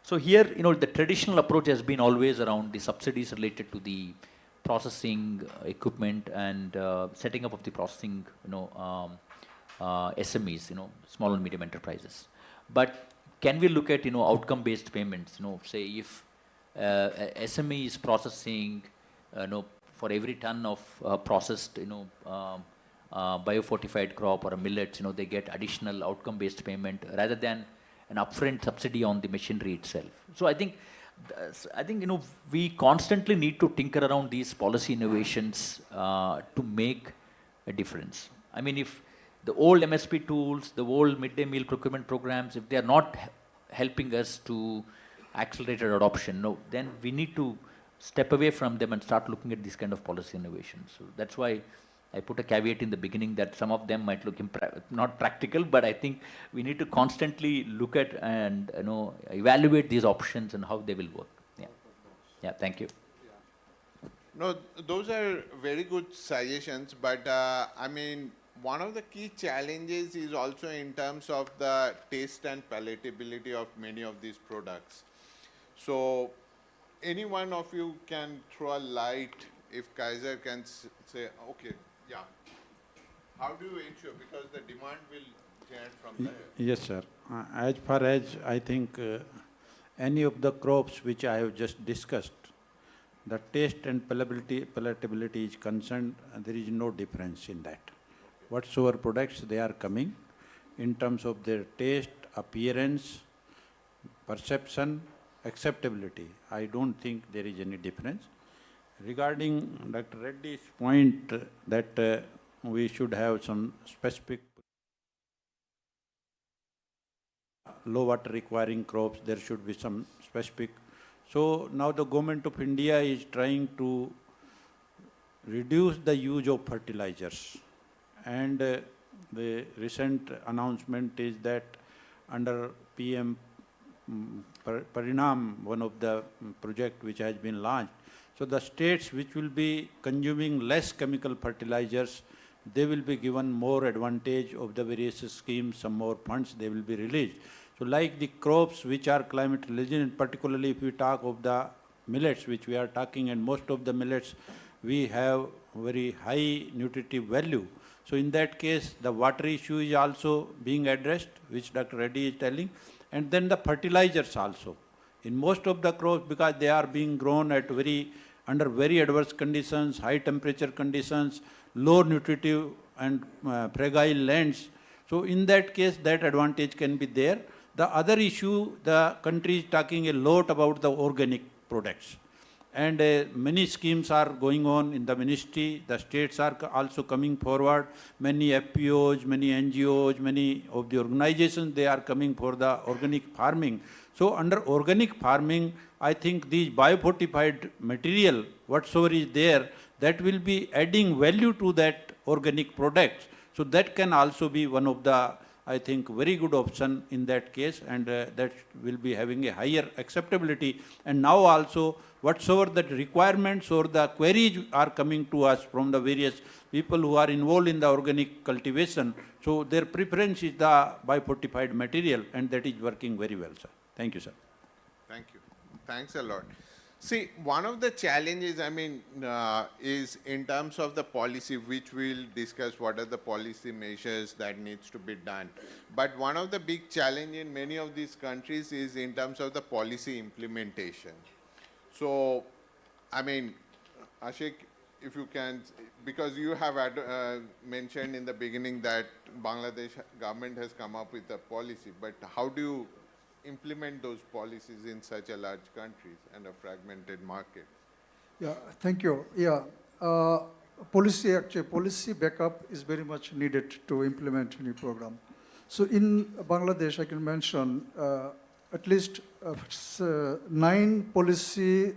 So here, the traditional approach has been always around the subsidies related to the processing equipment and setting up of the processing, SMEs, small and medium enterprises. But can we look at, outcome-based payments? Say if SME is processing, for every ton of processed, biofortified crop or a millet, they get additional outcome-based payment rather than an upfront subsidy on the machinery itself. So I think, we constantly need to tinker around these policy innovations to make a difference. I mean, if the old MSP tools, the old midday meal procurement programs, if they are not helping us to accelerate adoption, then we need to step away from them and start looking at these kind of policy innovations. So that's why I put a caveat in the beginning that some of them might look not practical, but I think we need to constantly look at and evaluate these options and how they will work. Yeah. Thank you. No, those are very good suggestions, but I mean, one of the key challenges is also in terms of the taste and palatability of many of these products. So, any one of you can throw a light if Kaiser can say, okay, yeah. How do you ensure? Because the demand will generate from there. Yes, sir. As far as I think any of the crops which I have just discussed, the taste and palatability is concerned, there is no difference in that. Whatsoever products they are coming, in terms of their taste, appearance, perception, acceptability, I don't think there is any difference. Regarding Dr. Reddy's point that we should have some specific low water requiring crops, there should be some specific. So now the government of India is trying to reduce the use of fertilizers and the recent announcement is that under PM Parinam, one of the project which has been launched, so the states which will be consuming less chemical fertilizers, they will be given more advantage of the various schemes, some more funds they will be released. So like the crops which are climate resilient, particularly if we talk of the millets which we are talking, and most of the millets we have very high nutritive value. So in that case, the water issue is also being addressed, which Dr. Reddy is telling, and then the fertilizers also. In most of the crops, because they are being grown at under very adverse conditions, high temperature conditions, low nutritive and fragile lands. So in that case, that advantage can be there. The other issue, the country is talking a lot about the organic products. And many schemes are going on in the ministry. The states are also coming forward. Many FPOs, many NGOs, many of the organizations, they are coming for the organic farming. So under organic farming, I think these biofortified material, whatsoever is there, that will be adding value to that organic products. So that can also be one of the, I think, very good option in that case, and that will be having a higher acceptability. And now also, whatsoever the requirements or the queries are coming to us from the various people who are involved in the organic cultivation, so their preference is the biofortified material, and that is working very well, sir. Thank you, sir. Thank you. Thanks a lot. See, one of the challenges, is in terms of the policy, which we'll discuss what are the policy measures that needs to be done. But one of the big challenge in many of these countries is in terms of the policy implementation. So, Ashik, if you can, because you have mentioned in the beginning that Bangladesh government has come up with a policy, but how do you implement those policies in such a large country and a fragmented market? Yeah, thank you. Yeah, policy backup is very much needed to implement any program. So in Bangladesh, I can mention at least 9 policy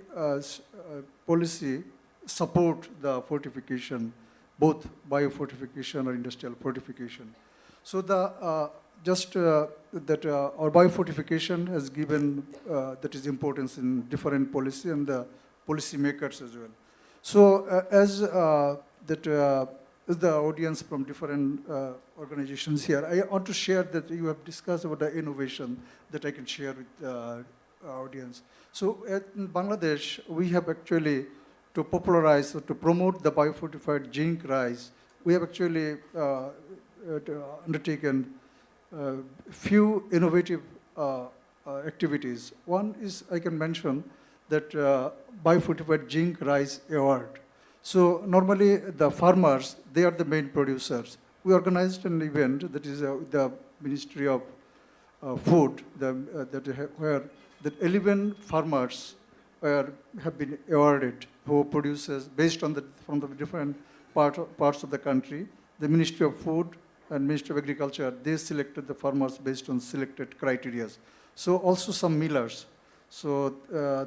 support the fortification, both biofortification or industrial fortification. So the our biofortification has given that is importance in different policy and the policy makers as well. So as the audience from different organizations here, I want to share that you have discussed about the innovation that I can share with our audience. So in Bangladesh, we have actually, to popularize or to promote the biofortified zinc rice, we have actually undertaken few innovative activities. One is, I can mention that biofortified zinc rice award. So normally the farmers, they are the main producers. We organized an event that is the Ministry of Food, where the 11 farmers have been awarded who produces based on from the different parts of the country. The Ministry of Food and Ministry of Agriculture, they selected the farmers based on selected criteria. So also some millers. So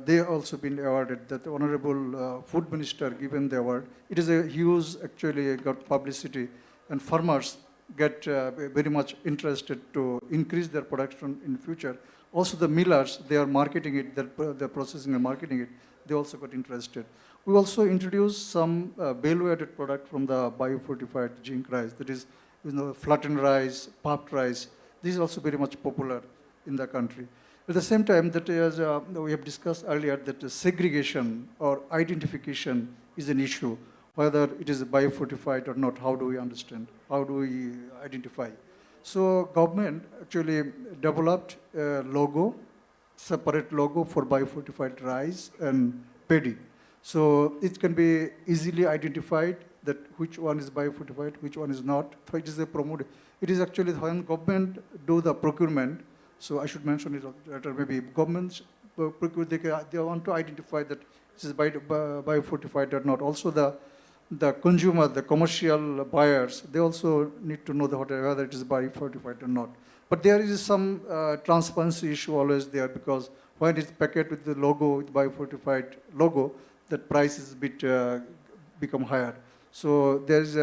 they also been awarded. That the Honorable Food Minister given the award. It is a huge, actually got publicity, and farmers get very much interested to increase their production in future. Also the millers, they are marketing it, they're processing and marketing it. They also got interested. We also introduced some value-added product from the biofortified zinc rice. That is, flattened rice, puffed rice. This is also very much popular in the country. At the same time, that as we have discussed earlier, that segregation or identification is an issue. Whether it is biofortified or not, how do we understand? How do we identify? So government actually developed a logo, separate logo for biofortified rice and paddy. So it can be easily identified that which one is biofortified, which one is not. So it is promoted. It is actually when government do the procurement. So I should mention it later. Maybe governments procure, they want to identify that this is biofortified or not. Also the consumer, the commercial buyers, they also need to know whether it is biofortified or not. But there is some transparency issue always there, because when it's packaged with the logo, with biofortified logo, that price is a bit become higher. So there is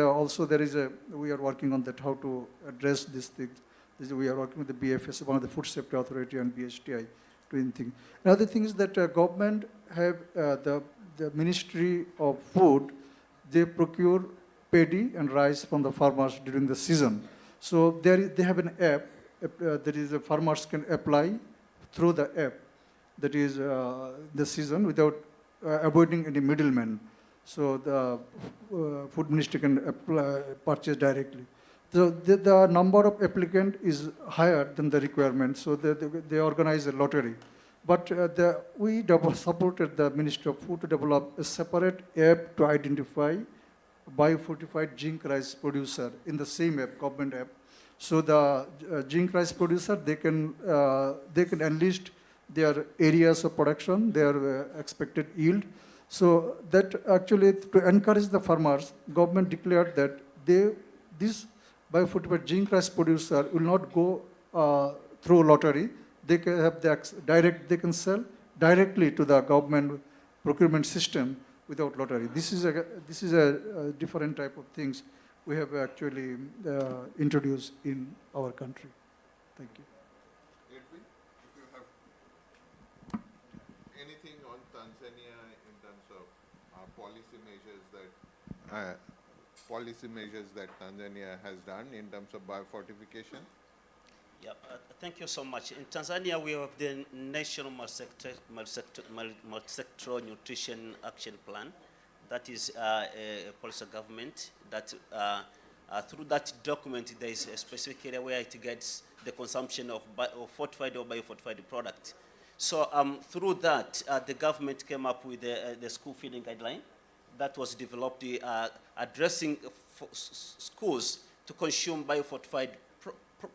we are working on that, how to address these things. We are working with the BFS, one of the Food Safety Authority, and BHTI doing things. Another thing is that government have the Ministry of Food, they procure paddy and rice from the farmers during the season. So they have an app that is farmers can apply through the app that is the season without avoiding any middlemen. So the food ministry can purchase directly. So the number of applicant is higher than the requirement, so they organize a lottery. But we supported the Ministry of Food to develop a separate app to identify biofortified zinc rice producer in the same app, government app. So the zinc rice producer, they can enlist their areas of production, their expected yield. So that actually, to encourage the farmers, government declared that this biofortified zinc rice producer will not go through lottery. They can have they can sell directly to the government procurement system without lottery. This is a different type of things we have actually introduced in our country. Thank you. Edwin, if you have anything on Tanzania in terms of policy measures that Tanzania has done in terms of biofortification? Yeah, thank you so much. In Tanzania, we have the National Multi-Sectoral Nutrition Action Plan. That is a policy government that through that document, there is a specific area where it gets the consumption of fortified or biofortified product. So through that, the government came up with the school feeding guideline that was developed addressing schools to consume biofortified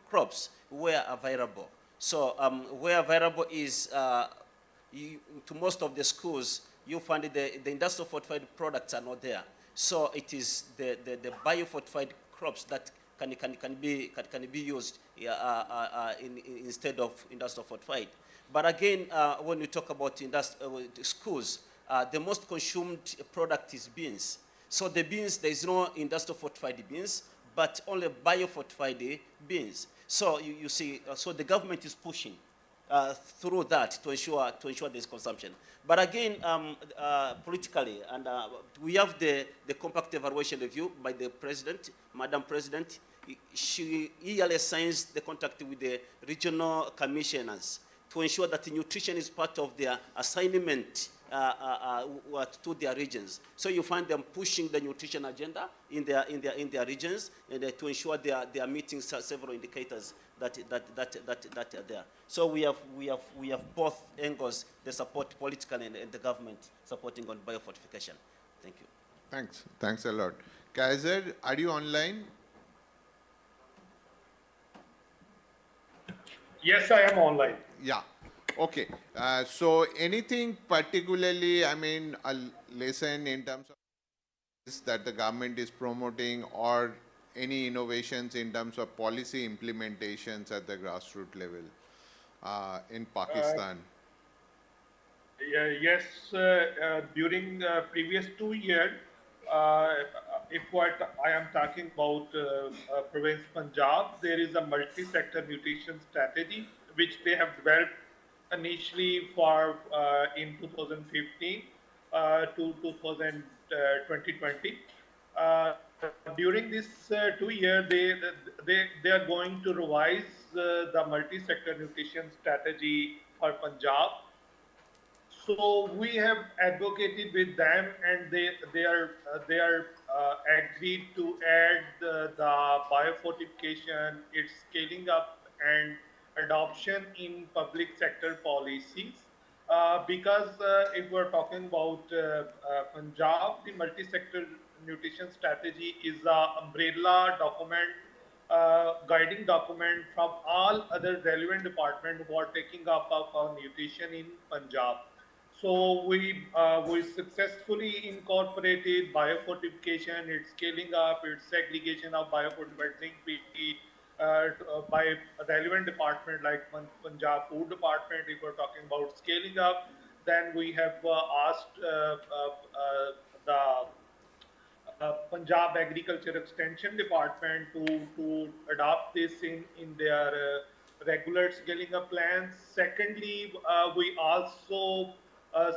crops where available. So where available is, to most of the schools, you find the industrial fortified products are not there. So it is the biofortified crops that can be used instead of industrial fortified. But again, when we talk about schools, the most consumed product is beans. So the beans, there is no industrial fortified beans, but only biofortified beans. So you see, so the government is pushing through that to ensure there's consumption. But again, politically, and we have the compact evaluation review by the president, Madam President. She yearly signs the contract with the regional commissioners to ensure that the nutrition is part of their assignment to their regions. So you find them pushing the nutrition agenda in their regions, and to ensure they are meeting several indicators that are there. So we have both angles, the support politically and the government supporting on biofortification. Thank you. Thanks a lot. Kaiser, are you online? Yes, I am online. Yeah. Okay. So anything particularly, I mean, a lesson in terms of this that the government is promoting, or any innovations in terms of policy implementations at the grassroots level in Pakistan? Yes, during previous 2 years, if what I am talking about province Punjab, there is a multi-sector nutrition strategy which they have developed initially for in 2015 to 2020. During this 2 years, they are going to revise the multi-sector nutrition strategy for Punjab. So we have advocated with them, and they are agreed to add the biofortification, its scaling up and adoption in public sector policies. Because if we're talking about Punjab, the multi-sector nutrition strategy is an umbrella document, guiding document from all other relevant departments who are taking up our nutrition in Punjab. So we successfully incorporated biofortification, its scaling up, its segregation of biofortified zinc PT by a relevant department like Punjab Food Department. If we're talking about scaling up, then we have asked Punjab Agriculture Extension Department to adopt this in their regular scaling up plans. Secondly, we also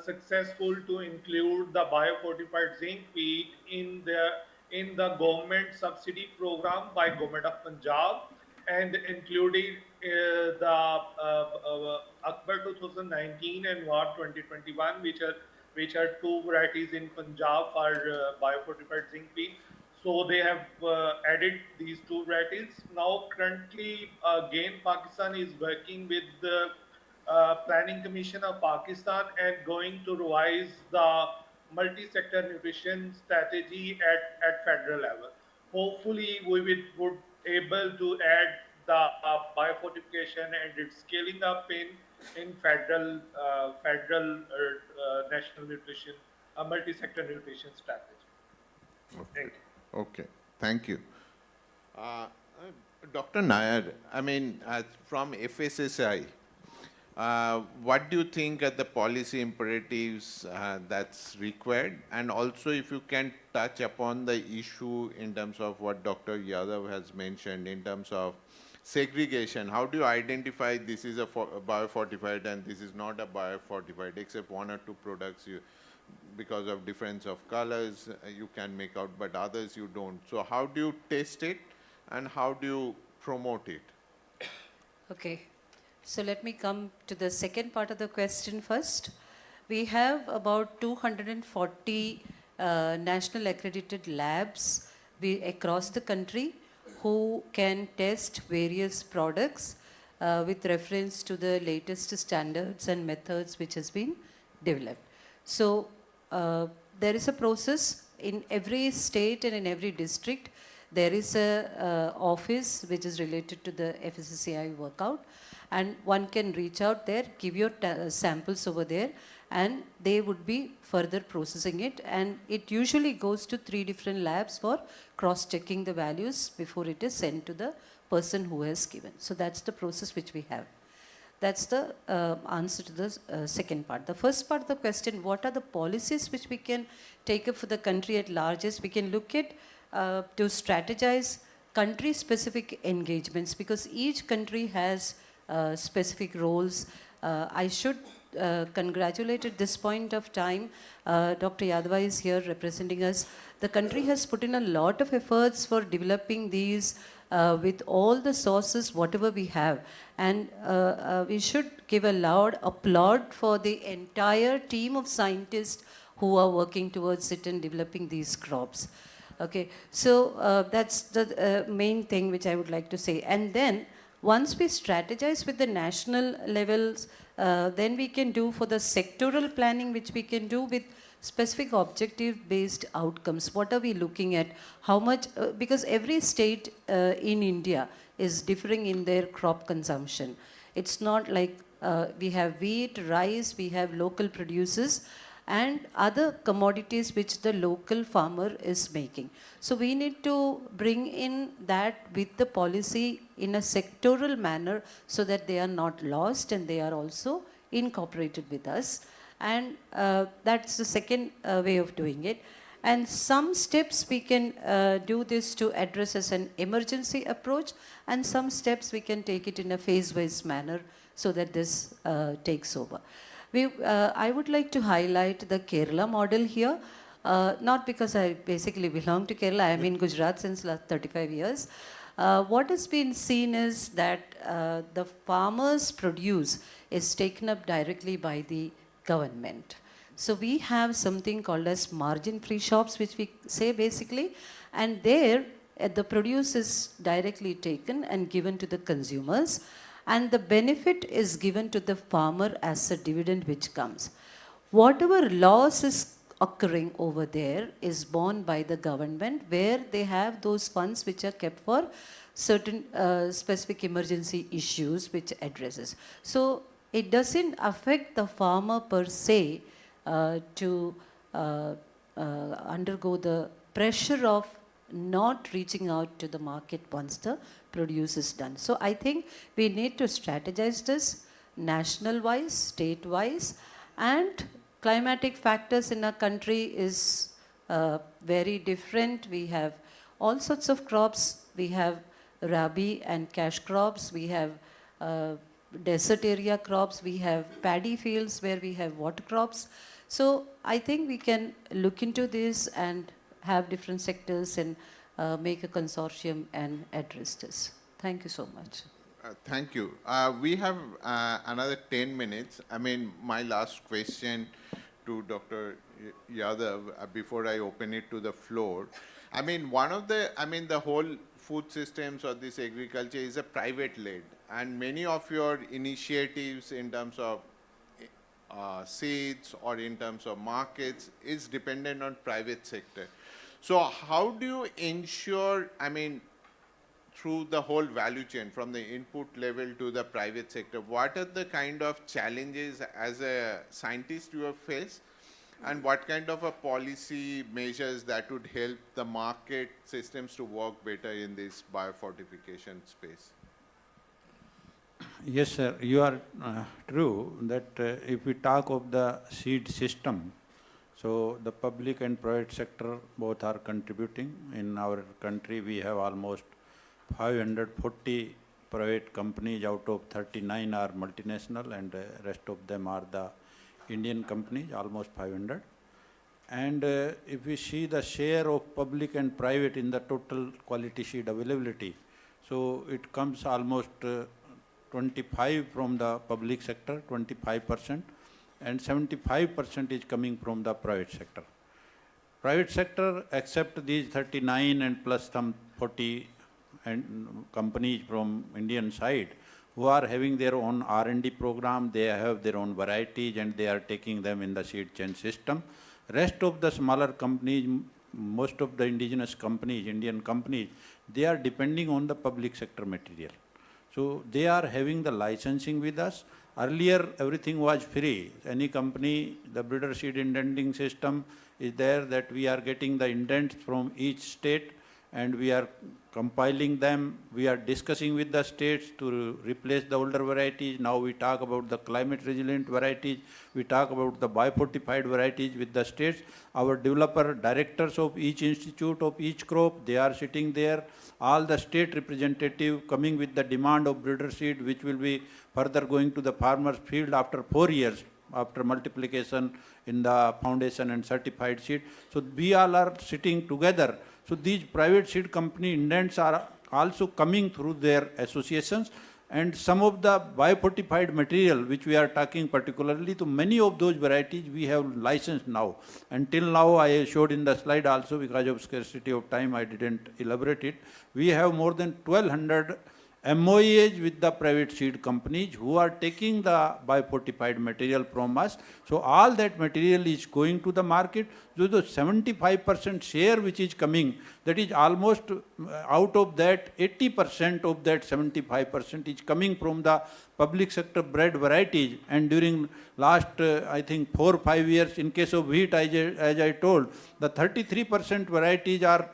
successful to include the biofortified zinc wheat in the government subsidy program by Government of Punjab, and including the Akbar 2019 and War 2021, which are two varieties in Punjab for biofortified zinc wheat. So they have added these two varieties. Now currently, again, Pakistan is working with the Planning Commission of Pakistan and going to revise the multi-sector nutrition strategy at federal level. Hopefully, we would able to add the biofortification and its scaling up in federal national nutrition, multi-sector nutrition strategy. Thank you. Okay, thank you. Dr. Nair, I mean, from FSSI, what do you think are the policy imperatives that's required? And also if you can touch upon the issue in terms of what Dr. Yadav has mentioned in terms of segregation. How do you identify this is a biofortified and this is not a biofortified, except one or two products you, because of difference of colors, you can make out, but others you don't. So how do you test it and how do you promote it? Okay. So let me come to the second part of the question first. We have about 240 national accredited labs across the country who can test various products with reference to the latest standards and methods which has been developed. So there is a process in every state and in every district. There is a office which is related to the FSSAI workout, and one can reach out there, give your samples over there, and they would be further processing it. And it usually goes to 3 different labs for cross-checking the values before it is sent to the person who has given. So that's the process which we have. That's the answer to the second part. The first part of the question, what are the policies which we can take up for the country at large? We can look at to strategize country-specific engagements, because each country has specific roles. I should congratulate at this point of time, Dr. Yadava is here representing us. The country has put in a lot of efforts for developing these with all the sources, whatever we have. And we should give a loud applaud for the entire team of scientists who are working towards it and developing these crops. Okay, so that's the main thing which I would like to say. And then once we strategize with the national levels, then we can do for the sectoral planning, which we can do with specific objective-based outcomes. What are we looking at? How much, because every state in India is differing in their crop consumption. It's not like we have wheat, rice, we have local producers, and other commodities which the local farmer is making. So we need to bring in that with the policy in a sectoral manner so that they are not lost and they are also incorporated with us. And that's the second way of doing it. And some steps we can do this to address as an emergency approach, and some steps we can take it in a phase-wise manner so that this takes over. I would like to highlight the Kerala model here, not because I basically belong to Kerala. I am in Gujarat since last 35 years. What has been seen is that the farmers' produce is taken up directly by the government. So we have something called as margin-free shops, which we say basically, and there the produce is directly taken and given to the consumers, and the benefit is given to the farmer as a dividend which comes. Whatever loss is occurring over there is borne by the government, where they have those funds which are kept for certain specific emergency issues which addresses. So it doesn't affect the farmer per se to undergo the pressure of not reaching out to the market once the produce is done. So I think we need to strategize this national-wise, state-wise, and climatic factors in our country is very different. We have all sorts of crops. We have rabi and cash crops. We have desert area crops. We have paddy fields where we have water crops. So I think we can look into this and have different sectors and make a consortium and address this. Thank you so much. Thank you. We have another 10 minutes. I mean, my last question to Dr. Yadav before I open it to the floor. I mean, the whole food systems or this agriculture is a private led, and many of your initiatives in terms of seeds or in terms of markets is dependent on private sector. So how do you ensure, I mean, through the whole value chain from the input level to the private sector, what are the kind of challenges as a scientist you have faced, and what kind of a policy measures that would help the market systems to work better in this biofortification space? Yes, sir. You are true that if we talk of the seed system, so the public and private sector both are contributing. In our country, we have almost 540 private companies, out of 39 are multinational, and rest of them are the Indian companies, almost 500. And if we see the share of public and private in the total quality seed availability, so it comes almost 25 from the public sector, 25%, and 75% is coming from the private sector. Private sector, except these 39 and plus some 40 and companies from Indian side, who are having their own R&D program, they have their own varieties and they are taking them in the seed chain system. Rest of the smaller companies, most of the indigenous companies, Indian companies, they are depending on the public sector material. So they are having the licensing with us. Earlier, everything was free. Any company, the breeder seed indenting system is there, that we are getting the indents from each state and we are compiling them. We are discussing with the states to replace the older varieties. Now we talk about the climate resilient varieties. We talk about the biofortified varieties with the states. Our developer directors of each institute of each crop, they are sitting there. All the state representative coming with the demand of breeder seed, which will be further going to the farmer's field after 4 years, after multiplication in the foundation and certified seed. So we all are sitting together. So these private seed company indents are also coming through their associations, and some of the biofortified material which we are talking particularly to many of those varieties we have licensed now. Until now I showed in the slide also, because of scarcity of time I didn't elaborate it. We have more than 1200 MOEs with the private seed companies who are taking the biofortified material from us. So all that material is going to the market. So the 75% share which is coming, that is almost out of that 80% of that 75% is coming from the public sector bred varieties. And during last I think 4 or 5 years, in case of wheat, as I told, the 33% varieties are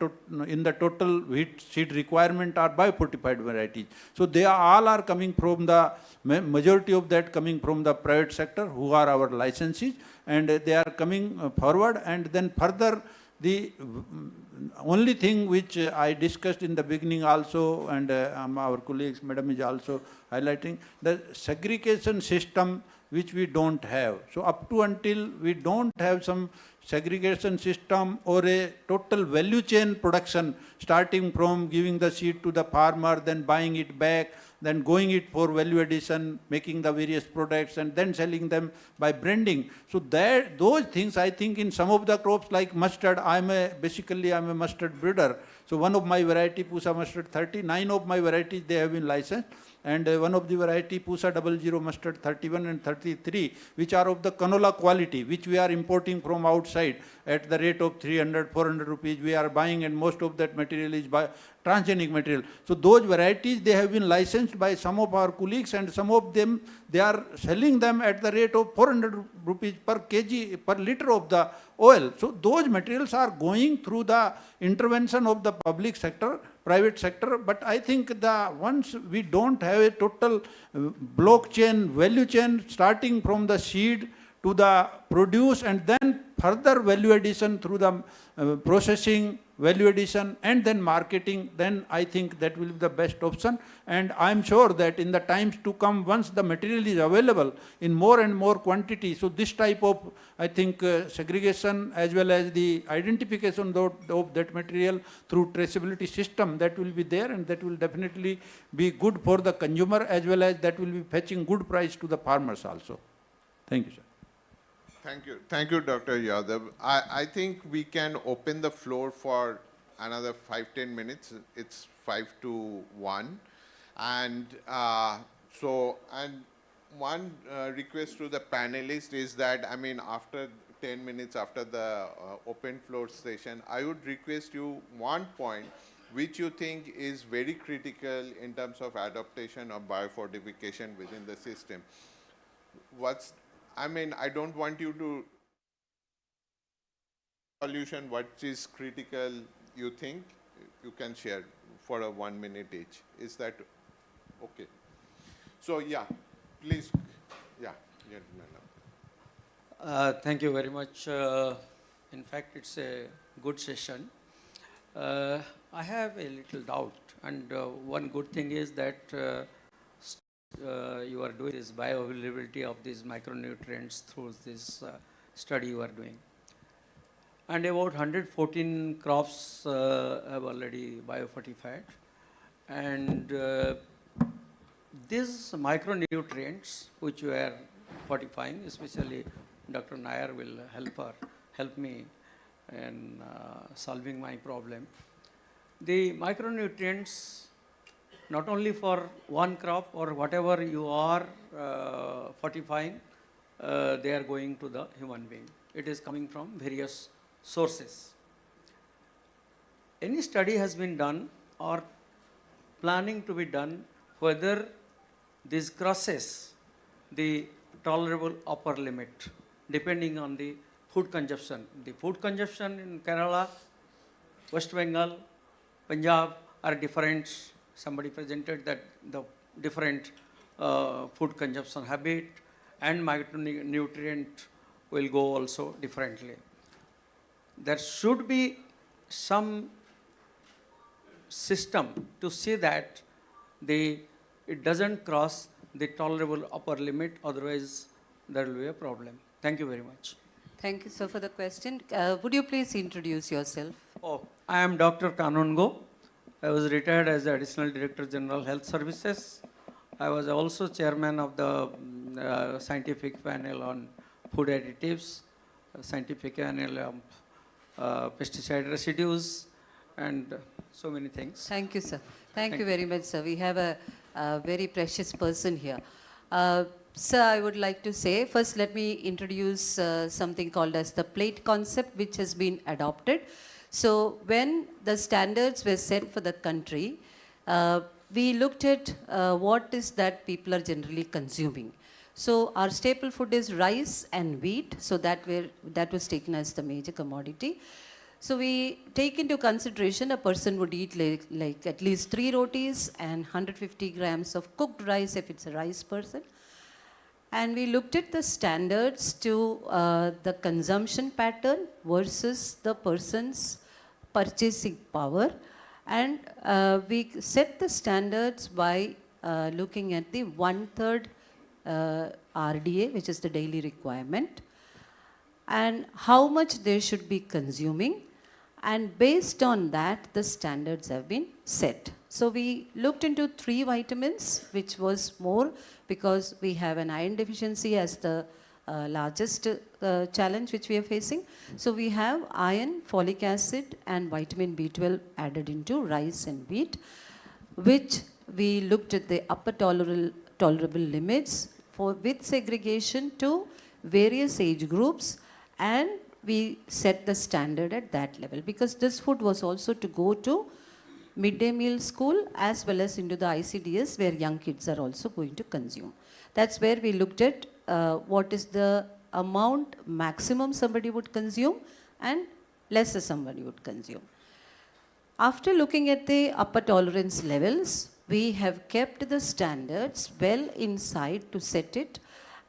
in the total wheat seed requirement are biofortified varieties. So they all are coming from the majority of that coming from the private sector, who are our licensees, and they are coming forward. And then further, the only thing which I discussed in the beginning also, and our colleagues, madam, is also highlighting, the segregation system which we don't have. So up to until we don't have some segregation system or a total value chain production, starting from giving the seed to the farmer, then buying it back, then going it for value addition, making the various products, and then selling them by branding. So that those things, I think in some of the crops like mustard, basically I'm a mustard breeder. So one of my variety, Pusa mustard 30, 9 of my varieties they have been licensed. And one of the variety Pusa 00 mustard 31 and 33, which are of the canola quality, which we are importing from outside at the rate of 300, 400 rupees we are buying, and most of that material is by transgenic material. So those varieties, they have been licensed by some of our colleagues, and some of them, they are selling them at the rate of 400 rupees per kg, per liter of the oil. So those materials are going through the intervention of the public sector, private sector. But I think once we don't have a total blockchain, value chain, starting from the seed to the produce and then further value addition through the processing, value addition, and then marketing, then I think that will be the best option. And I'm sure that in the times to come, once the material is available in more and more quantity, so this type of, I think, segregation as well as the identification of that material through traceability system, that will be there, and that will definitely be good for the consumer as well as that will be fetching good price to the farmers also. Thank you, sir. Thank you. Thank you, Dr. Yadav. I think we can open the floor for another 5-10 minutes. It's 5 to 1. And one request to the panelists is that, I mean, after 10 minutes after the open floor session, I would request you one point which you think is very critical in terms of adaptation of biofortification within the system. I mean, I don't want you to solution what is critical you think you can share for a 1 minute each. Is that okay? So yeah, please, yeah, gentlemen. Thank you very much. In fact, it's a good session. I have a little doubt, and one good thing is that you are doing this bioavailability of these micronutrients through this study you are doing. And about 114 crops have already biofortified. And these micronutrients which you are fortifying, especially Dr. Nair will help me in solving my problem. The micronutrients, not only for one crop or whatever you are fortifying, they are going to the human being. It is coming from various sources. Any study has been done or planning to be done whether this crosses the tolerable upper limit depending on the food consumption. The food consumption in Kerala, West Bengal, Punjab are different. Somebody presented that the different food consumption habit and micronutrient will go also differently. There should be some system to see that it doesn't cross the tolerable upper limit, otherwise there will be a problem. Thank you very much. Thank you, sir, for the question. Would you please introduce yourself? Oh, I am Dr. Kanun Go. I was retired as the Additional Director General Health Services. I was also chairman of the scientific panel on food additives, scientific panel on pesticide residues, and so many things. Thank you, sir. Thank you very much, sir. We have a very precious person here. Sir, I would like to say, first let me introduce something called as the plate concept, which has been adopted. So when the standards were set for the country, we looked at what is that people are generally consuming. So our staple food is rice and wheat, so that was taken as the major commodity. So we take into consideration a person would eat like at least 3 rotis and 150 grams of cooked rice if it's a rice person. And we looked at the standards to the consumption pattern versus the person's purchasing power. And we set the standards by looking at the 1/3 RDA, which is the daily requirement, and how much they should be consuming. And based on that, the standards have been set. So we looked into 3 vitamins, which was more because we have an iron deficiency as the largest challenge which we are facing. So we have iron, folic acid, and vitamin B12 added into rice and wheat, which we looked at the upper tolerable limits with segregation to various age groups, and we set the standard at that level, because this food was also to go to midday meal school as well as into the ICDS, where young kids are also going to consume. That's where we looked at what is the amount maximum somebody would consume and lesser somebody would consume. After looking at the upper tolerance levels, we have kept the standards well inside to set it,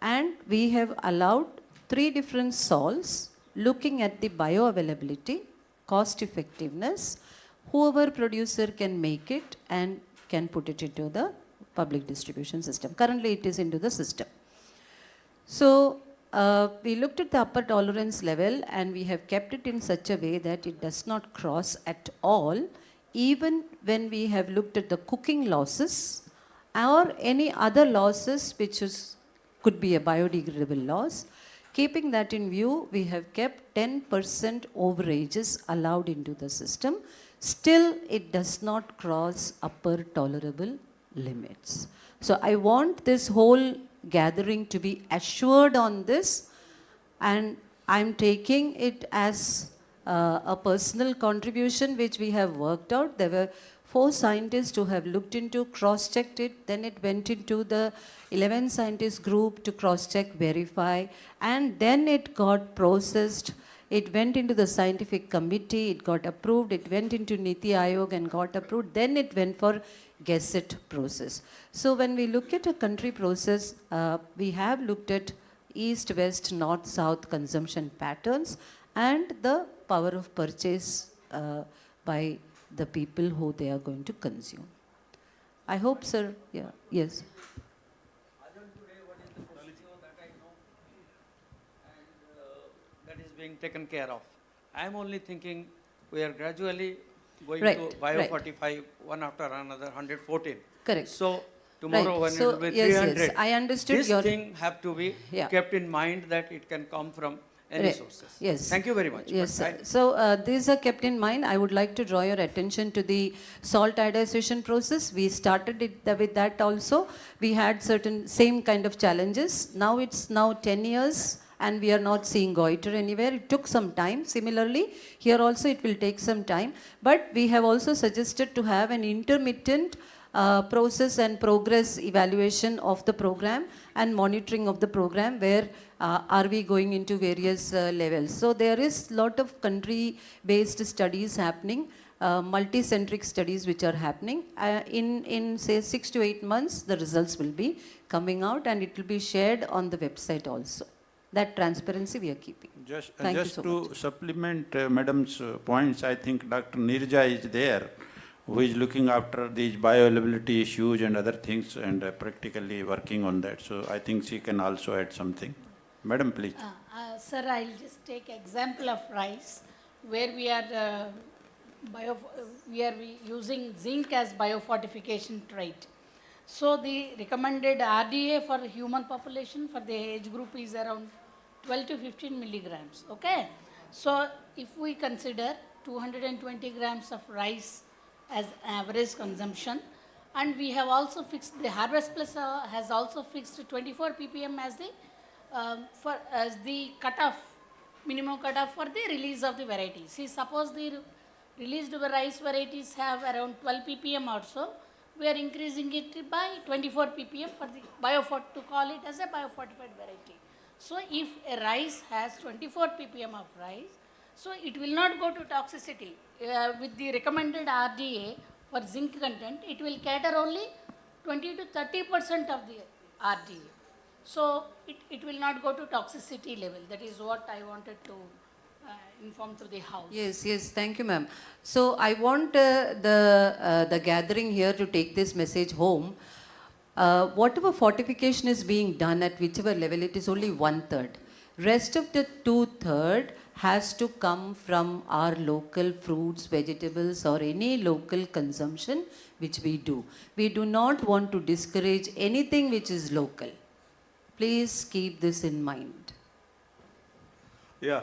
and we have allowed 3 different salts, looking at the bioavailability, cost effectiveness, whoever producer can make it and can put it into the public distribution system. Currently it is into the system. So we looked at the upper tolerance level and we have kept it in such a way that it does not cross at all, even when we have looked at the cooking losses or any other losses which could be a biodegradable loss. Keeping that in view, we have kept 10% overages allowed into the system. Still, it does not cross upper tolerable limits. So I want this whole gathering to be assured on this, and I'm taking it as a personal contribution which we have worked out. There were 4 scientists who have looked into, cross-checked it, then it went into the 11 scientist group to cross-check, verify, and then it got processed. It went into the scientific committee, it got approved, it went into Niti Aayog and got approved, then it went for Gazette process. So when we look at a country process, we have looked at east, west, north, south consumption patterns and the power of purchase by the people who they are going to consume. I hope, sir, yeah, yes. That is being taken care of. I am only thinking we are gradually going Right, to Bio right. 45, one after another, 114. Correct. So tomorrow Right. when So, it will be yes, 300, yes, I understood this your- thing have to be Yeah. kept in mind that it can come from any Right. sources. Yes. Thank you very much. Yes, But sir. So these are kept in mind. I would like to draw your attention to the salt iodization process. We started it with that also. We had certain same kind of challenges. Now it's now 10 years and we are not seeing goiter anywhere. It took some time. Similarly, here also it will take some time. But we have also suggested to have an intermittent process and progress evaluation of the program and monitoring of the program where are we going into various levels. So there is lot of country-based studies happening, multi-centric studies which are happening. In say 6 to 8 months, the results will be coming out and it will be shared on the website also. That transparency we are keeping. Just Thank you just so to much. supplement Madam's points, I think Dr. Nirja is there, who is looking after these bioavailability issues and other things and practically working on that. So I think she can also add something. Madam, please. Sir, I'll just take example of rice, where we are using zinc as biofortification trait. So the recommended RDA for human population for the age group is around 12 to 15 milligrams. Okay. So if we consider 220 grams of rice as average consumption, and we have also fixed the Harvest Plus has also fixed 24 ppm as the cutoff, minimum cutoff for the release of the varieties. See, suppose the released rice varieties have around 12 ppm also, we are increasing it by 24 ppm for the to call it as a biofortified variety. So if a rice has 24 ppm of rice, so it will not go to toxicity. With the recommended RDA for zinc content, it will cater only 20 to 30% of the RDA. So it will not go to toxicity level. That is what I wanted to inform to the House. Yes, yes, thank you, ma'am. So I want the gathering here to take this message home. Whatever fortification is being done at whichever level, it is only 1/3. Rest of the 2/3 has to come from our local fruits, vegetables, or any local consumption which we do. We do not want to discourage anything which is local. Please keep this in mind. Yeah,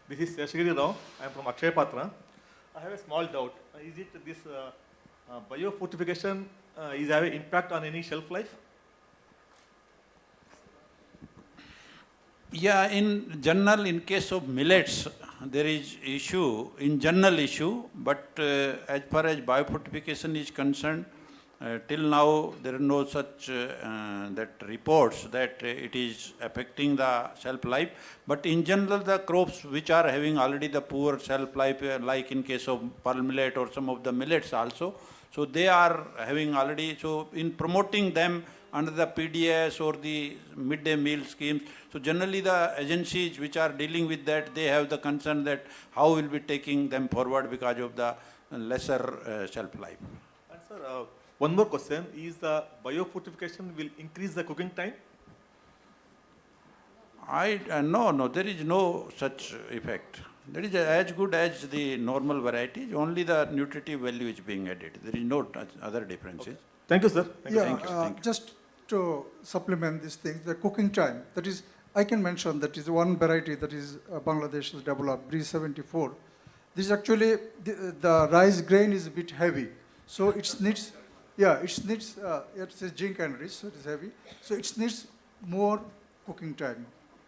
this is Shashgiri Rao. I am from Akshay Patra. I have a small doubt. Is it this biofortification is having impact on any shelf life? Yeah, in general, in case of millets, there is issue, in general issue, but as far as biofortification is concerned, till now there are no such that reports that it is affecting the shelf life. But in general, the crops which are having already the poor shelf life, like in case of pearl millet or some of the millets also, so they are having already, so in promoting them, under the PDS or the midday meal schemes. So generally the agencies which are dealing with that, they have the concern that how will be taking them forward because of the lesser shelf life. And sir, one more question, is the biofortification will increase the cooking time? No, there is no such effect. That is as good as the normal varieties, only the nutritive value is being added. There is no other differences. Okay. Thank you, sir. Thank you. Thank you. Just to supplement this thing, the cooking time, that is, I can mention that is one variety that is Bangladesh has developed, Bree 74. This is actually, the rice grain is a bit heavy. So it needs, it's a zinc and rich, so it is heavy. So it needs more cooking time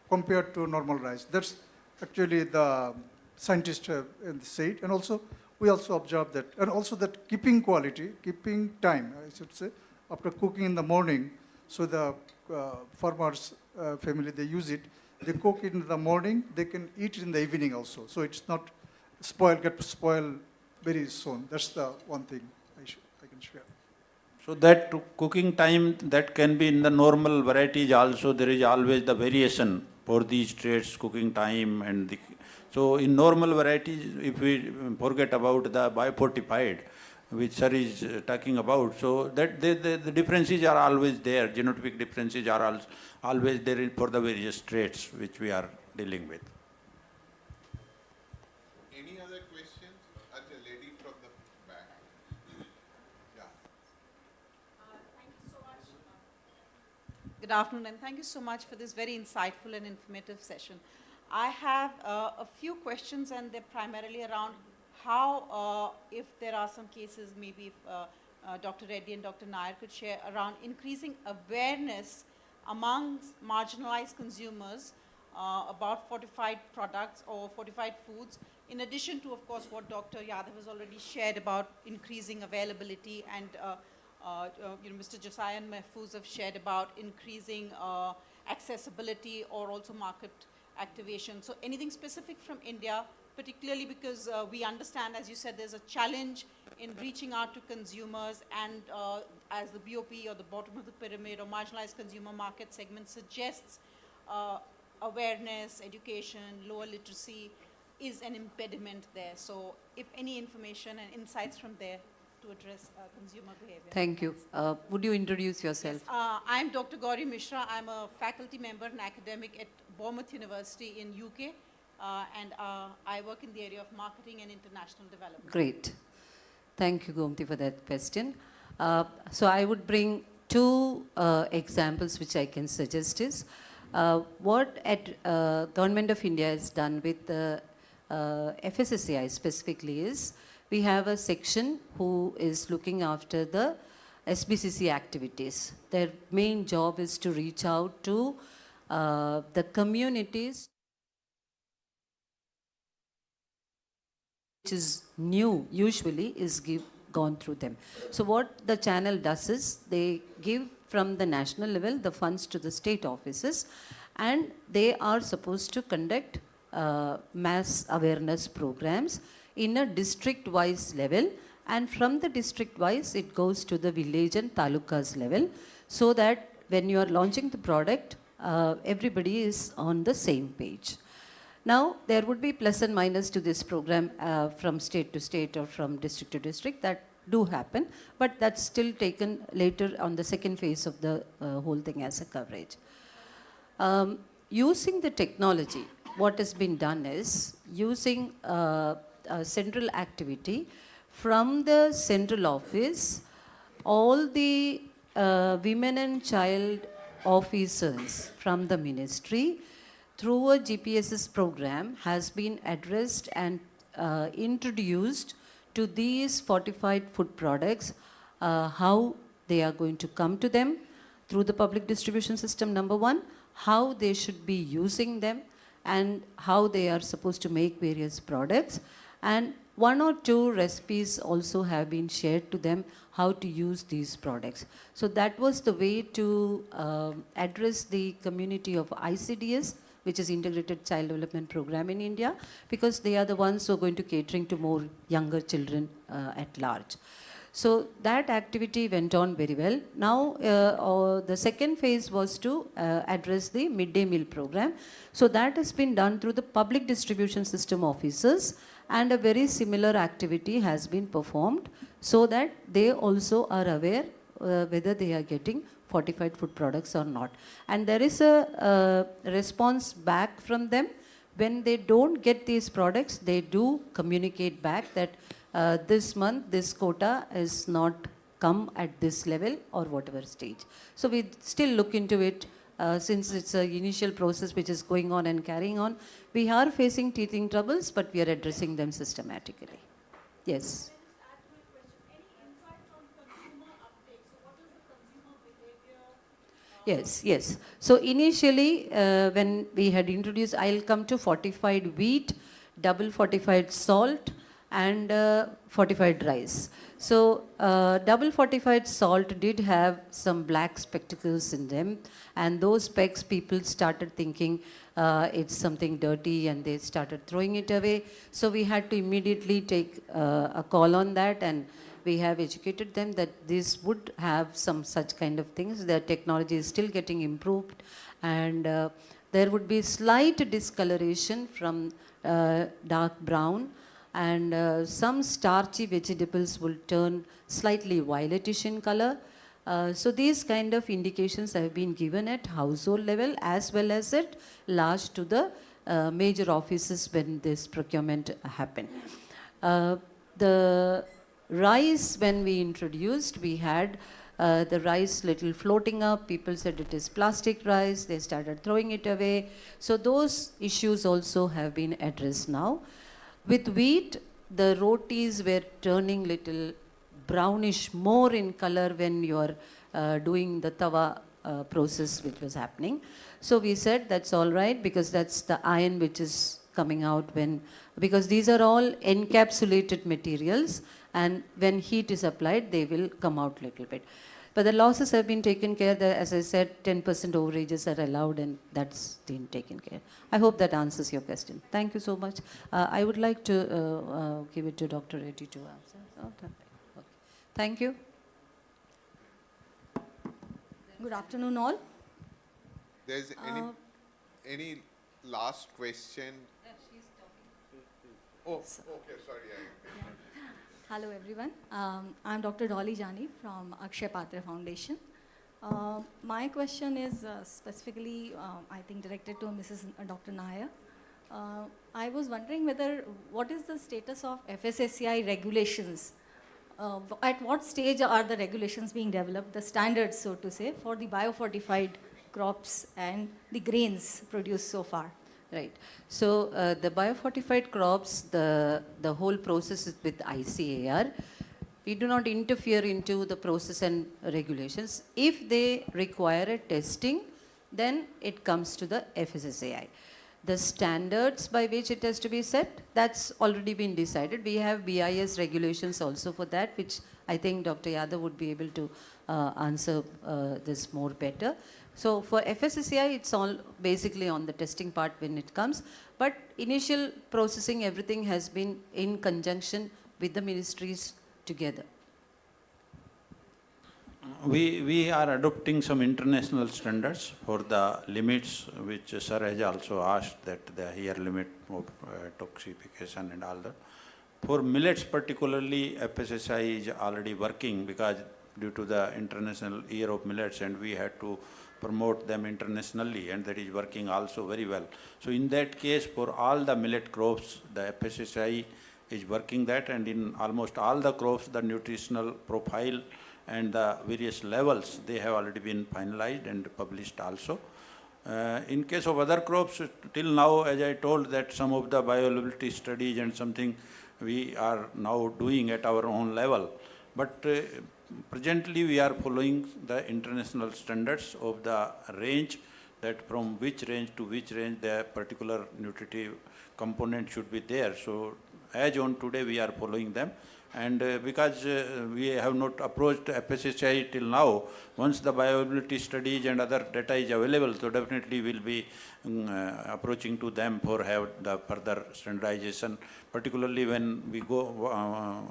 compared to normal rice. That's actually the scientists have said. And also, we also observed that. And also that keeping quality, keeping time, I should say, after cooking in the morning, so the farmers' family, they use it. They cook it in the morning, they can eat it in the evening also. So it's not get spoiled very soon. That's the one thing I can share. So that cooking time, that can be in the normal varieties also, there is always the variation for these traits, cooking time and the, so in normal varieties, if we forget about the biofortified, which sir is talking about, so that the differences are always there, genotypic differences are always there for the various traits which we are dealing with. Any other questions? A lady from the back. Yeah. Thank you so much. Good afternoon, and thank you so much for this very insightful and informative session. I have a few questions, and they're primarily around how, if there are some cases, maybe if Dr. Reddy and Dr. Nair could share around increasing awareness amongst marginalized consumers about fortified products or fortified foods, in addition to, of course, what Dr. Yadav has already shared about increasing availability, and Mr. Josiah and Mahfouz have shared about increasing accessibility or also market activation. So anything specific from India, particularly because we understand, as you said, there's a challenge in reaching out to consumers, and as the BOP or the bottom of the pyramid or marginalized consumer market segment suggests, awareness, education, lower literacy is an impediment there. So if any information and insights from there to address consumer behavior. Thank you. Would you introduce yourself? I'm Dr. Gauri Mishra. I'm a faculty member and academic at Bournemouth University in UK, and I work in the area of marketing and international development. Great. Thank you, Gomti, for that question. So I would bring two examples which I can suggest is what Government of India has done with the FSSAI specifically is we have a section who is looking after the SBCC activities. Their main job is to reach out to the communities which is new, usually is gone through them. So what the channel does is they give from the national level the funds to the state offices, and they are supposed to conduct mass awareness programs in a district-wise level, and from the district-wise it goes to the village and talukas level, so that when you are launching the product, everybody is on the same page. Now, there would be plus and minus to this program from state to state or from district to district that do happen, but that's still taken later on the second phase of the whole thing as a coverage. Using the technology, what has been done is using central activity from the central office, all the women and child officers from the ministry through a GPSS program has been addressed and introduced to these fortified food products, how they are going to come to them through the public distribution system, number one, how they should be using them, and how they are supposed to make various products. And one or two recipes also have been shared to them how to use these products. So that was the way to address the community of ICDS which is Integrated Child Development Program in India, because they are the ones who are going to catering to more younger children at large. So that activity went on very well. Now, the second phase was to address the midday meal program. So that has been done through the public distribution system officers, and a very similar activity has been performed so that they also are aware whether they are getting fortified food products or not. And there is a response back from them. When they don't get these products, they do communicate back that this month, this quota is not come at this level or whatever stage. So we still look into it since it's an initial process which is going on and carrying on. We are facing teething troubles, but we are addressing them systematically. Yes. Yes, yes. So initially, when we had introduced, I'll come to fortified wheat, double fortified salt, and fortified rice. So double fortified salt did have some black spectacles in them, and those specks people started thinking it's something dirty, and they started throwing it away. So we had to immediately take a call on that, and we have educated them that this would have some such kind of things. The technology is still getting improved, and there would be slight discoloration from dark brown, and some starchy vegetables will turn slightly violetish in color. So these kind of indications have been given at household level as well as at large to the major offices when this procurement happened. The rice, when we introduced, we had the rice little floating up. People said it is plastic rice. They started throwing it away. So those issues also have been addressed now. With wheat, the rotis were turning little brownish more in color when you are doing the tawa process which was happening. So we said that's all right, because that's the iron which is coming out when, because these are all encapsulated materials, and when heat is applied, they will come out little bit. But the losses have been taken care. As I said, 10% overages are allowed, and that's been taken care. I hope that answers your question. Thank you so much. I would like to give it to Dr. Reddy to answer. Okay. Thank you. Good afternoon, all. There's any last question? Oh, okay, sorry. Hello everyone, I'm Dr. Dolly Jani from Akshay Patra Foundation. My question is specifically, I think, directed to Mrs. Dr. Nair. I was wondering what is the status of FSSAI regulations? At what stage are the regulations being developed, the standards, so to say, for the biofortified crops and the grains produced so far? Right. So the biofortified crops, the whole process is with ICAR. We do not interfere into the process and regulations. If they require a testing, then it comes to the FSSAI. The standards by which it has to be set, that's already been decided. We have BIS regulations also for that, which I think Dr. Yadav would be able to answer this more better. So for FSSAI, it's all basically on the testing part when it comes. But initial processing, everything has been in conjunction with the ministries together. We are adopting some international standards for the limits, which Sir has also asked, that the here limit of toxification and all that. For millets particularly, FSSAI is already working, because due to the International Year of Millets, and we had to promote them internationally, and that is working also very well. So in that case, for all the millet crops, the FSSAI is working that, and in almost all the crops, the nutritional profile and the various levels, they have already been finalized and published also. In case of other crops, till now, as I told, that some of the bioavailability studies and something we are now doing at our own level. But presently we are following the international standards of the range, that from which range to which range the particular nutritive component should be there. So as on today we are following them, And because we have not approached FSSAI till now, once the bioavailability studies and other data is available, so definitely we'll be approaching to them for have the further standardization, particularly when we go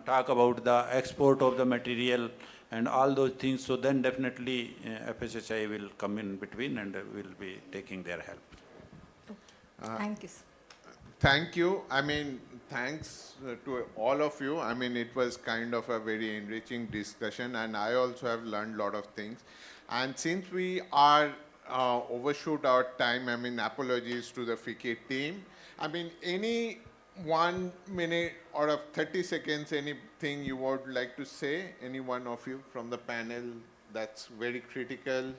talk about the export of the material and all those things. So then definitely FSSAI will come in between and will be taking their help. Thank you, sir. Thank you. I mean, thanks to all of you. I mean, it was kind of a very enriching discussion, and I also have learned a lot of things. And since we are overshoot our time, I mean, apologies to the FICCI team. I mean, any 1 minute or of 30 seconds, anything you would like to say, any one of you from the panel that's very critical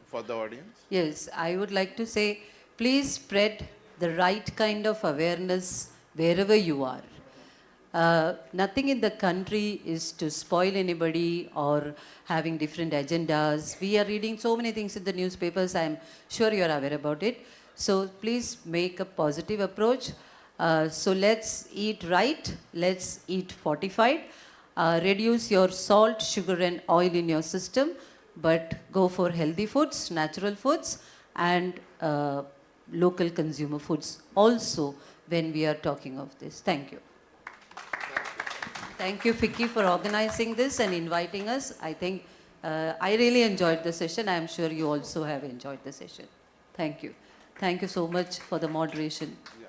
for the audience? Yes, I would like to say, please spread the right kind of awareness wherever you are. Nothing in the country is to spoil anybody or having different agendas. We are reading so many things in the newspapers. I am sure you are aware about it. So please make a positive approach. So let's eat right. Let's eat fortified. Reduce your salt, sugar and oil in your system, but go for healthy foods, natural foods, and local consumer foods also when we are talking of this. Thank you. Thank you, FICCI, for organizing this and inviting us. I think I really enjoyed the session. I am sure you also have enjoyed the session. Thank you. Thank you so much for the moderation. Yeah.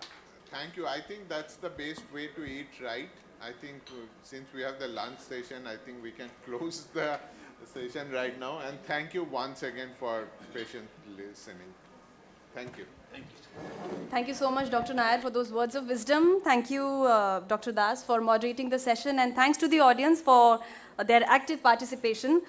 Thank you. I think that's the best way to eat right. I think since we have the lunch session, I think we can close the session right now. And thank you once again for patient listening. Thank you. Thank you. Thank you so much, Dr. Nair, for those words of wisdom. Thank you, Dr. Das, for moderating the session. And thanks to the audience for their active participation.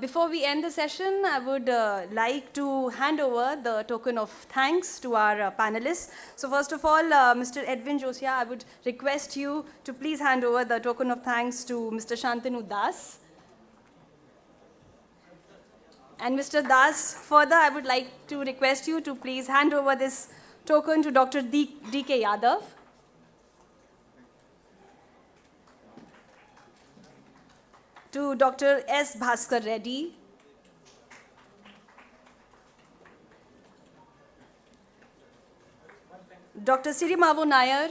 Before we end the session, I would like to hand over the token of thanks to our panelists. So first of all, Mr. Edwin Josia, I would request you to please hand over the token of thanks to Mr. Shantanu Das. And Mr. Das, further, I would like to request you to please hand over this token to Dr. D.K. Yadav. To Dr. S. Bhaskar Reddy. Dr. Sirimavu Nair.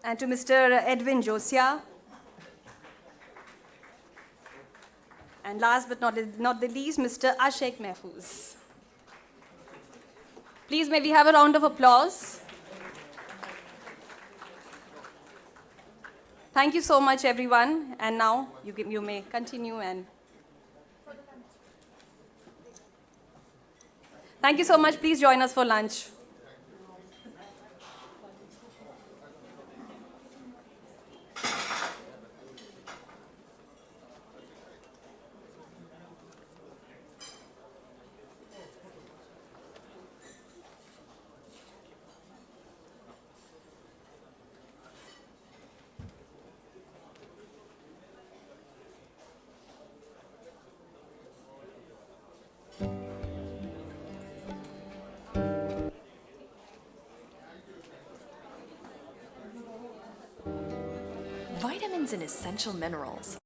And to Mr. Edwin Josia. And last but not the least, Mr. Ashek Mehfooz. Please, may we have a round of applause. Thank you so much, everyone. And now you may continue. And thank you so much. Please join us for lunch. Vitamins and essential minerals.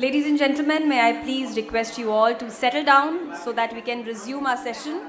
Ladies and gentlemen, may I please request you all to settle down so that we can resume our session.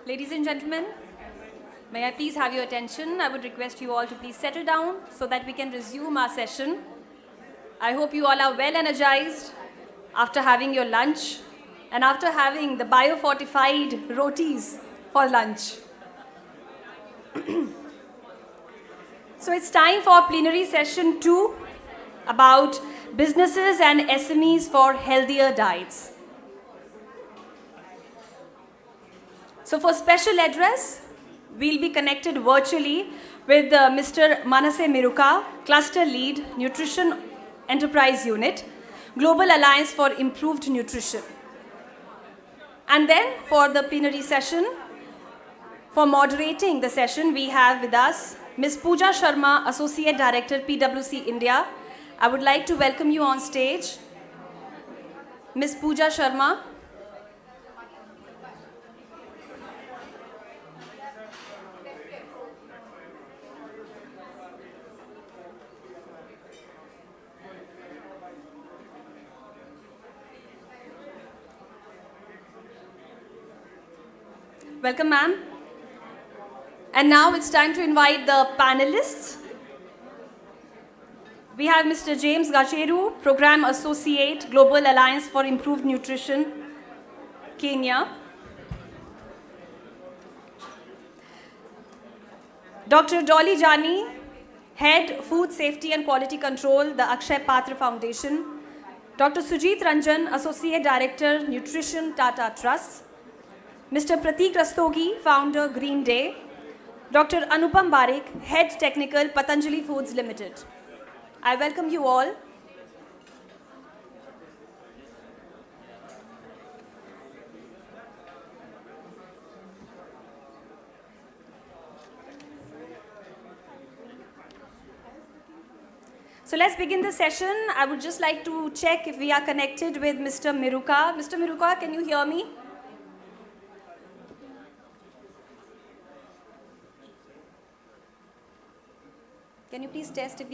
Ladies and gentlemen, may I please have your attention? I would request you all to please settle down so that we can resume our session. I hope you all are well energized after having your lunch and after having the biofortified rotis for lunch. So it's time for plenary session 2 about businesses and SMEs for healthier diets. So for special address, we'll be connected virtually with Mr. Manase Miruka, Cluster Lead, Nutrition Enterprise Unit, Global Alliance for Improved Nutrition. And then for the plenary session, for moderating the session, we have with us Ms. Pooja Sharma, Associate Director, PwC India. I would like to welcome you on stage. Ms. Pooja Sharma. Welcome, ma'am. And now it's time to invite the panelists. We have Mr. James Gacheru, Program Associate, Global Alliance for Improved Nutrition, Kenya. Dr. Dolly Jani, Head, Food Safety and Quality Control, the Akshay Patra Foundation. Dr. Sujit Ranjan, Associate Director, Nutrition, Tata Trust. Mr. Pratik Rastogi, Founder, Green Day. Dr. Anupam Barik, Head Technical, Patanjali Foods Limited. I welcome you all. So let's begin the session. I would just like to check if we are connected with Mr. Miruka. Mr. Miruka, can you hear me? Can you please test if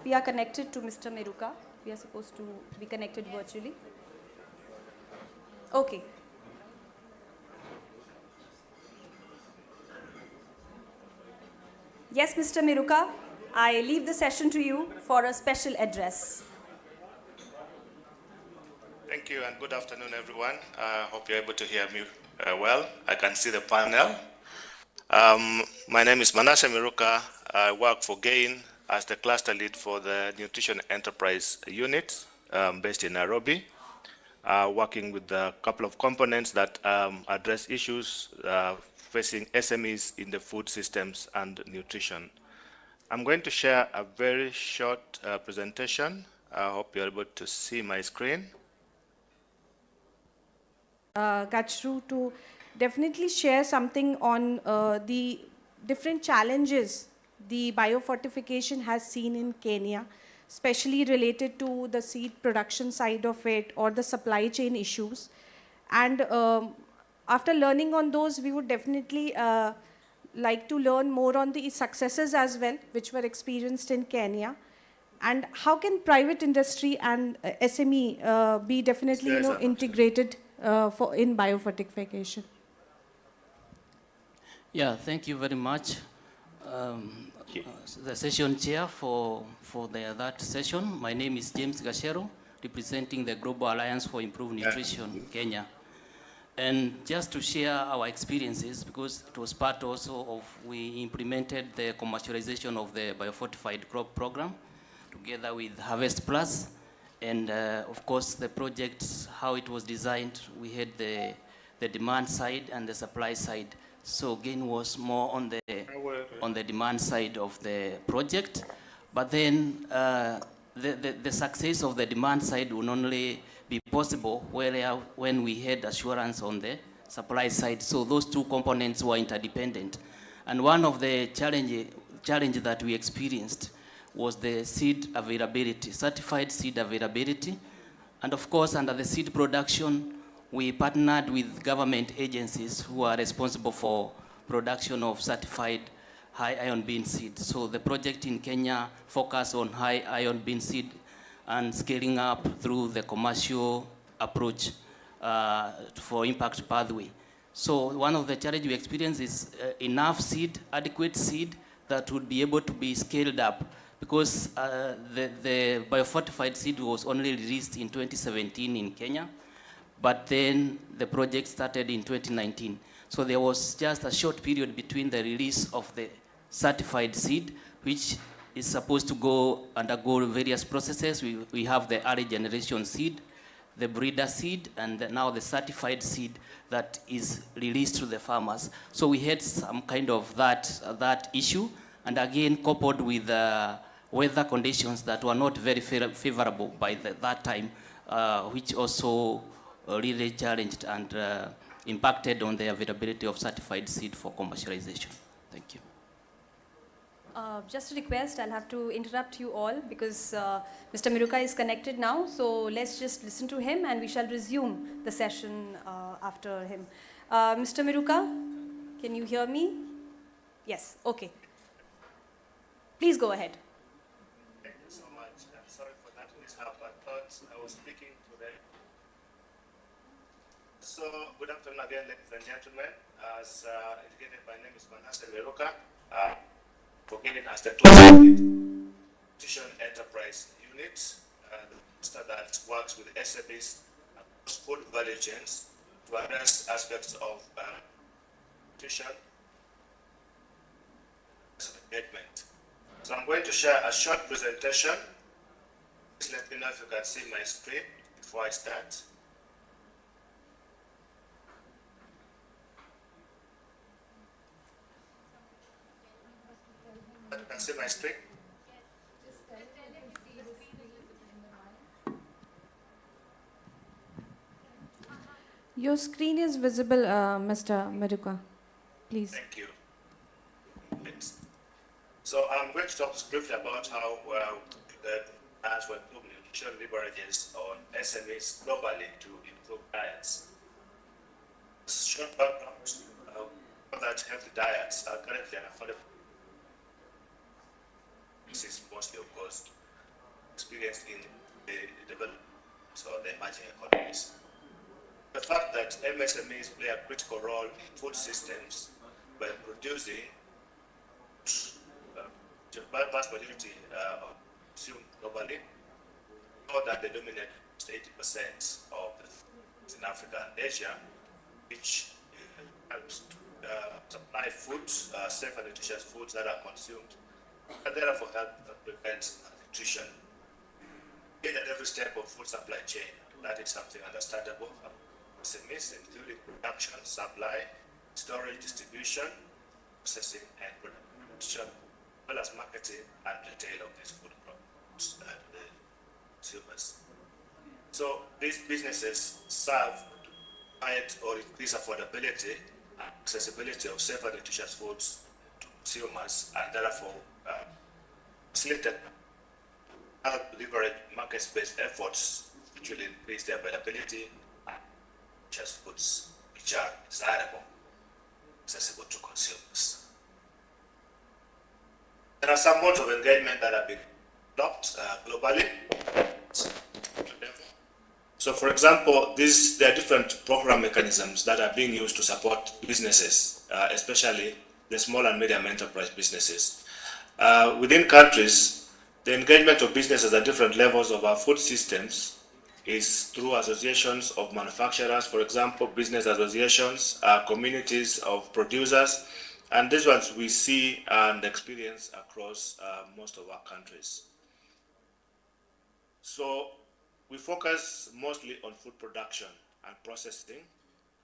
we are connected to Mr. Miruka? We are supposed to be connected virtually. Okay. Yes, Mr. Miruka, I leave the session to you for a special address. Thank you and good afternoon, everyone. Hope you're able to hear me well. I can see the panel. My name is Manase Miruka. I work for GAIN as the cluster lead for the Nutrition Enterprise Unit based in Nairobi, working with a couple of components that address issues facing SMEs in the food systems and nutrition. I'm going to share a very short presentation. I hope you're able to see my screen. Gachru to definitely share something on the different challenges the biofortification has seen in Kenya, especially related to the seed production side of it or the supply chain issues. And After learning on those, we would definitely like to learn more on the successes as well, which were experienced in Kenya. And how can private industry and SME be definitely integrated in biofortification? Yeah, thank you very much, the session chair for that session. My name is James Gashero, representing the Global Alliance for Improved Nutrition, Kenya. And just to share our experiences, because it was part also of, we implemented the commercialization of the biofortified crop program together with Harvest Plus. And of course, the project, how it was designed, we had the demand side and the supply side. So GAIN was more on the demand side of the project. But then the success of the demand side would only be possible when we had assurance on the supply side. So those two components were interdependent. And one of the challenge that we experienced was the seed availability, certified seed availability. And of course, under the seed production, we partnered with government agencies who are responsible for production of certified high iron bean seed. So the project in Kenya focused on high iron bean seed and scaling up through the commercial approach for impact pathway. So one of the challenges we experience is enough seed, adequate seed that would be able to be scaled up, because the biofortified seed was only released in 2017 in Kenya, but then the project started in 2019. So there was just a short period between the release of the certified seed, which is supposed to undergo various processes. We have the early generation seed, the breeder seed, and now the certified seed that is released to the farmers. So we had some kind of that issue, and again coupled with weather conditions that were not very favorable by that time, which also really challenged and impacted on the availability of certified seed for commercialization. Thank you. Just a request, I'll have to interrupt you all because Mr. Miruka is connected now. So let's just listen to him and we shall resume the session after him. Mr. Miruka, can you hear me? Yes, okay. Please go ahead. Thank you so much. I'm sorry for that mishap. I thought I was speaking to them. So, good afternoon again, ladies and gentlemen. As indicated, my name is Manasseh Miruka. For GAIN as the Nutrition Enterprise Unit, the cluster that works with SMEs across food value chains to address aspects of nutrition engagement. So I'm going to share a short presentation. Please let me know if you can see my screen before I start. You can see my screen? Your screen is visible, Mr. Miruka. Please. Thank you. Thanks. So I'm going to talk briefly about how the plans for improved nutrition leverages on SMEs globally to improve diets. Short background that healthy diets are currently unaffordable. This is mostly, of course, experienced in the developed or the emerging economies. The fact that MSMEs play a critical role in food systems by producing the vast majority of consumed globally, more than they dominate 80% of the foods in Africa and Asia, which helps supply foods, safe and nutritious foods that are consumed, and therefore help prevent nutrition. At every step of food supply chain, that is something understandable. SMEs, including production, supply, storage, distribution, processing, and production, as well as marketing and retail of these food products to the consumers. So these businesses serve to provide or increase affordability and accessibility of safe and nutritious foods to consumers, and therefore facilitate help leverage market-based efforts which will increase the availability of nutritious foods which which are desirable, accessible to consumers. There are some modes of engagement that have been developed globally. So, for example, there are different program mechanisms that are being used to support businesses, especially the small and medium enterprise businesses. Within countries, the engagement of businesses at different levels of our food systems is through associations of manufacturers, for example, business associations, communities of producers, and these ones we see and experience across most of our countries. So we focus mostly on food production and processing,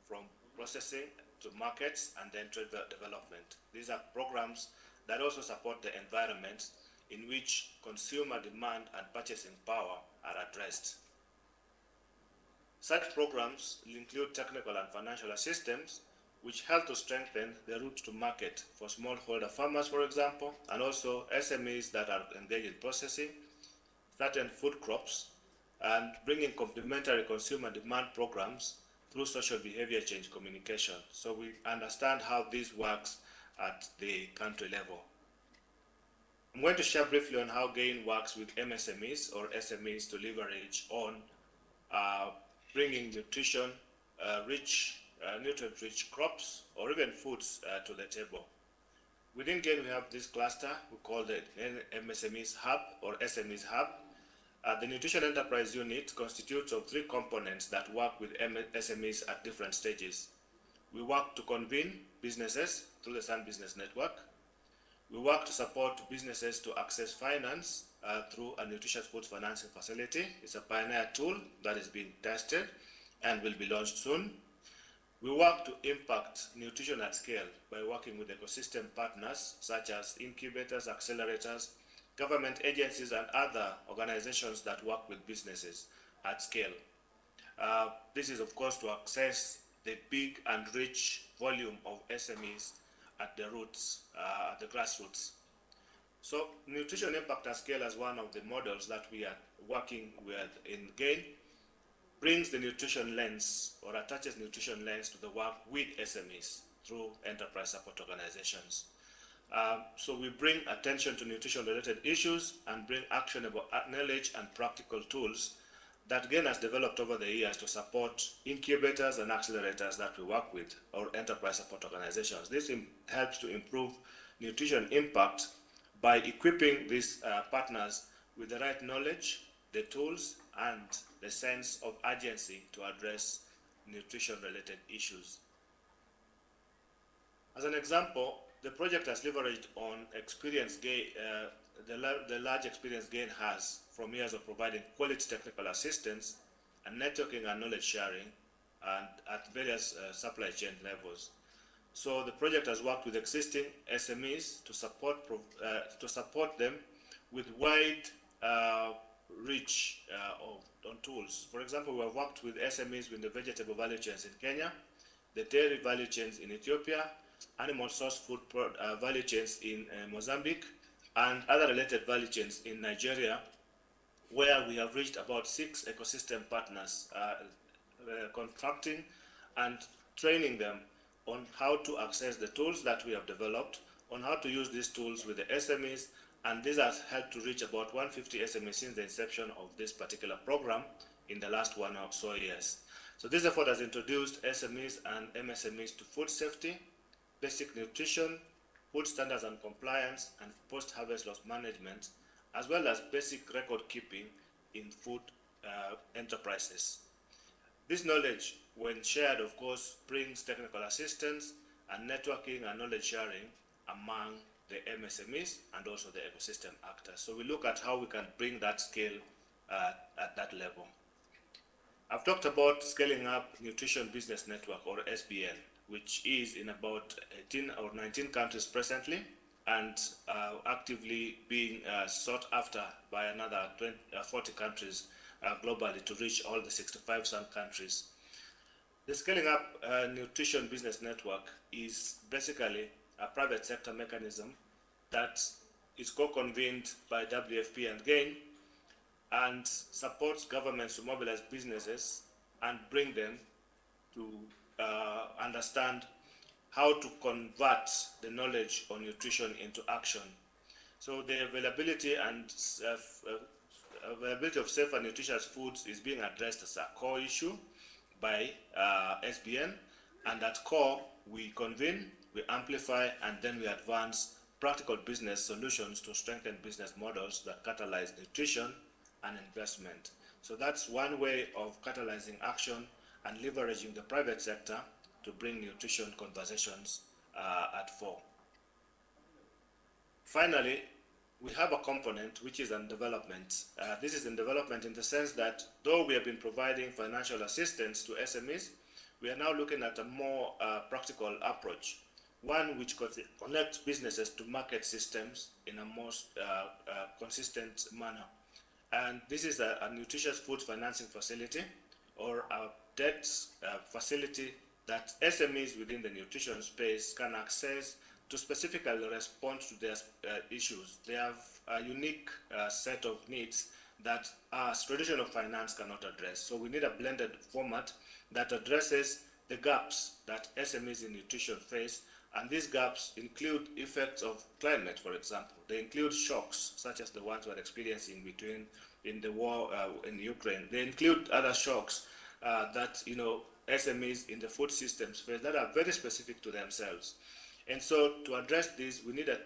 from processing to markets and then trade development. These are programs that also support the environment in which consumer demand and purchasing power are addressed. Such programs include technical and financial assistance, which help to strengthen the route to market for smallholder farmers, for example, and also SMEs that are engaged in processing certain food crops, and bringing complementary consumer demand programs through social behavior change communication. So we understand how this works at the country level. I'm going to share briefly on how GAIN works with MSMEs or SMEs to leverage on bringing nutrient-rich crops or even foods to the table. Within GAIN, we have this cluster we call the MSMEs Hub or SMEs Hub. The Nutrition Enterprise Unit constitutes of 3 components that work with SMEs at different stages. We work to convene businesses through the Sun Business Network. We work to support businesses to access finance through a nutritious food financing facility. It's a pioneer tool that is being tested and will be launched soon. We work to impact nutrition at scale by working with ecosystem partners such as incubators, accelerators, government agencies, and other organizations that work with businesses at scale. This is, of course, to access the big and rich volume of SMEs at the roots, at the grassroots. So nutrition impact at scale as one of the models that we are working with in GAIN brings the nutrition lens or attaches nutrition lens to the work with SMEs through enterprise support organizations. So we bring attention to nutrition-related issues and bring actionable knowledge and practical tools that GAIN has developed over the years to support incubators and accelerators that we work with, or enterprise support organizations. This helps to improve nutrition impact by equipping these partners with the right knowledge, the tools, and the sense of urgency to address nutrition-related issues. As an example, the project has leveraged on experience the large experience GAIN has from years of providing quality technical assistance and networking and knowledge sharing and at various supply chain levels. So the project has worked with existing SMEs to support them with wide reach on tools. For example, we have worked with SMEs with the vegetable value chains in Kenya, the dairy value chains in Ethiopia, animal source food value chains in Mozambique, and other related value chains in Nigeria, where we have reached about 6 ecosystem partners, contracting and training them on how to access the tools that we have developed, on how to use these tools with the SMEs, and this has helped to reach about 150 SMEs since the inception of this particular program in the last 1 or so years. So this effort has introduced SMEs and MSMEs to food safety, basic nutrition, food standards and compliance, and post-harvest loss management, as well as basic record keeping in food enterprises. This knowledge, when shared, of course, brings technical assistance and networking and knowledge sharing among the MSMEs and also the ecosystem actors. So we look at how we can bring that scale at that level. I've talked about scaling up Nutrition Business Network, or SBN, which is in about 18 or 19 countries presently, and actively being sought after by another 40 countries globally to reach all the 65 some countries. The Scaling Up Nutrition Business Network is basically a private sector mechanism that is co-convened by WFP and GAIN and supports governments to mobilize businesses and bring them to understand how to convert the knowledge on nutrition into action. So the availability of safe and nutritious foods is being addressed as a core issue by SBN, and at core we convene, we amplify, and then we advance practical business solutions to strengthen business models that catalyze nutrition and investment. So that's one way of catalyzing action and leveraging the private sector to bring nutrition conversations at fore. Finally, we have a component which is in development. This is in development in the sense that though we have been providing financial assistance to SMEs, we are now looking at a more practical approach, one which connects businesses to market systems in a more consistent manner. And this is a nutritious food financing facility, or a debt facility that SMEs within the nutrition space can access to specifically respond to their issues. They have a unique set of needs that traditional finance cannot address. So we need a blended format that addresses the gaps that SMEs in nutrition face, and these gaps include effects of climate, for example. They include shocks, such as the ones we're experiencing in the war in Ukraine. They include other shocks that SMEs in the food systems face that are very specific to themselves. And so to address this, we need a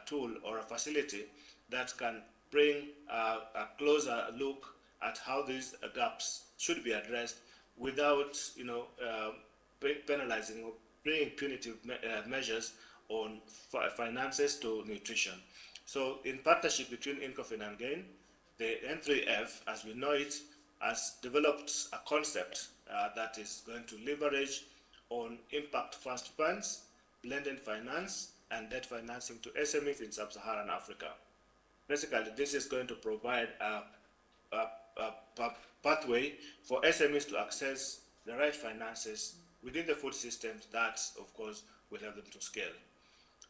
tool or a facility that can bring a closer look at how these gaps should be addressed without penalizing or bringing punitive measures on finances to nutrition. So in partnership between INCOFIN and GAIN, the N3F, as we know it, has developed a concept that is going to leverage on impact first funds, blended finance, and debt financing to SMEs in sub-Saharan Africa. Basically, this is going to provide a pathway for SMEs to access the right finances within the food systems that, of course, will help them to scale.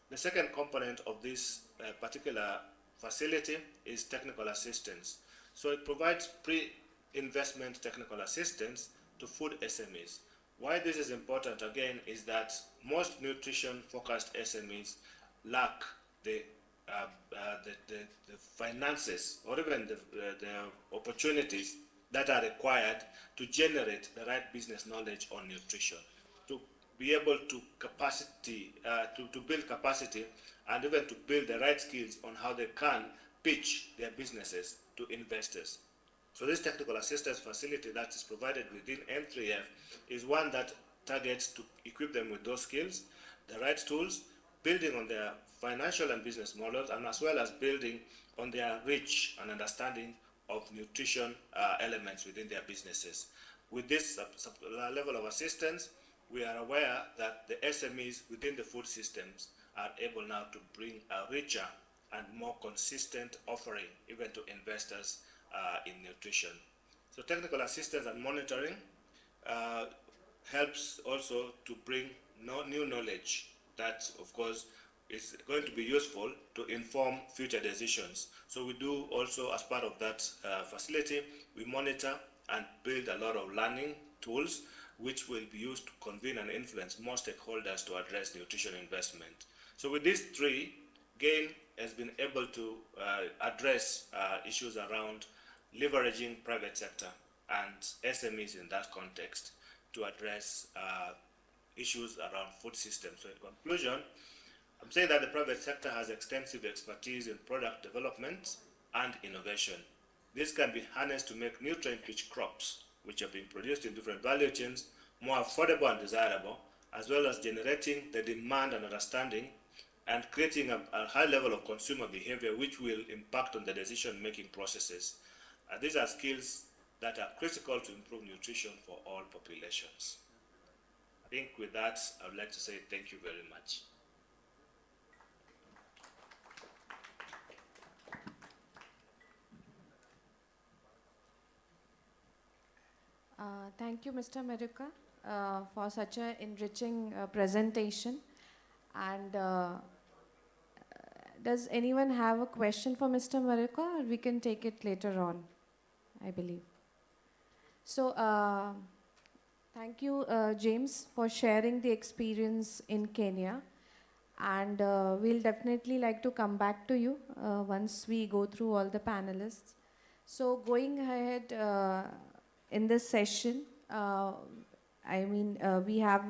The second component of this particular facility is technical assistance. So it provides pre-investment technical assistance to food SMEs. Why this is important, again, is that most nutrition-focused SMEs lack the finances or even the opportunities that are required to generate the right business knowledge on nutrition, to be able to build capacity and even to build the right skills on how they can pitch their businesses to investors. So this technical assistance facility that is provided within N3F is one that targets to equip them with those skills, the right tools, building on their financial and business models, and as well as building on their reach and understanding of nutrition elements within their businesses. With this level of assistance, we are aware that the SMEs within the food systems are able now to bring a richer and more consistent offering even to investors in nutrition. So technical assistance and monitoring helps also to bring new knowledge that, of course, is going to be useful to inform future decisions. So we do also, as part of that facility, we monitor and build a lot of learning tools which will be used to convene and influence more stakeholders to address nutrition investment. So with these three, GAIN has been able to address issues around leveraging private sector and SMEs in that context to address issues around food systems. So in conclusion, I'm saying that the private sector has extensive expertise in product development and innovation. This can be harnessed to make nutrient-rich crops, which have been produced in different value chains, more affordable and desirable, as well as generating the demand and understanding and creating a high level of consumer behavior which will impact on the decision-making processes. These are skills that are critical to improve nutrition for all populations. I think with that, I would like to say thank you very much. Thank you, Mr. Meruka, for such an enriching presentation. And does anyone have a question for Mr. Meruka, or we can take it later on, I believe. So Thank you, James, for sharing the experience in Kenya. And we'll definitely like to come back to you once we go through all the panelists. So going ahead in this session, we have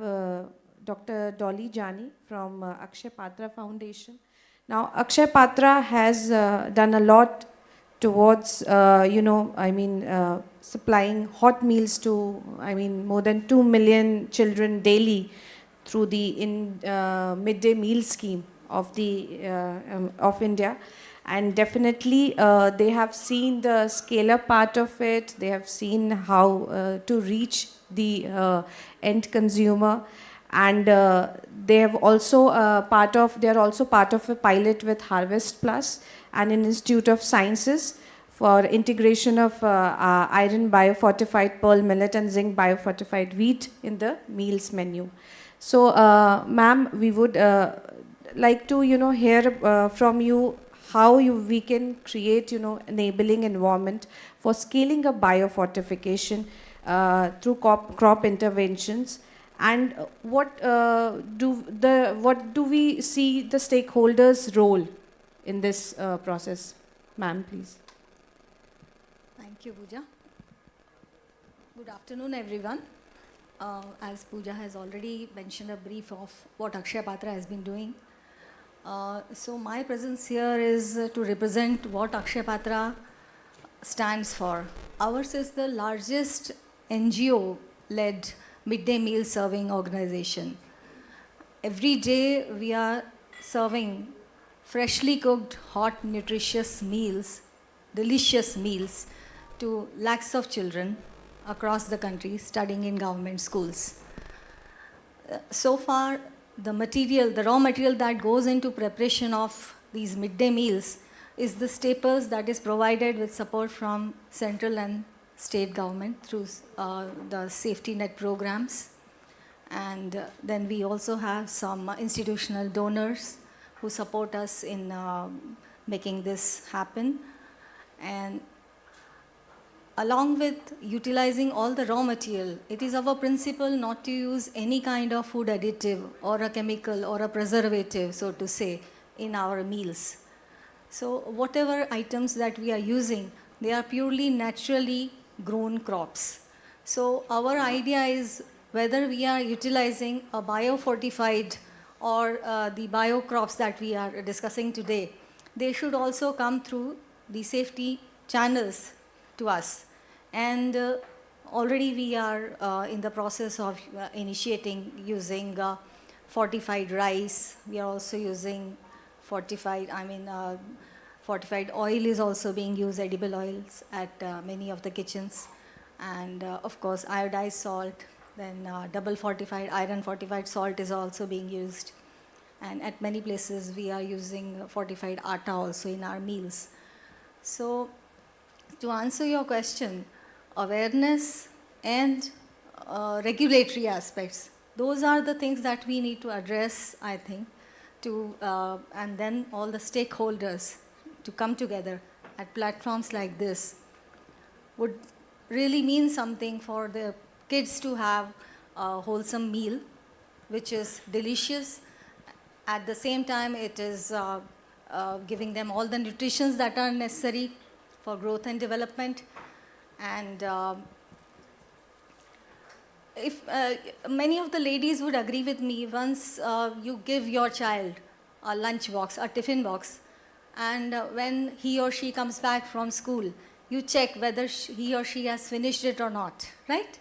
Dr. Dolly Jani from Akshay Patra Foundation. Now, Akshay Patra has done a lot towards, supplying hot meals to, more than 2 million children daily through the midday meal scheme of of India. And definitely they have seen the scale-up part of it. They have seen how to reach the end consumer. And they have also they are also part of a pilot with Harvest Plus and an Institute of Sciences for integration of iron biofortified pearl millet and zinc biofortified wheat in the meals menu. So, ma'am, we would like to, hear from you how we can create, enabling environment for scaling up biofortification through crop interventions. And what do we see the stakeholders' role in this process? Ma'am, please. Thank you, Pooja. Good afternoon, everyone. As Pooja has already mentioned a brief of what Akshay Patra has been doing. So my presence here is to represent what Akshay Patra stands for. Ours is the largest NGO-led midday meal serving organization. Every day we are serving freshly cooked, hot, nutritious meals, delicious meals to lakhs of children across the country studying in government schools. So far, the raw material that goes into preparation of these midday meals is the staples that is provided with support from central and state government through the safety net programs. And then we also have some institutional donors who support us in making this happen. And along with utilizing all the raw material, it is our principle not to use any kind of food additive or a chemical or a preservative, so to say, in our meals. So whatever items that we are using, they are purely naturally grown crops. So our idea is whether we are utilizing a biofortified or the bio crops that we are discussing today, they should also come through the safety channels to us. And already we are in the process of initiating using fortified rice. We are also using fortified oil is also being used, edible oils at many of the kitchens. And of course, iodized salt, then double fortified, iron fortified salt is also being used. And at many places, we are using fortified atta also in our meals. So to answer your question, awareness and regulatory aspects, those are the things that we need to address, I think, and then all the stakeholders to come together at platforms like this would really mean something for the kids to have a wholesome meal, which is delicious. At the same time, it is giving them all the nutritions that are necessary for growth and development. And if many of the ladies would agree with me, once you give your child a lunch box, a tiffin box, and when he or she comes back from school, you check whether he or she has finished it or not, right?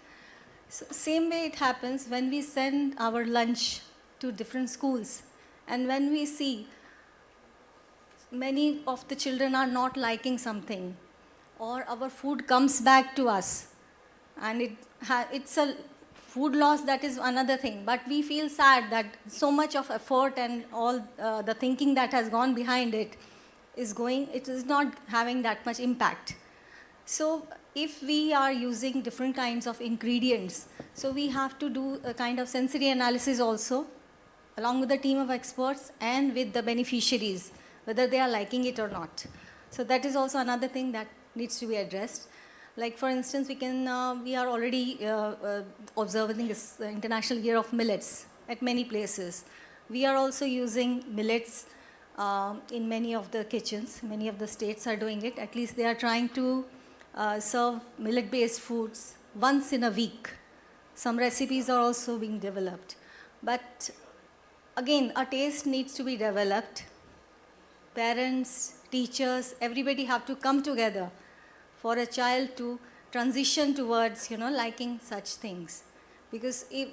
So same way it happens when we send our lunch to different schools, and when we see many of the children are not liking something, or our food comes back to us, and it's a food loss, that is another thing. But we feel sad that so much of effort and all the thinking that has gone behind it is not having that much impact. So if we are using different kinds of ingredients, so we have to do a kind of sensory analysis also, along with the team of experts and with the beneficiaries, whether they are liking it or not. So that is also another thing that needs to be addressed. Like for instance, we are already observing this International Year of Millets at many places. We are also using millets in many of the kitchens. Many of the states are doing it. At least they are trying to serve millet-based foods once in a week. Some recipes are also being developed. But again, a taste needs to be developed. Parents, teachers, everybody have to come together for a child to transition towards, liking such things. Because if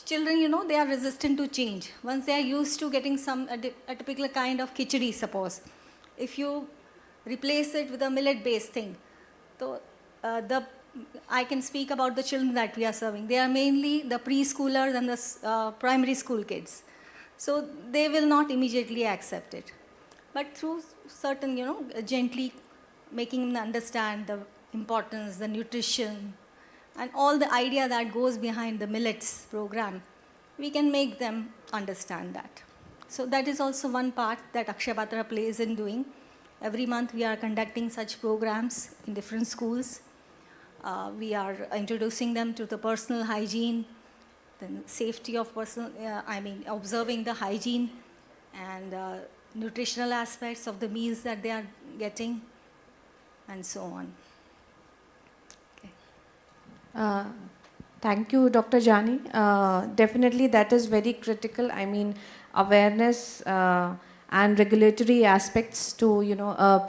children, they are resistant to change. Once they are used to getting a typical kind of khichdi, suppose, if you replace it with a millet-based thing, so I can speak about the children that we are serving. They are mainly the preschoolers and the primary school kids. So they will not immediately accept it. But through certain, gently making them understand the importance, the nutrition, and all the idea that goes behind the millets program, we can make them understand that. So that is also one part that Akshaya Patra plays in doing. Every month we are conducting such programs in different schools. We are introducing them to the personal hygiene, the safety of observing the hygiene and nutritional aspects of the meals that they are getting, and so on. Thank you, Dr. Jani. Definitely that is very critical. Awareness and regulatory aspects to,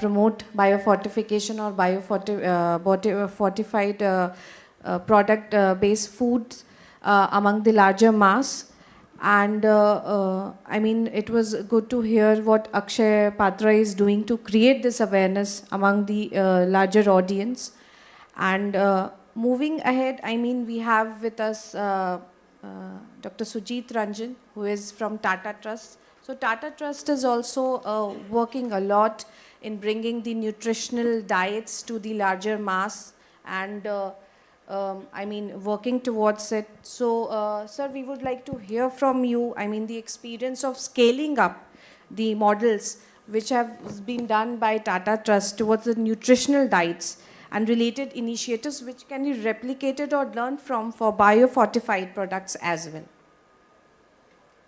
promote biofortification or fortified product-based foods among the larger mass. And it was good to hear what Akshaya Patra is doing to create this awareness among the larger audience. And moving ahead, we have with us Dr. Sujit Ranjan, who is from Tata Trust. So Tata Trust is also working a lot in bringing the nutritional diets to the larger mass and working towards it. So, sir, we would like to hear from you, the experience of scaling up the models which have been done by Tata Trust towards the nutritional diets and related initiatives which can be replicated or learned from for biofortified products as well.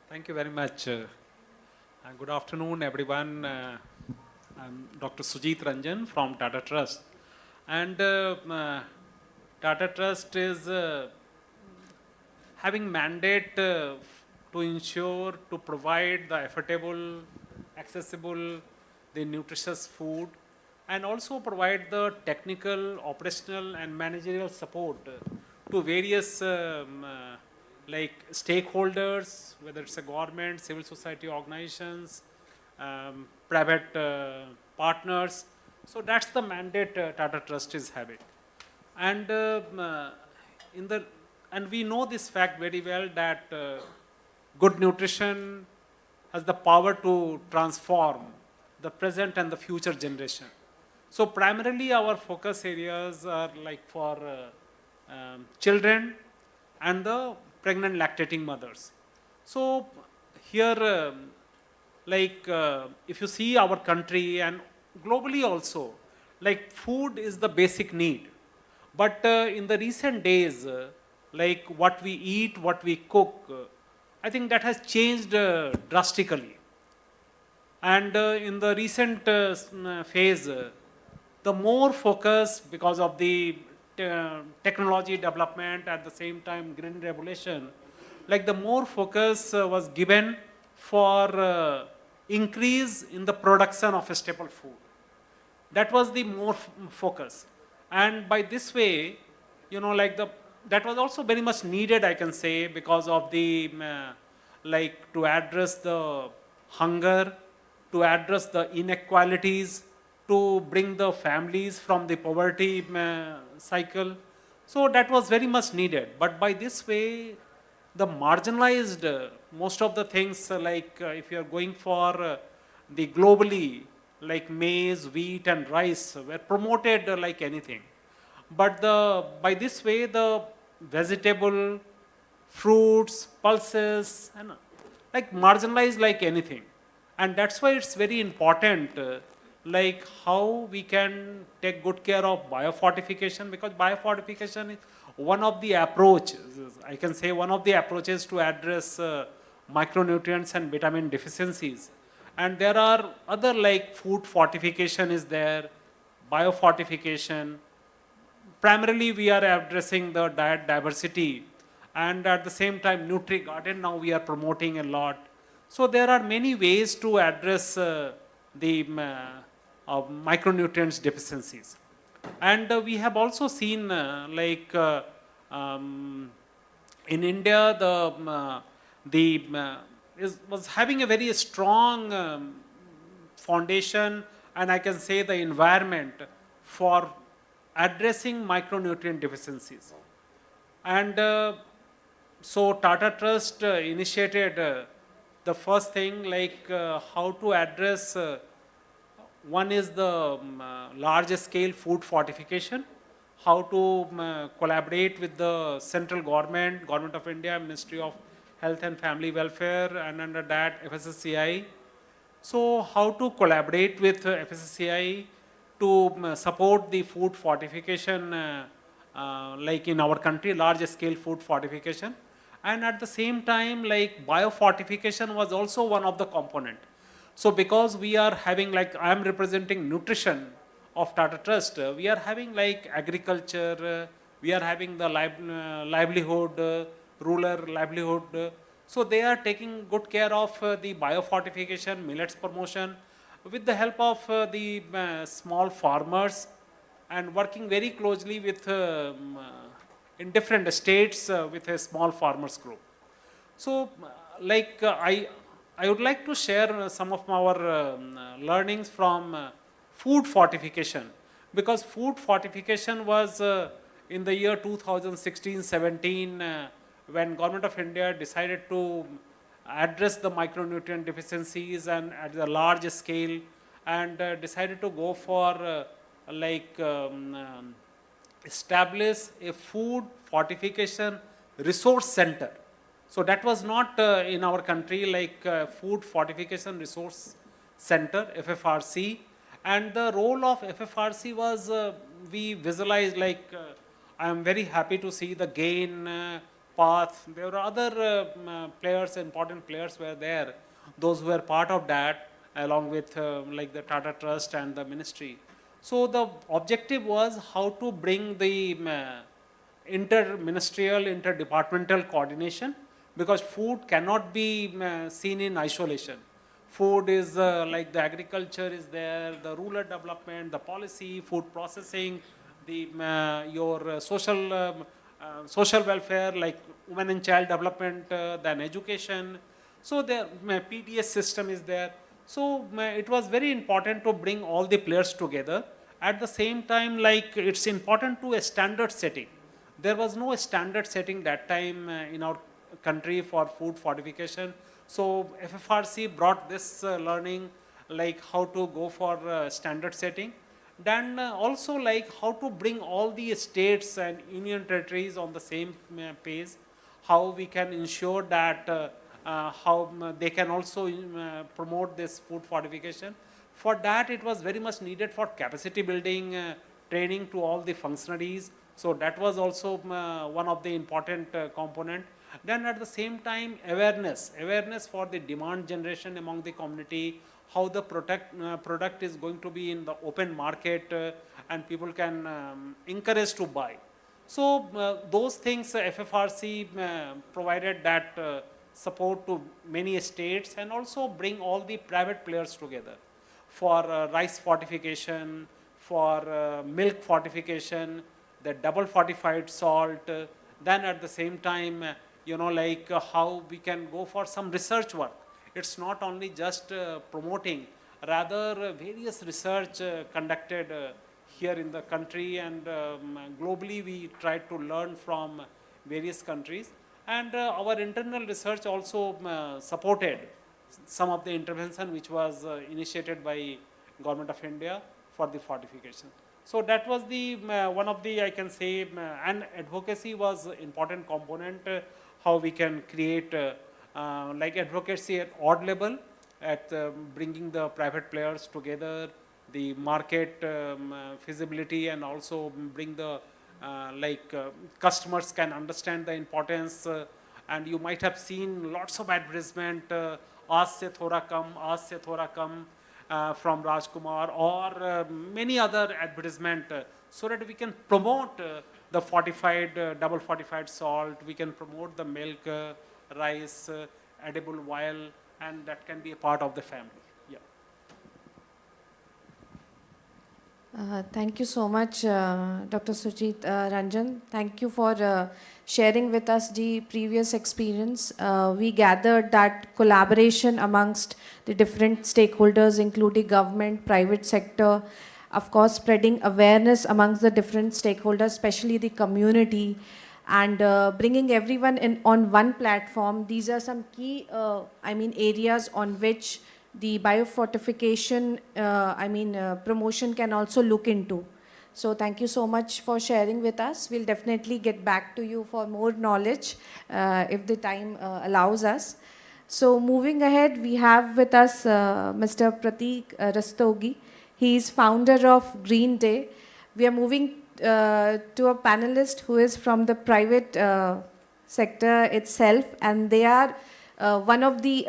Thank you very much. Good afternoon, everyone. I'm Dr. Sujit Ranjan from Tata Trust. And Tata Trust is having mandate to ensure to provide the affordable, accessible, the nutritious food, and also provide the technical, operational, and managerial support to various stakeholders, whether it's a government, civil society organizations, private partners. So that's the mandate Tata Trust is having. And we know this fact very well that good nutrition has the power to transform the present and the future generation. So primarily our focus areas are for children and the pregnant lactating mothers. So here, if you see our country and globally also, food is the basic need. But in the recent days, what we eat, what we cook, I think that has changed drastically. And in the recent phase, the more focus, because of the technology development, at the same time green revolution, the more focus was given for increase in the production of a staple food. That was the more focus. And by this way, that was also very much needed, I can say, because of the, to address the hunger, to address the inequalities, to bring the families from the poverty cycle. So that was very much needed. But by this way, the marginalized, most of the things, if you are going for the globally, maize, wheat, and rice were promoted like anything. But by this way, the vegetable, fruits, pulses, and marginalized like anything. And that's why it's very important like how we can take good care of biofortification, because biofortification is one of the approaches, I can say one of the approaches to address micronutrients and vitamin deficiencies. And there are other like food fortification is there, biofortification. Primarily we are addressing the diet diversity, and at the same time Nutri-Garden now we are promoting a lot. So there are many ways to address the micronutrients deficiencies. And we have also seen in India was having a very strong foundation, and I can say the environment for addressing micronutrient deficiencies. And so Tata Trust initiated the first thing like how to address one is the large scale food fortification, how to collaborate with the central government, Government of India, Ministry of Health and Family Welfare, and under that FSSAI. So how to collaborate with FSSAI to support the food fortification like in our country, large scale food fortification. And at the same time, like biofortification was also one of the component. So because we are having, like I am representing nutrition of Tata Trust, we are having like agriculture, we are having the livelihood, rural livelihood. So they are taking good care of the biofortification, millets promotion, with the help of the small farmers, and working very closely with in different states with a small farmers group. So I would like to share some of our learnings from food fortification, because food fortification was in the year 2016-17 when Government of India decided to address the micronutrient deficiencies and at the large scale, and decided to go for establish a food fortification resource center. So that was not in our country, like Food Fortification Resource Center, FFRC. And the role of FFRC was, we visualized like, I am very happy to see the GAIN path. There were other players, important players were there, those who were part of that, along with like the Tata Trust and the ministry. So the objective was how to bring the inter-ministerial, inter-departmental coordination, because food cannot be seen in isolation. Food is like the agriculture is there, the rural development, the policy, food processing, the your social welfare, like women and child development, then education. So the PDS system is there. So it was very important to bring all the players together. At the same time, like it's important to a standard setting. There was no standard setting that time in our country for food fortification. So FFRC brought this learning, like how to go for standard setting. Then also like how to bring all the states and union territories on the same page, how we can ensure that how they can also promote this food fortification. For that, it was very much needed for capacity building, training to all the functionaries. So that was also one of the important component. Then at the same time, awareness for the demand generation among the community, how the product is going to be in the open market and people can encourage to buy. So those things FFRC provided that support to many states, and also bring all the private players together for rice fortification, for milk fortification, the double fortified salt. Then at the same time, like how we can go for some research work. It's not only just promoting, rather various research conducted here in the country, and globally we tried to learn from various countries. And our internal research also supported some of the intervention which was initiated by Government of India for the fortification. So that was the one of the, I can say, and advocacy was important component, how we can create like advocacy at odd level, at bringing the private players together, the market feasibility, and also bring the customers can understand the importance. And you might have seen lots of advertisement, aaj se thoda kam, from Rajkumar, or many other advertisement, so that we can promote the fortified, double fortified salt, we can promote the milk, rice, edible oil, and that can be a part of the family. Yeah. Thank you so much, Dr. Sujit Ranjan. Thank you for sharing with us the previous experience. We gathered that collaboration amongst the different stakeholders, including government, private sector, of course, spreading awareness amongst the different stakeholders, especially the community, and bringing everyone in on one platform. These are some key, areas on which the biofortification, promotion can also look into. So thank you so much for sharing with us. We'll definitely get back to you for more knowledge if the time allows us. So moving ahead, we have with us Mr. Pratik Rastogi. He is founder of Green Day. We are moving to a panelist who is from the private sector itself, and they are one of the,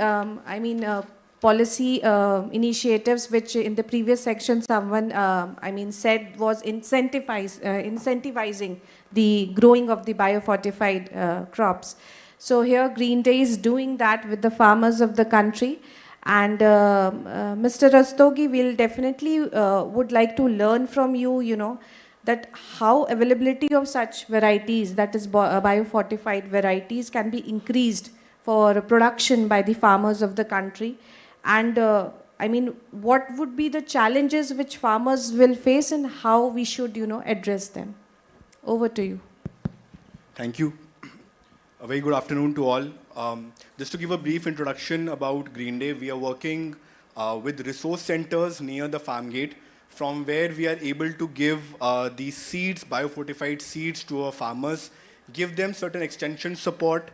policy initiatives which in the previous section someone, said was incentivizing the growing of the biofortified crops. So here Green Day is doing that with the farmers of the country. And Mr. Rastogi, will definitely would like to learn from you, that how availability of such varieties, that is biofortified varieties, can be increased for production by the farmers of the country. And what would be the challenges which farmers will face and how we should, address them? Over to you. Thank you. A very good afternoon to all. Just to give a brief introduction about Green Day, we are working with resource centers near the farm gate, from where we are able to give these seeds, biofortified seeds, to our farmers, give them certain extension support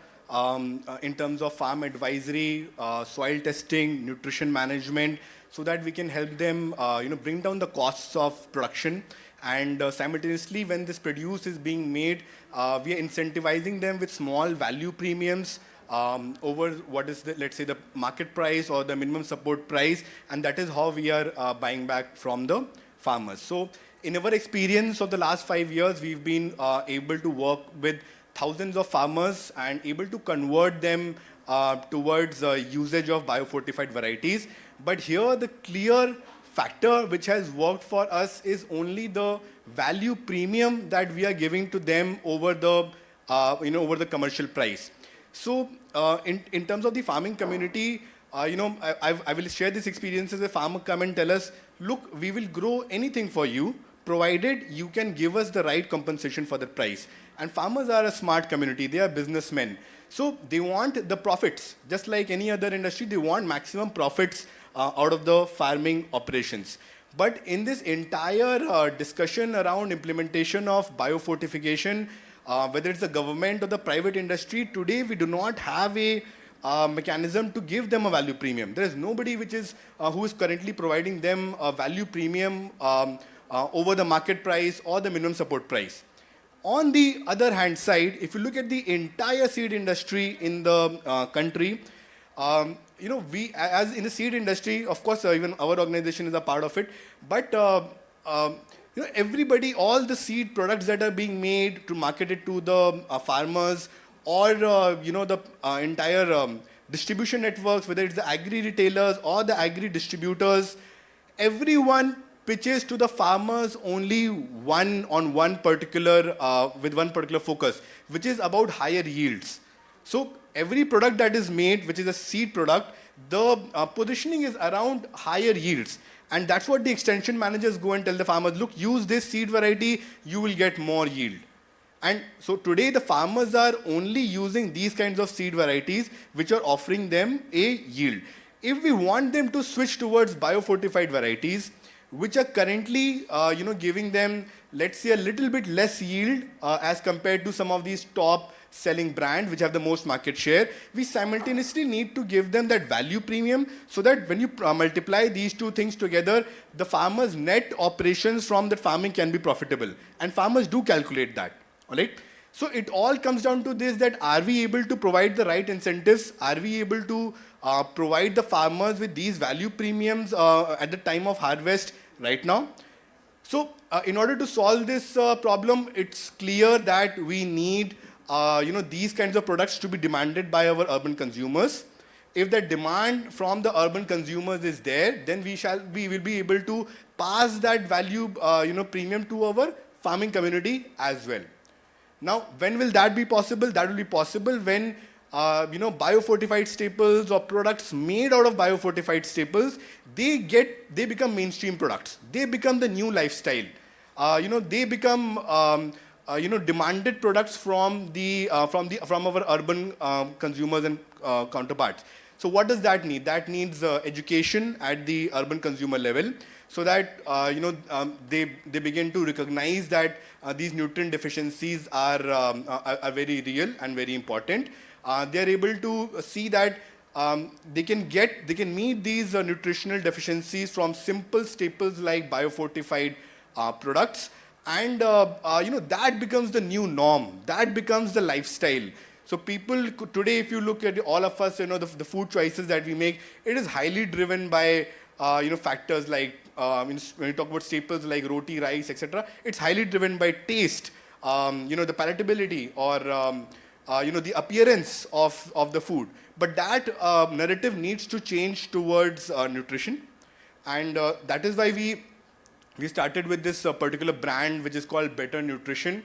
in terms of farm advisory, soil testing, nutrition management, so that we can help them bring down the costs of production. And simultaneously, when this produce is being made, we are incentivizing them with small value premiums over what is the, let's say, the market price or the minimum support price, and that is how we are buying back from the farmers. So in our experience of the last 5 years, we've been able to work with thousands of farmers and able to convert them towards usage of biofortified varieties. But here the clear factor which has worked for us is only the value premium that we are giving to them over the over the commercial price. So in terms of the farming community, I will share these experiences. A farmer come and tell us, look, we will grow anything for you, provided you can give us the right compensation for the price. And farmers are a smart community, they are businessmen. So they want the profits, just like any other industry, they want maximum profits out of the farming operations. But in this entire discussion around implementation of biofortification, whether it's the government or the private industry, today we do not have a mechanism to give them a value premium. There is nobody which is who is currently providing them a value premium over the market price or the minimum support price. On the other hand side, if you look at the entire seed industry in the country, we, as in the seed industry, of course, even our organization is a part of it, but everybody, all the seed products that are being made to market it to the farmers, or the entire distribution networks, whether it's the agri-retailers or the agri-distributors, everyone pitches to the farmers only with one particular focus, which is about higher yields. So every product that is made, which is a seed product, the positioning is around higher yields. And that's what the extension managers go and tell the farmers, look, use this seed variety, you will get more yield. And so today the farmers are only using these kinds of seed varieties which are offering them a yield. If we want them to switch towards biofortified varieties, which are currently giving them, let's say, a little bit less yield as compared to some of these top selling brands which have the most market share, we simultaneously need to give them that value premium so that when you multiply these two things together, the farmer's net operations from that farming can be profitable. And farmers do calculate that, all right? So it all comes down to this, that are we able to provide the right incentives? Are we able to provide the farmers with these value premiums at the time of harvest right now? So in order to solve this problem, it's clear that we need these kinds of products to be demanded by our urban consumers. If the demand from the urban consumers is there, then we will be able to pass that value premium to our farming community as well. Now, when will that be possible? That will be possible when biofortified staples or products made out of biofortified staples, they become mainstream products. They become the new lifestyle. They become demanded products from our urban consumers and counterparts. So what does that need? That needs education at the urban consumer level, so that they begin to recognize that these nutrient deficiencies are very real and very important. They are able to see that they can meet these nutritional deficiencies from simple staples like biofortified products, and that becomes the new norm. That becomes the lifestyle. So people today, if you look at all of us, the food choices that we make, it is highly driven by factors like when you talk about staples like roti, rice, etc. It's highly driven by taste, the palatability, or the appearance of the food. But that narrative needs to change towards nutrition, and that is why we started with this particular brand, which is called Better Nutrition,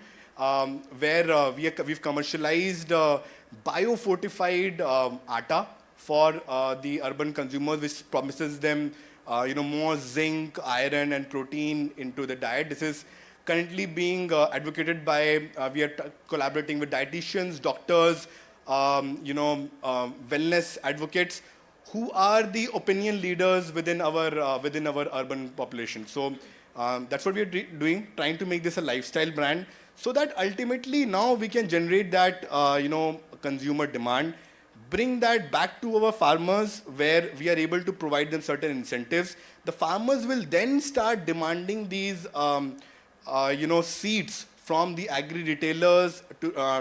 where we've commercialized biofortified atta for the urban consumers, which promises them more zinc, iron, and protein into the diet. This is currently being advocated by, we are collaborating with dietitians, doctors, wellness advocates, who are the opinion leaders within our urban population. So that's what we are doing, trying to make this a lifestyle brand, so that ultimately now we can generate that consumer demand, bring that back to our farmers, where we are able to provide them certain incentives. The farmers will then start demanding these seeds from the agri-retailers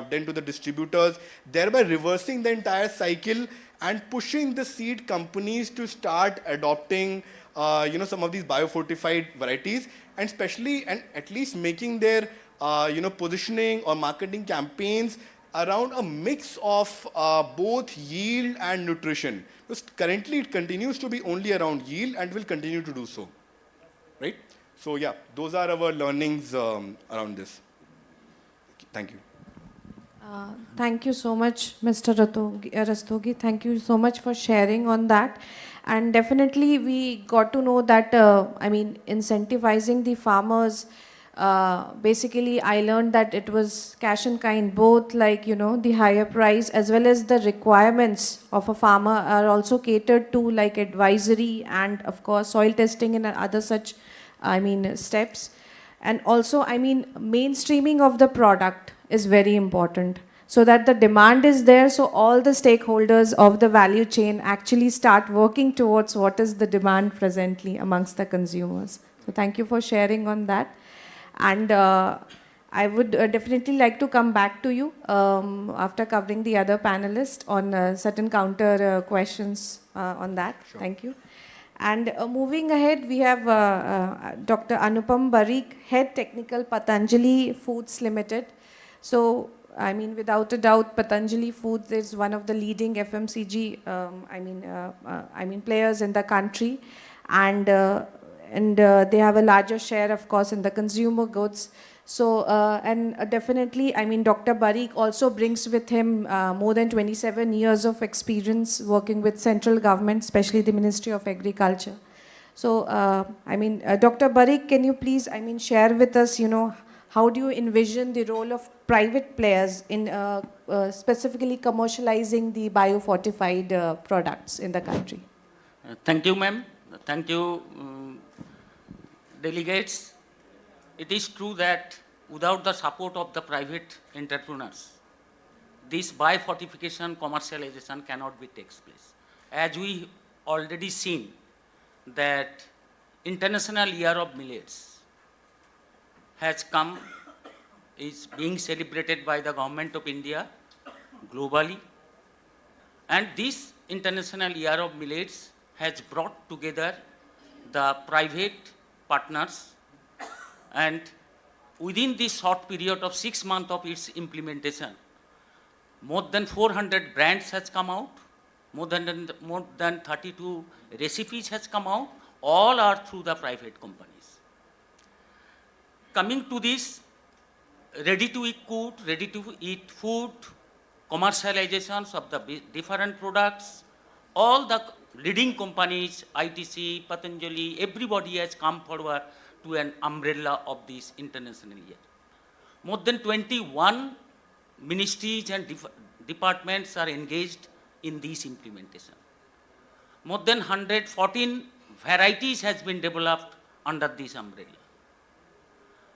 then to the distributors, thereby reversing the entire cycle and pushing the seed companies to start adopting some of these biofortified varieties, and especially and at least making their positioning or marketing campaigns around a mix of both yield and nutrition. Because currently it continues to be only around yield and will continue to do so, right? So yeah, those are our learnings around this. Thank you. Thank you so much, Mr. Rastogi. Thank you so much for sharing on that. And definitely we got to know that, incentivizing the farmers, basically I learned that it was cash and kind, both the higher price as well as the requirements of a farmer are also catered to, like advisory and of course soil testing and other such, steps. And also, mainstreaming of the product is very important, so that the demand is there, so all the stakeholders of the value chain actually start working towards what is the demand presently amongst the consumers. So thank you for sharing on that. And I would definitely like to come back to you after covering the other panelists on certain counter questions on that. Sure. Thank you. And moving ahead, we have Dr. Anupam Barik, Head Technical, Patanjali Foods Limited. So, without a doubt, Patanjali Foods is one of the leading FMCG, players in the country, and they have a larger share, of course, in the consumer goods. So, definitely, Dr. Barik also brings with him more than 27 years of experience working with central government, especially the Ministry of Agriculture. So, Dr. Barik, can you please, share with us, how do you envision the role of private players in specifically commercializing the biofortified products in the country? Thank you, ma'am. Thank you, delegates. It is true that without the support of the private entrepreneurs, this biofortification commercialization cannot be takes place. As we already seen that International Year of Millets has come, is being celebrated by the Government of India globally, and this International Year of Millets has brought together the private partners, and within this short period of 6 months of its implementation, more than 400 brands has come out, more than 32 recipes has come out, all are through the private companies. Coming to this ready-to-eat food, commercializations of the different products, all the leading companies, ITC, Patanjali, everybody has come forward to an umbrella of this international year. More than 21 ministries and departments are engaged in this implementation. More than 114 varieties has been developed under this umbrella.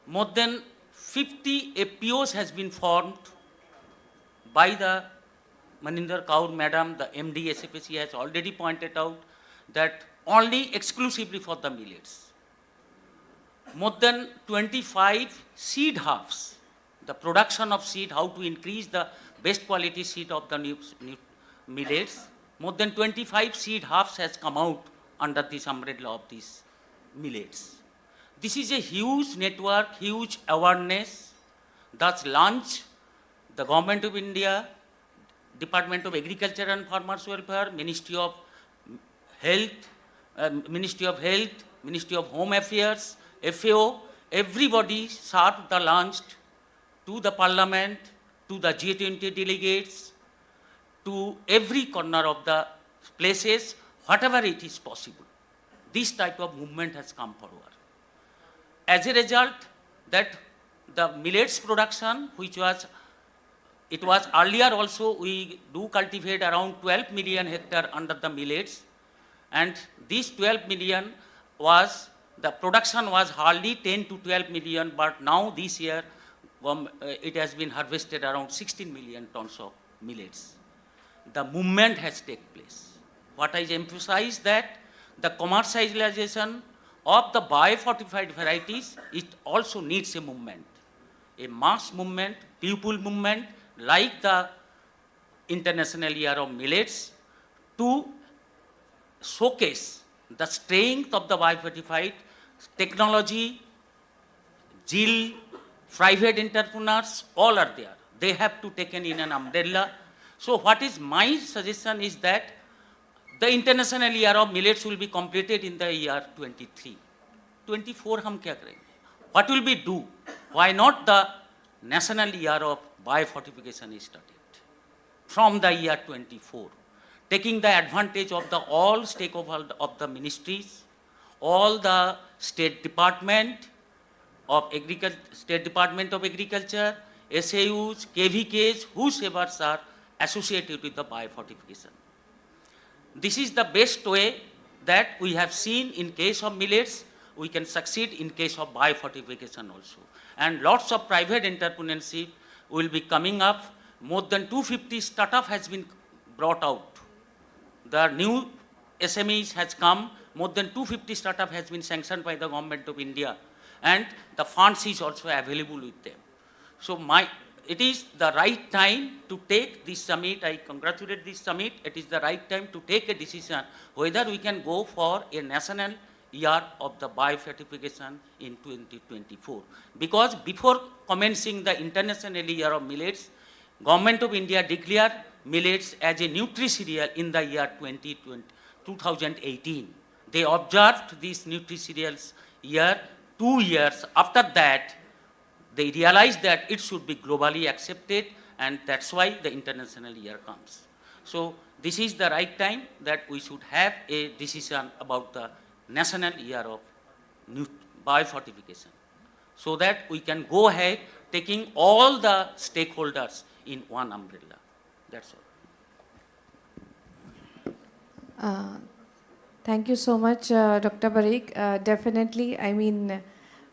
More than 50 FPOs has been formed by the Maninder Kaur Madam, the MD SFSC has already pointed out that only exclusively for the millets. More than 25 seed hubs, the production of seed, how to increase the best quality seed of the new millets. More than 25 seed hubs has come out under this umbrella of these millets. This is a huge network, huge awareness. Thus launched the Government of India, Department of Agriculture and Farmers Welfare, Ministry of Health, Ministry of Home Affairs, FAO, everybody served the launch to the Parliament, to the G20 delegates, to every corner of the places, whatever it is possible. This type of movement has come forward. As a result, that the millets production, which was, it was earlier also, we do cultivate around 12 million hectare under the millets, and this 12 million was, the production was hardly 10 to 12 million, but now this year it has been harvested around 16 million tons of millets. The movement has taken place. What I emphasize that the commercialization of the biofortified varieties, it also needs a movement, a mass movement, people movement, like the International Year of Millets, to showcase the strength of the biofortified technology, zeal, private entrepreneurs, all are there. They have to take in an umbrella. So what is my suggestion is that the International Year of Millets will be completed in the year 23. 24 hum kya karenge? What will we do? Why not the National Year of Biofortification is started from the year 24, taking the advantage of the all stakeholders of the ministries, all the State Department of Agriculture, SAUs, KVKs, whosoever are associated with the biofortification. This is the best way that we have seen in case of millets, we can succeed in case of biofortification also. And lots of private entrepreneurship will be coming up. More than 250 startup has been brought out. The new SMEs has come, more than 250 startup has been sanctioned by the Government of India, and the funds is also available with them. So it is the right time to take this summit. I congratulate this summit. It is the right time to take a decision whether we can go for a national year of the biofortification in 2024. Because before commencing the International Year of Millets, Government of India declared millets as a nutri-cereal in the year 2018. They observed this nutri-cereals year 2 years. After that, they realized that it should be globally accepted, and that's why the International Year comes. So this is the right time that we should have a decision about the National Year of Biofortification, so that we can go ahead taking all the stakeholders in one umbrella. That's all. Thank you so much, Dr. Parikh. Definitely, I mean,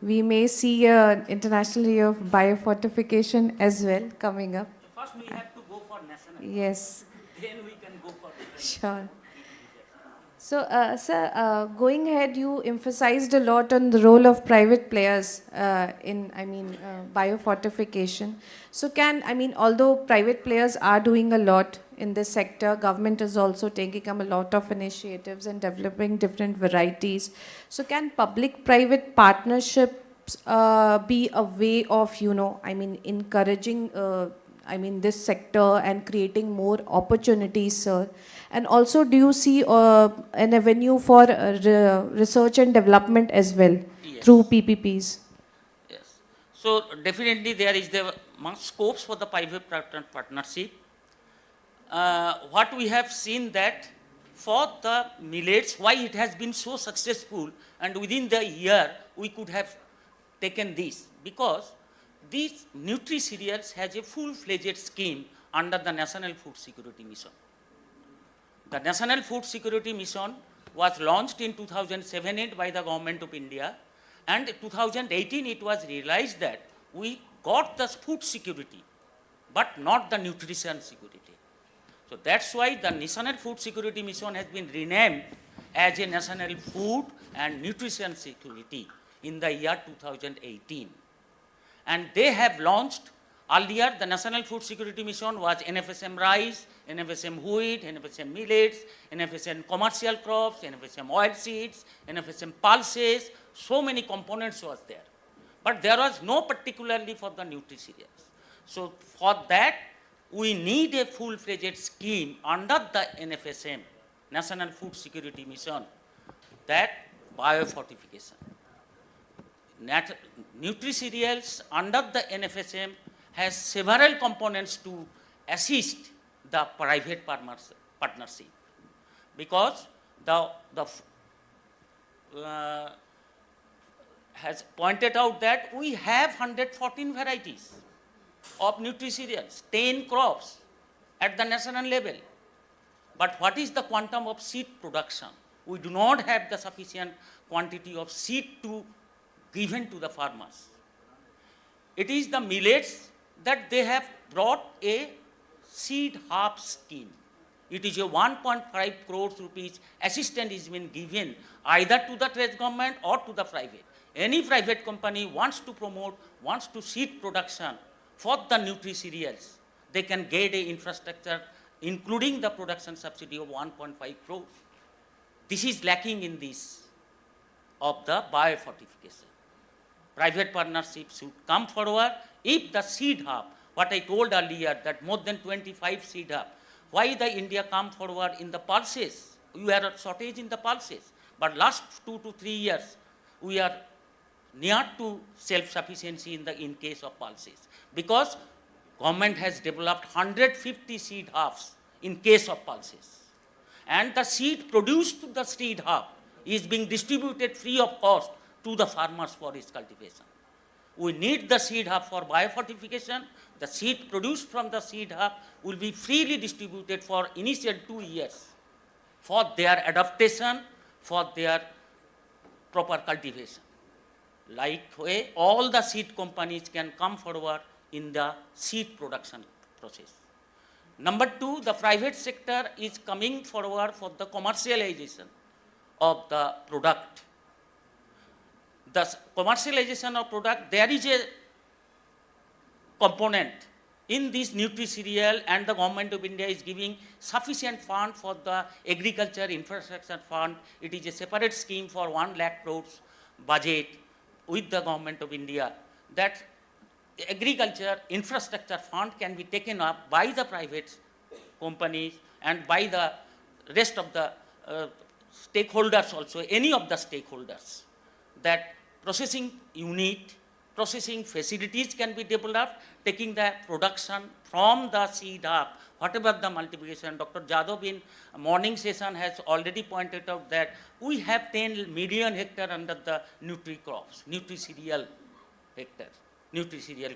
we may see an International Year of Biofortification as well coming up. First, we have to go for Yes. Then we can go for different. Sure. So, sir, going ahead, you emphasized a lot on the role of private players biofortification. So, although private players are doing a lot in this sector, government is also taking up a lot of initiatives and developing different varieties. So, can public-private partnerships be a way of, encouraging this sector and creating more opportunities, sir? And also, do you see an avenue for research and development as well through PPPs? Yes. So definitely there is the much scopes for the private partnership. What we have seen that for the millets, why it has been so successful, and within the year we could have taken this, because these nutri-cereals has a full-fledged scheme under the National Food Security Mission. The National Food Security Mission was launched in 2007 by the Government of India, and in 2018 it was realized that we got the food security, but not the nutrition security. So that's why the National Food Security Mission has been renamed as a National Food and Nutrition Security in the year 2018. And they have launched, earlier the National Food Security Mission was NFSM rice, NFSM wheat, NFSM millets, NFSM commercial crops, NFSM oil seeds, NFSM pulses, so many components was there. But there was no particularly for the nutri-cereals. So for that, we need a full-fledged scheme under the NFSM, National Food Security Mission, that biofortification. Nutri-cereals under the NFSM has several components to assist the private partnership, because the has pointed out that we have 114 varieties of nutri-cereals, 10 crops at the national level. But what is the quantum of seed production? We do not have the sufficient quantity of seed to given to the farmers. It is the millets that they have brought a seed hub scheme. It is a 1.5 crores rupees assistance is been given either to the trade government or to the private. Any private company wants to promote, wants to seed production for the nutri-cereals, they can get a infrastructure including the production subsidy of 1.5 crores. This is lacking in this of the biofortification. Private partnerships should come forward. If the seed hub, what I told earlier, that more than 25 seed hub, why the India come forward in the pulses? We are a shortage in the pulses, but last 2 to 3 years, we are near to self-sufficiency in case of pulses, because government has developed 150 seed hubs in case of pulses, and the seed produced to the seed hub is being distributed free of cost to the farmers for its cultivation. We need the seed hub for biofortification. The seed produced from the seed hub will be freely distributed for initial 2 years for their adaptation, for their proper cultivation. Like way, all the seed companies can come forward in the seed production process. Number 2, the private sector is coming forward for the commercialization of the product. The commercialization of product, there is a component in this nutri-cereal, and the Government of India is giving sufficient fund for the agriculture infrastructure fund. It is a separate scheme for 1 lakh crores budget with the Government of India, that agriculture infrastructure fund can be taken up by the private companies and by the rest of the stakeholders also, any of the stakeholders, that processing unit, processing facilities can be developed, taking the production from the seed hub, whatever the multiplication. Dr. Jadhav in morning session has already pointed out that we have 10 million hectare under the nutri-cereal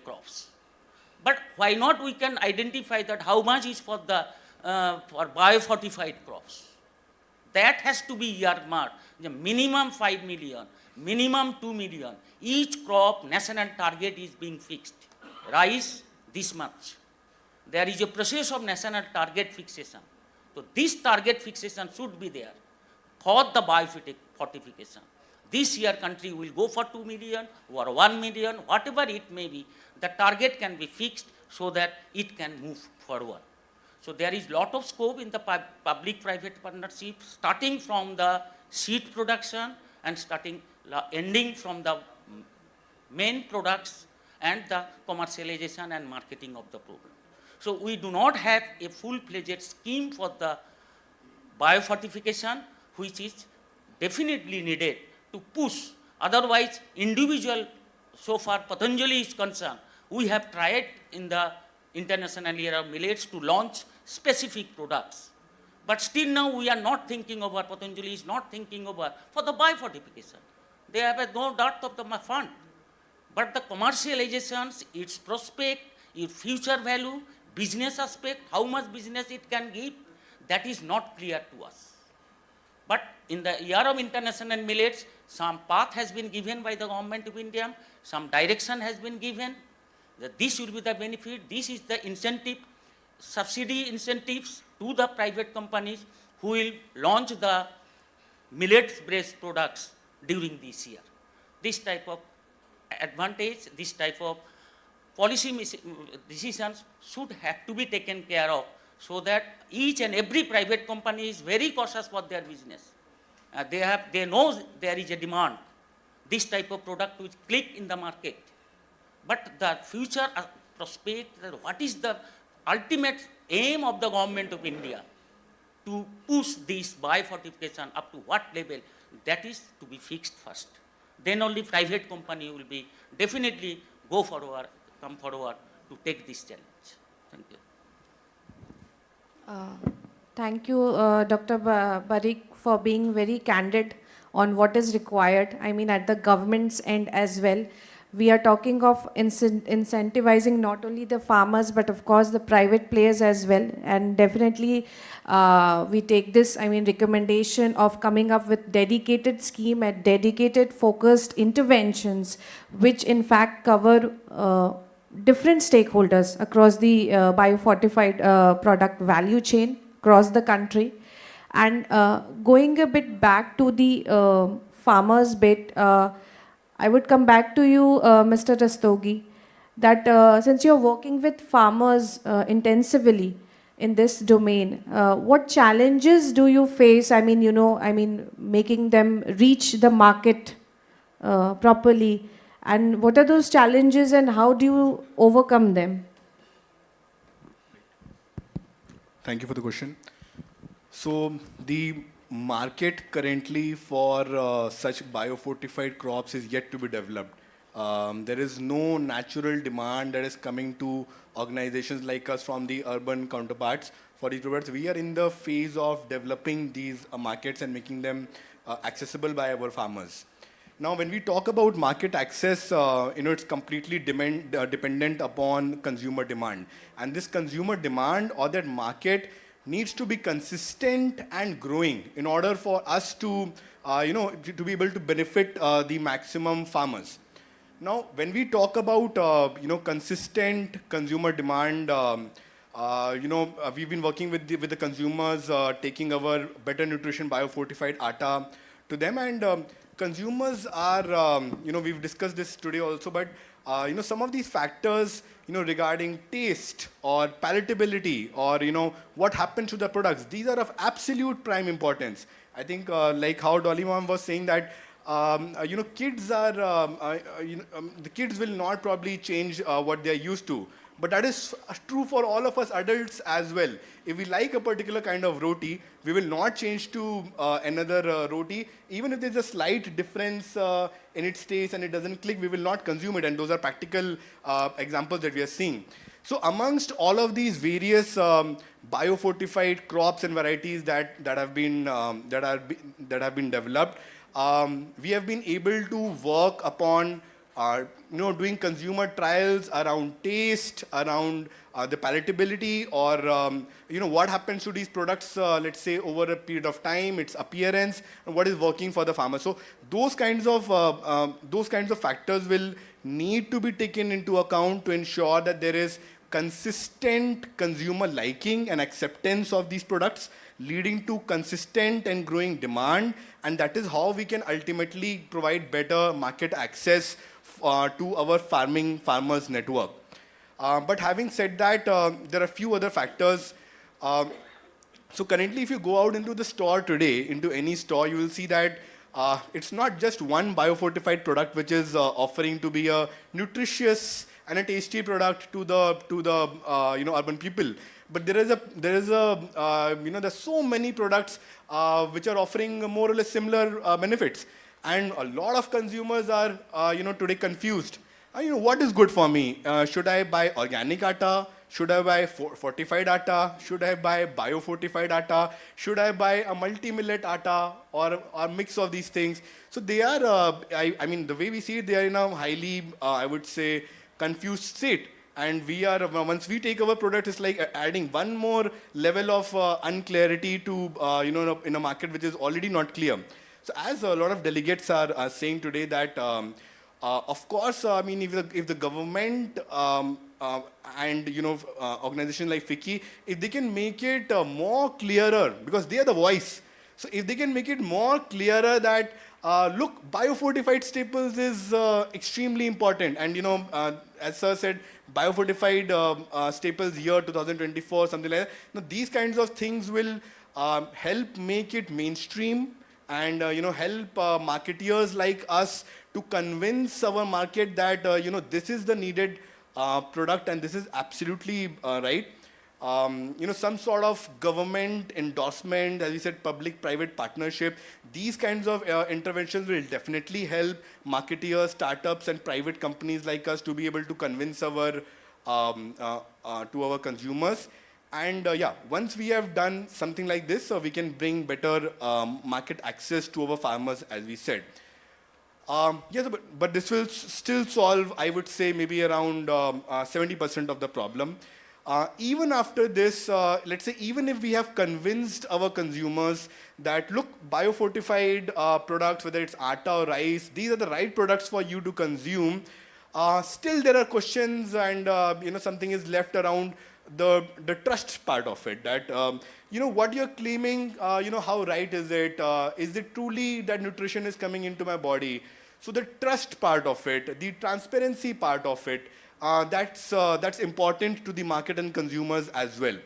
crops. But why not we can identify that how much is for the for biofortified crops? That has to be earmarked. The minimum 5 million, minimum 2 million. Each crop national target is being fixed. Rice, this much. there is a process of national target fixation. So this target fixation should be there for the biofortification. This year country will go for 2 million or 1 million, whatever it may be, the target can be fixed so that it can move forward. So there is lot of scope in the public-private partnership, starting from the seed production and ending from the main products and the commercialization and marketing of the program. So we do not have a full-fledged scheme for the biofortification, which is definitely needed to push. Otherwise, individual, so far Patanjali is concerned, we have tried in the international year of millets to launch specific products. But still now we are not thinking over, Patanjali is not thinking over for the biofortification. They have no doubt of the fund. But the commercializations, its prospect, its future value, business aspect, how much business it can give, that is not clear to us. But in the year of international millets, some path has been given by the government of India, some direction has been given, that this will be the benefit, this is the incentive, subsidy incentives to the private companies who will launch the millets-based products during this year. This type of advantage, this type of policy decisions should have to be taken care of so that each and every private company is very cautious for their business. They know there is a demand, this type of product which click in the market. But the future prospect, what is the ultimate aim of the government of India to push this biofortification up to what level, that is to be fixed first. Then only private company will be definitely come forward to take this challenge. Thank you. Thank you, Dr. Barik, for being very candid on what is required. I mean, at the government's end as well. We are talking of incentivizing not only the farmers, but of course the private players as well. And definitely we take this, recommendation of coming up with dedicated scheme and dedicated focused interventions, which in fact cover different stakeholders across the biofortified product value chain across the country. And going a bit back to the farmers bit, I would come back to you, Mr. Rastogi, that since you're working with farmers intensively in this domain, what challenges do you face? Making them reach the market properly, and what are those challenges and how do you overcome them? Thank you for the question. So the market currently for such biofortified crops is yet to be developed. There is no natural demand that is coming to organizations like us from the urban counterparts for these products. We are in the phase of developing these markets and making them accessible by our farmers. Now, when we talk about market access, it's completely dependent upon consumer demand. And this consumer demand or that market needs to be consistent and growing in order for us to, to be able to benefit the maximum farmers. Now, when we talk about, consistent consumer demand, we've been working with the consumers, taking our better nutrition biofortified atta to them, and consumers are, we've discussed this today also, but some of these factors, regarding taste or palatability or, what happens to the products, these are of absolute prime importance. I think like how Dolly Mom was saying that, kids are, the kids will not probably change what they're used to. But that is true for all of us adults as well. If we like a particular kind of roti, we will not change to another roti. Even if there's a slight difference in its taste and it doesn't click, we will not consume it. And those are practical examples that we are seeing. So amongst all of these various biofortified crops and varieties that have been developed, we have been able to work upon doing consumer trials around taste, around the palatability, or what happens to these products, let's say over a period of time, its appearance, and what is working for the farmer. So those kinds of factors will need to be taken into account to ensure that there is consistent consumer liking and acceptance of these products, leading to consistent and growing demand, and that is how we can ultimately provide better market access to our farmers network. But having said that, there are a few other factors. So currently, if you go out into the store today, into any store, you will see that it's not just one biofortified product which is offering to be a nutritious and a tasty product to the urban people. But there's so many products which are offering more or less similar benefits, and a lot of consumers are today confused. What is good for me? Should I buy organic atta? Should I buy fortified atta? Should I buy biofortified atta? Should I buy a multi-millet atta or a mix of these things? So they are, I mean, the way we see it, they are in a highly, I would say, confused state. And we are, once we take our product, it's like adding one more level of unclarity to, in a market which is already not clear. So as a lot of delegates are saying today that, of course, I mean, if the government and organizations like FICCI, if they can make it more clearer, because they are the voice. So if they can make it more clearer that, look, biofortified staples is extremely important. And as sir said, biofortified staples year 2024, something like that. Now, these kinds of things will help make it mainstream and help marketeers like us to convince our market that this is the needed product and this is absolutely right. Some sort of government endorsement, as we said, public-private partnership, these kinds of interventions will definitely help marketeers, startups, and private companies like us to be able to convince our to our consumers. And once we have done something like this, we can bring better market access to our farmers, as we said. Yes, but this will still solve, I would say, maybe around 70% of the problem. Even after this, let's say, even if we have convinced our consumers that, look, biofortified products, whether it's atta or rice, these are the right products for you to consume, still there are questions and, something is left around the trust part of it, that, what you're claiming, how right is it? Is it truly that nutrition is coming into my body? So the trust part of it, the transparency part of it, that's important to the market and consumers as well.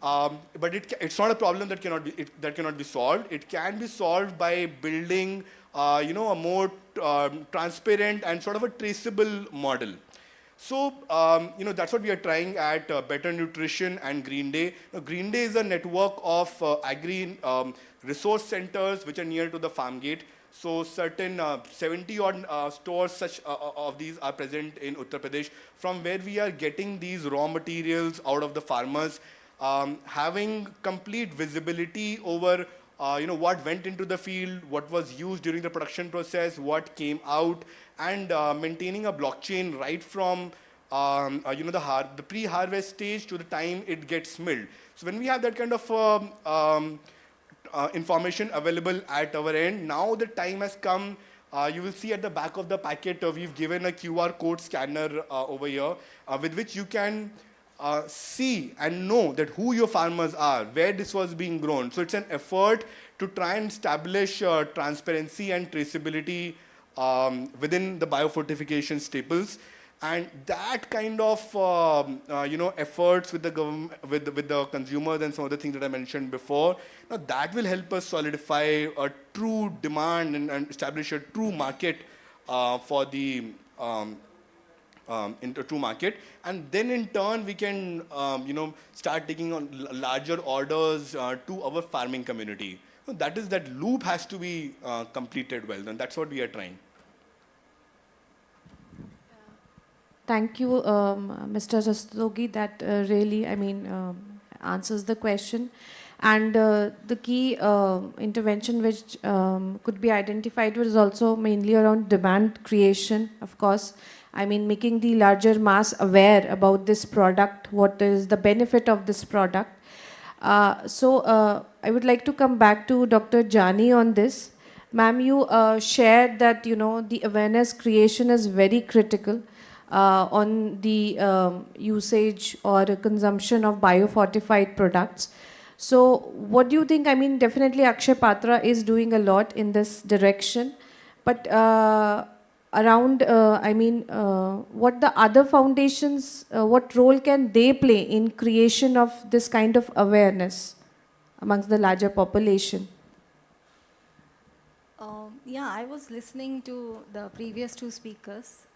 But it's not a problem that cannot be solved. It can be solved by building, a more transparent and sort of a traceable model. So, that's what we are trying at Better Nutrition and Green Day. Now, Green Day is a network of agri resource centers which are near to the farm gate. So certain 70-odd stores such of these are present in Uttar Pradesh, from where we are getting these raw materials out of the farmers, having complete visibility over what went into the field, what was used during the production process, what came out, and maintaining a blockchain right from the pre-harvest stage to the time it gets milled. So when we have that kind of information available at our end, now the time has come. You will see at the back of the packet, we've given a QR code scanner over here, with which you can see and know that who your farmers are, where this was being grown. So it's an effort to try and establish transparency and traceability within the biofortification staples. And that kind of efforts with the government, with the consumers and some other things that I mentioned before, now that will help us solidify a true demand and establish a true market for the into true market. And then in turn we can start taking on larger orders to our farming community. So that loop has to be completed well, and that's what we are trying. Thank you, Mr. Rastogi. That really, answers the question. And the key intervention which could be identified was also mainly around demand creation, of course. Making the larger mass aware about this product, what is the benefit of this product. So I would like to come back to Dr. Jani on this. Ma'am, you shared that, the awareness creation is very critical. on the usage or consumption of biofortified products. So what do you think? I mean, definitely Akshay Patra is doing a lot in this direction, but around, what the other foundations, what role can they play in creation of this kind of awareness amongst the larger population? Yeah, I was listening to the previous two speakers,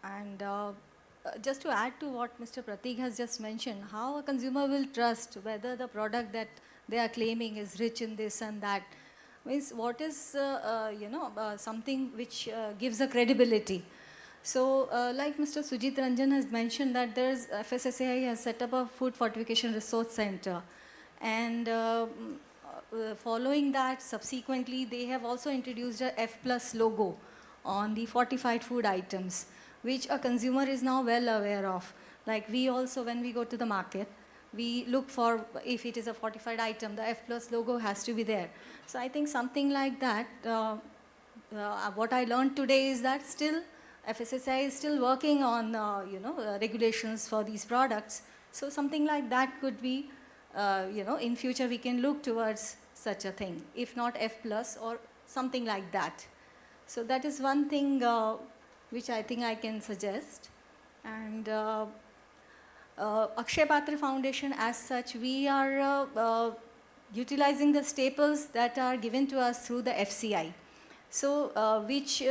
and just to add to what Mr. Prateek has just mentioned, how a consumer will trust whether the product that they are claiming is rich in this and that. Means what is, something which gives a credibility. So, like Mr. Sujit Ranjan has mentioned that there's FSSAI has set up a food fortification resource center, and following that, subsequently, they have also introduced a F+ logo on the fortified food items, which a consumer is now well aware of. Like we also, when we go to the market, we look for, if it is a fortified item, the F+ logo has to be there. So I think something like that, what I learned today is that still FSSAI is still working on, regulations for these products. So something like that could be, in future we can look towards such a thing, if not F+ or something like that. So that is one thing which I think I can suggest. And Akshay Patra Foundation as such, we are utilizing the staples that are given to us through the FCI. So the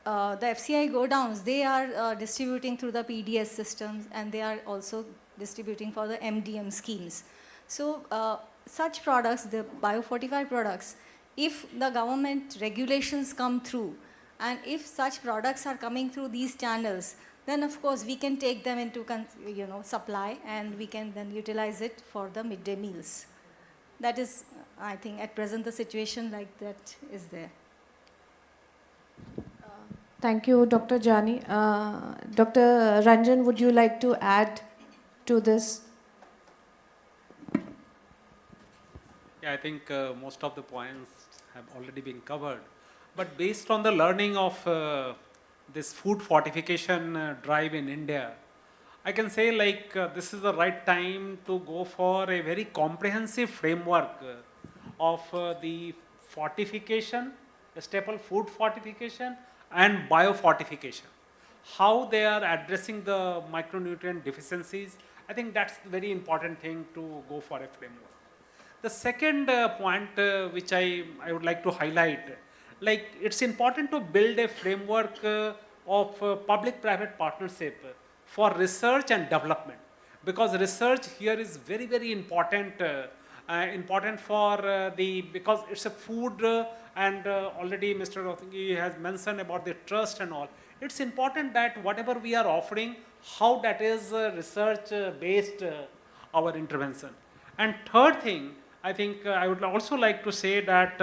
FCI godowns, they are distributing through the PDS systems, and they are also distributing for the MDM schemes. So such products, the biofortified products, if the government regulations come through, and if such products are coming through these channels, then of course we can take them into supply, and we can then utilize it for the midday meals. That is, I think, at present the situation like that is there. Thank you, Dr. Jani. Dr. Ranjan, would you like to add to this? Yeah, I think most of the points have already been covered. But based on the learning of this food fortification drive in India, I can say this is the right time to go for a very comprehensive framework of the fortification, staple food fortification and biofortification. How they are addressing the micronutrient deficiencies, I think that's the very important thing to go for a framework. The second point which I would like to highlight, it's important to build a framework of public-private partnership for research and development, because research here is very, very important, because it's a food and already Mr. Rohingya has mentioned about the trust and all. It's important that whatever we are offering, how that is research-based our intervention. And third thing, I think I would also like to say that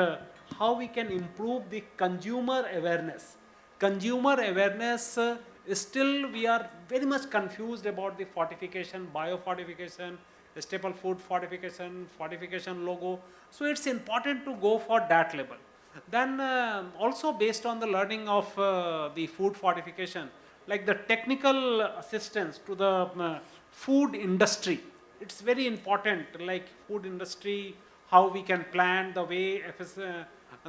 how we can improve the consumer awareness. Consumer awareness still we are very much confused about the fortification, biofortification, staple food fortification, fortification logo. So it's important to go for that level. Then also based on the learning of the food fortification, like the technical assistance to the food industry, it's very important, like food industry, how we can plan the way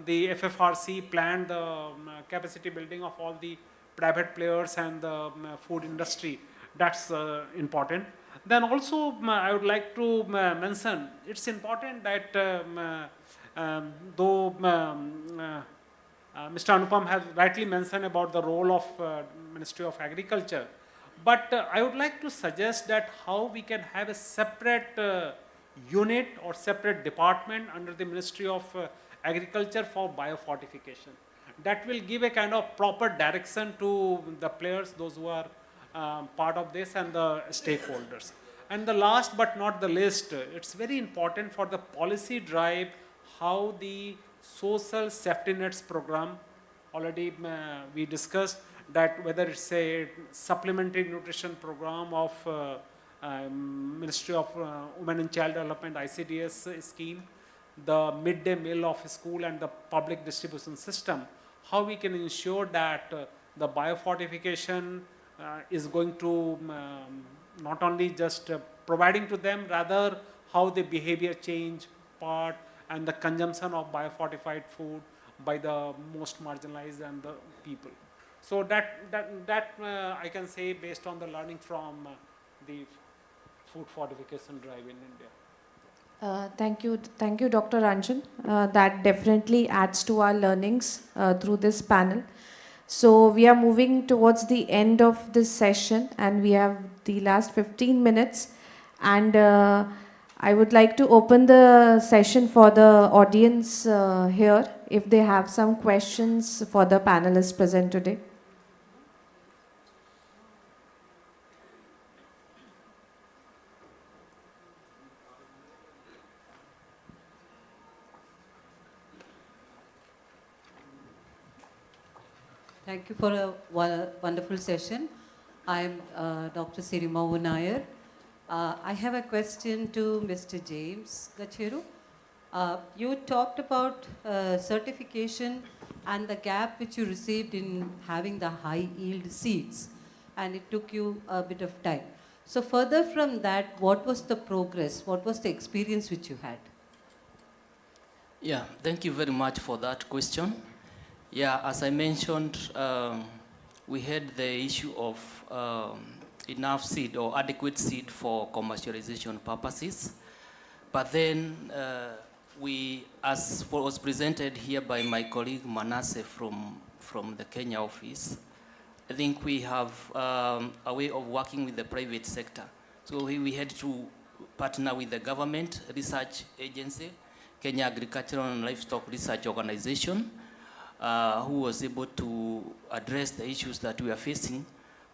the FFRC planned the capacity building of all the private players and the food industry. That's important. Then also I would like to mention, it's important that though Mr. Anupam has rightly mentioned about the role of Ministry of Agriculture, but I would like to suggest that how we can have a separate unit or separate department under the Ministry of Agriculture for biofortification. That will give a kind of proper direction to the players, those who are part of this, and the stakeholders. And the last but not the least, it's very important for the policy drive how the social safety nets program, already we discussed that whether it's a supplementary nutrition program of Ministry of Women and Child Development, ICDS scheme, the midday meal of school and the public distribution system, how we can ensure that the biofortification is going to not only just providing to them, rather how the behavior change part and the consumption of biofortified food by the most marginalized and the people. So that I can say based on the learning from the food fortification drive in India. Thank you, Dr. Ranjan. That definitely adds to our learnings through this panel. So we are moving towards the end of this session, and we have the last 15 minutes. And I would like to open the session for the audience here, if they have some questions for the panelists present today. Thank you for a wonderful session. I'm Dr. Sirimavu Nair. I have a question to Mr. James Gacheru. You talked about certification and the gap which you received in having the high yield seeds, and it took you a bit of time. So further from that, what was the progress? What was the experience which you had? Yeah, thank you very much for that question. Yeah, as I mentioned, we had the issue of enough seed or adequate seed for commercialization purposes. But then as was presented here by my colleague Manasseh from the Kenya office, I think we have a way of working with the private sector. So we had to partner with the government research agency, Kenya Agricultural and Livestock Research Organization, who was able to address the issues that we are facing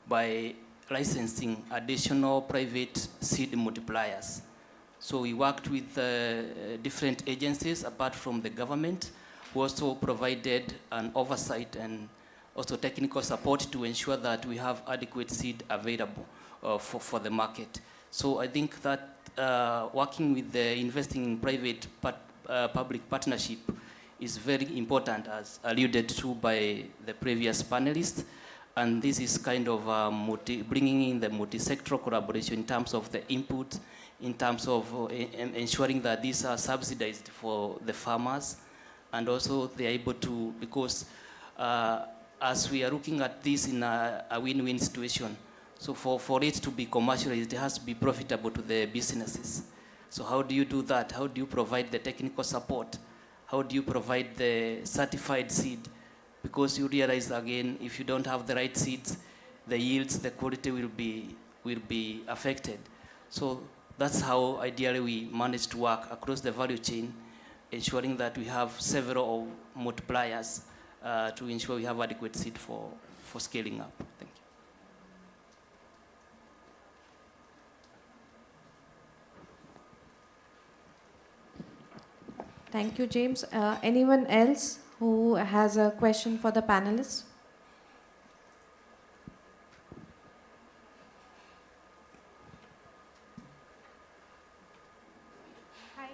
by licensing additional private seed multipliers. So we worked with different agencies apart from the government, who also provided an oversight and also technical support to ensure that we have adequate seed available for the market. So I think that working with the investing in private public partnership is very important, as alluded to by the previous panelists. And this is kind of bringing in the multi-sectoral collaboration in terms of the input, in terms of ensuring that these are subsidized for the farmers, and also they are able to, because as we are looking at this in a win-win situation, so for it to be commercialized, it has to be profitable to the businesses. So how do you do that? How do you provide the technical support? How do you provide the certified seed? Because you realize, again, if you don't have the right seeds, the yields, the quality will be affected. So that's how ideally we manage to work across the value chain, ensuring that we have several multipliers to ensure we have adequate seed for scaling up. Thank you. Thank you, James. Anyone else who has a question for the panelists? Hi.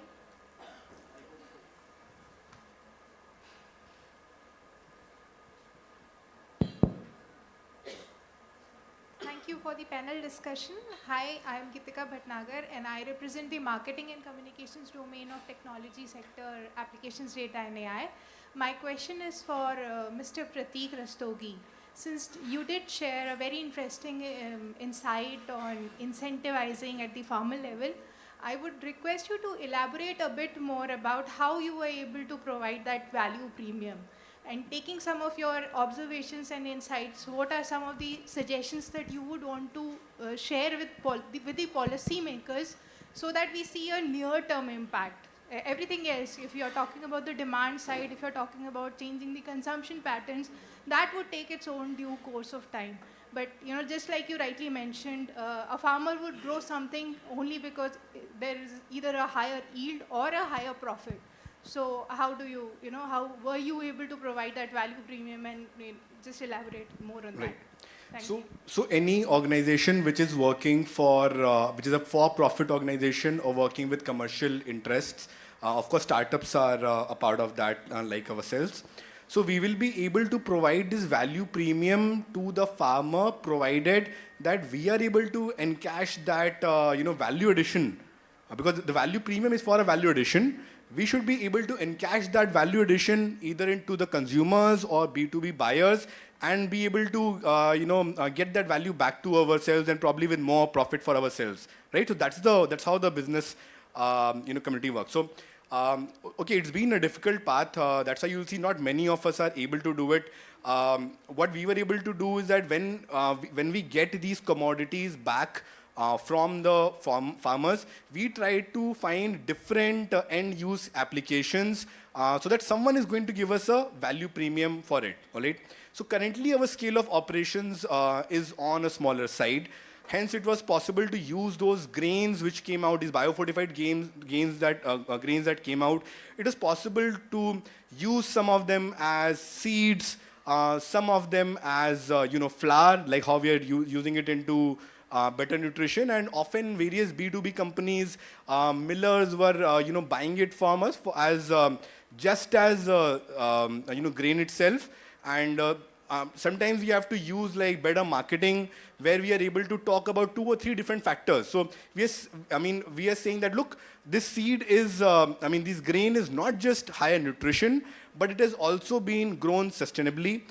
Thank you for the panel discussion. Hi, I am Gitika Bhatnagar, and I represent the marketing and communications domain of technology sector, applications, data and AI. My question is for Mr. Prateek Rastogi. Since you did share a very interesting insight on incentivizing at the farmer level, I would request you to elaborate a bit more about how you were able to provide that value premium. And taking some of your observations and insights, what are some of the suggestions that you would want to share with the policy makers so that we see a near-term impact? Everything else, if you're talking about the demand side, if you're talking about changing the consumption patterns, that would take its own due course of time. But just like you rightly mentioned, a farmer would grow something only because there is either a higher yield or a higher profit. So how do you, how were you able to provide that value premium, and just elaborate more on that? Thank you. So any organization which is working for, which is a for-profit organization or working with commercial interests, of course startups are a part of that, like ourselves. So we will be able to provide this value premium to the farmer, provided that we are able to encash that value addition. Because the value premium is for a value addition, we should be able to encash that value addition either into the consumers or B2B buyers, and be able to get that value back to ourselves, and probably with more profit for ourselves, right? So that's how the business community works. So okay, it's been a difficult path. That's why you'll see not many of us are able to do it. What we were able to do is that when we get these commodities back from the farmers, we try to find different end-use applications so that someone is going to give us a value premium for it. All right. So currently, our scale of operations is on a smaller side. Hence, it was possible to use those grains which came out, these biofortified grains that came out. It is possible to use some of them as seeds, some of them as flour, like how we are using it into better nutrition, and often various B2B companies, millers were buying it from us as just as grain itself, and sometimes we have to use like better marketing, where we are able to talk about 2 or 3 different factors. So we are saying that, look, this seed is, this grain is not just higher nutrition, but it has also been grown sustainably.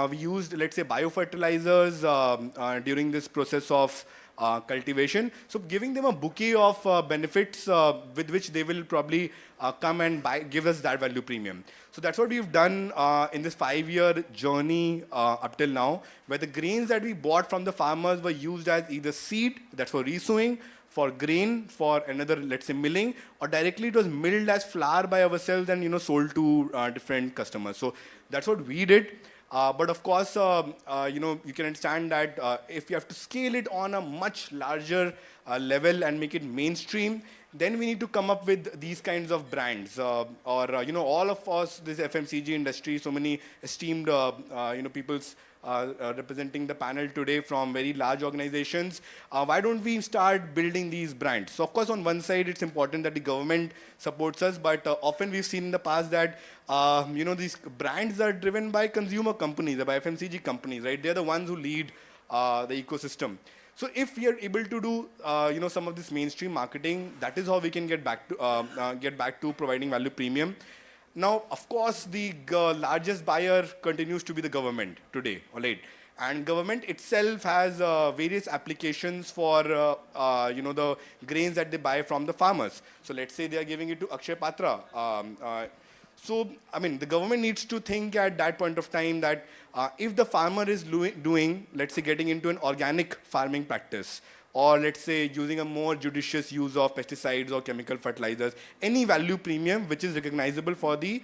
We used, let's say, biofertilizers during this process of cultivation. So giving them a bouquet of benefits with which they will probably come and give us that value premium. So that's what we've done in this 5-year journey up till now, where the grains that we bought from the farmers were used as either seed, that's for resowing, for grain, for another, let's say, milling, or directly it was milled as flour by ourselves and sold to different customers. So that's what we did. But of course, you can understand that if you have to scale it on a much larger level and make it mainstream, then we need to come up with these kinds of brands. All of us, this FMCG industry, so many esteemed peoples representing the panel today from very large organizations. Why don't we start building these brands? So of course, on one side, it's important that the government supports us, but often we've seen in the past that these brands are driven by consumer companies, by FMCG companies, right? They're the ones who lead the ecosystem. So if we are able to do some of this mainstream marketing, that is how we can get back to providing value premium. Now, of course, the largest buyer continues to be the government today, all right? And government itself has various applications for the grains that they buy from the farmers. So let's say they are giving it to Akshay Patra. So, the government needs to think at that point of time that if the farmer is doing, let's say, getting into an organic farming practice, or let's say using a more judicious use of pesticides or chemical fertilizers, any value premium which is recognizable for the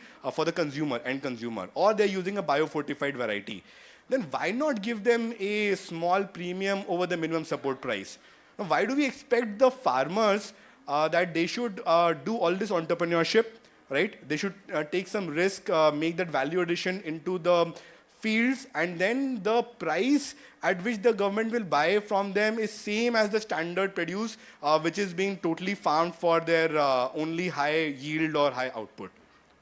consumer, end consumer, or they're using a biofortified variety, then why not give them a small premium over the minimum support price? Now, why do we expect the farmers that they should do all this entrepreneurship, right? They should take some risk, make that value addition into the fields, and then the price at which the government will buy from them is same as the standard produce, which is being totally farmed for their only high yield or high output,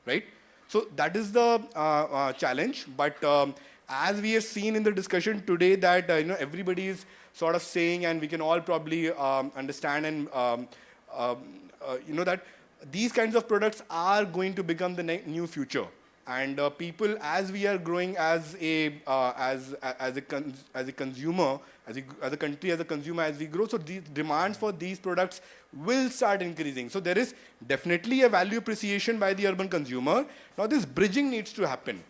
right? So that is the challenge. But as we have seen in the discussion today, that everybody is sort of saying, and we can all probably understand and that these kinds of products are going to become the new future. And people, as we are growing as a consumer, as a country, as a consumer, as we grow, so the demands for these products will start increasing. So there is definitely a value appreciation by the urban consumer. Now this bridging needs to happen.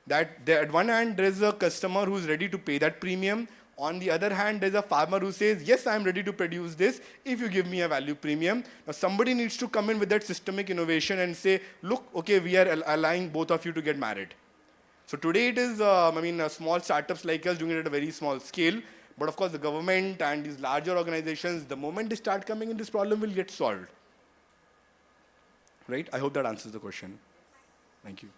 That there, at one hand, there is a customer who is ready to pay that premium. On the other hand, there's a farmer who says, yes, I'm ready to produce this if you give me a value premium. Now, somebody needs to come in with that systemic innovation and say, look, okay, we are allowing both of you to get married. So today it is, small startups like us doing it at a very small scale. But of course, the government and these larger organizations, the moment they start coming in, this problem will get solved. Right? I hope that answers the question. Thank you.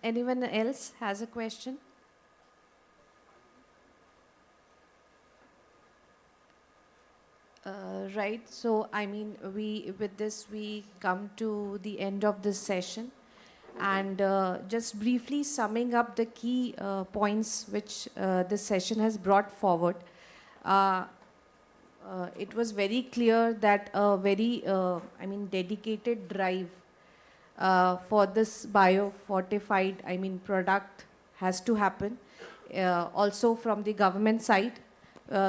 Anyone else has a question? right. So, I mean, with this, we come to the end of this session. And just briefly summing up the key points which this session has brought forward, it was very clear that a very, dedicated drive for this biofortified, product has to happen. Also from the government side,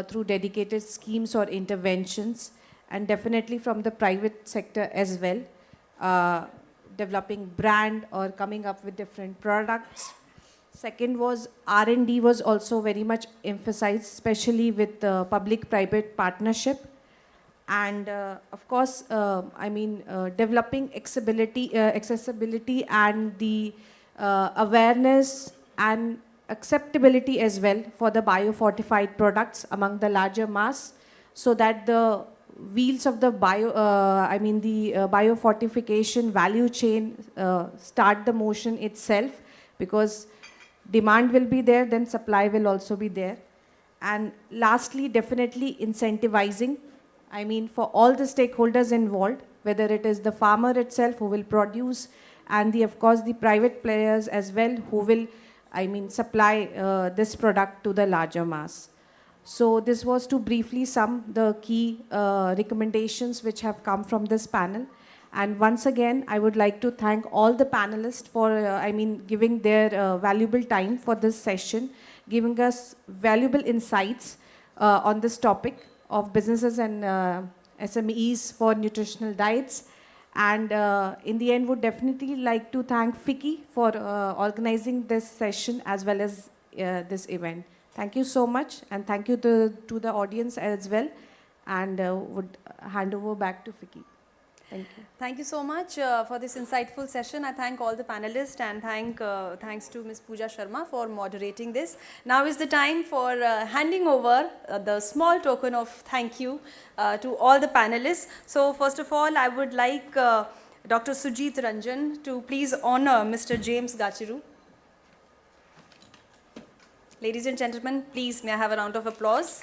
through dedicated schemes or interventions, and definitely from the private sector as well, developing brand or coming up with different products. Second was R&D was also very much emphasized, especially with public-private partnership. And of course, developing accessibility and the awareness and acceptability as well for the biofortified products among the larger mass, so that the wheels of the biofortification value chain start the motion itself, because demand will be there, then supply will also be there. And lastly, definitely incentivizing, for all the stakeholders involved, whether it is the farmer itself who will produce, and of course the private players as well who will supply this product to the larger mass. So this was to briefly sum the key recommendations which have come from this panel. And once again, I would like to thank all the panelists for giving their valuable time for this session, giving us valuable insights on this topic of businesses and SMEs for nutritional diets. And in the end, would definitely like to thank FICCI for organizing this session as well as this event. Thank you so much, and thank you to the audience as well, and would hand over back to FICCI. Thank you. Thank you so much for this insightful session. I thank all the panelists, and thanks to Ms. Pooja Sharma for moderating this. Now is the time for handing over the small token of thank you to all the panelists. So first of all, I would like Dr. Sujit Ranjan to please honor Mr. James Gachiru. Ladies and gentlemen, please may I have a round of applause.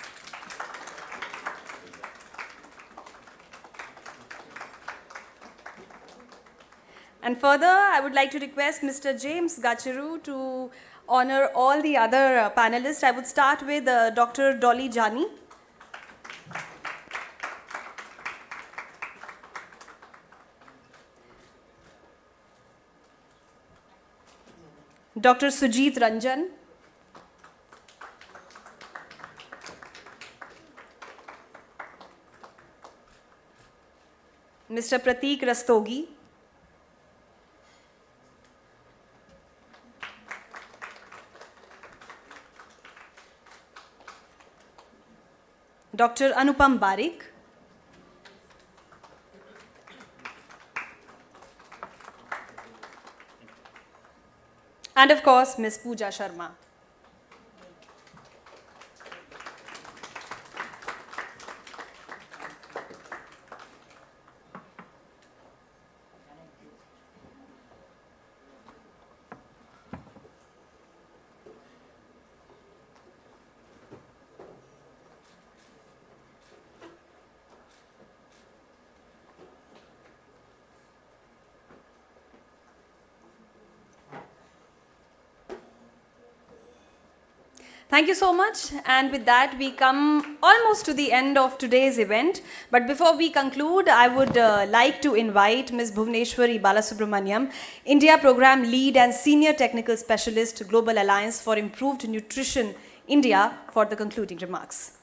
And further, I would like to request Mr. James Gachiru to honor all the other panelists. I would start with Dr. Dolly Jani. Dr. Sujit Ranjan. Mr. Prateek Rastogi. Dr. Anupam Barik. And of course, Ms. Pooja Sharma. Thank you so much, and with that we come almost to the end of today's event. But before we conclude, I would like to invite Ms. Bhuvneshwari Balasubramaniam, India Program Lead and Senior Technical Specialist, Global Alliance for Improved Nutrition, India, for the concluding remarks.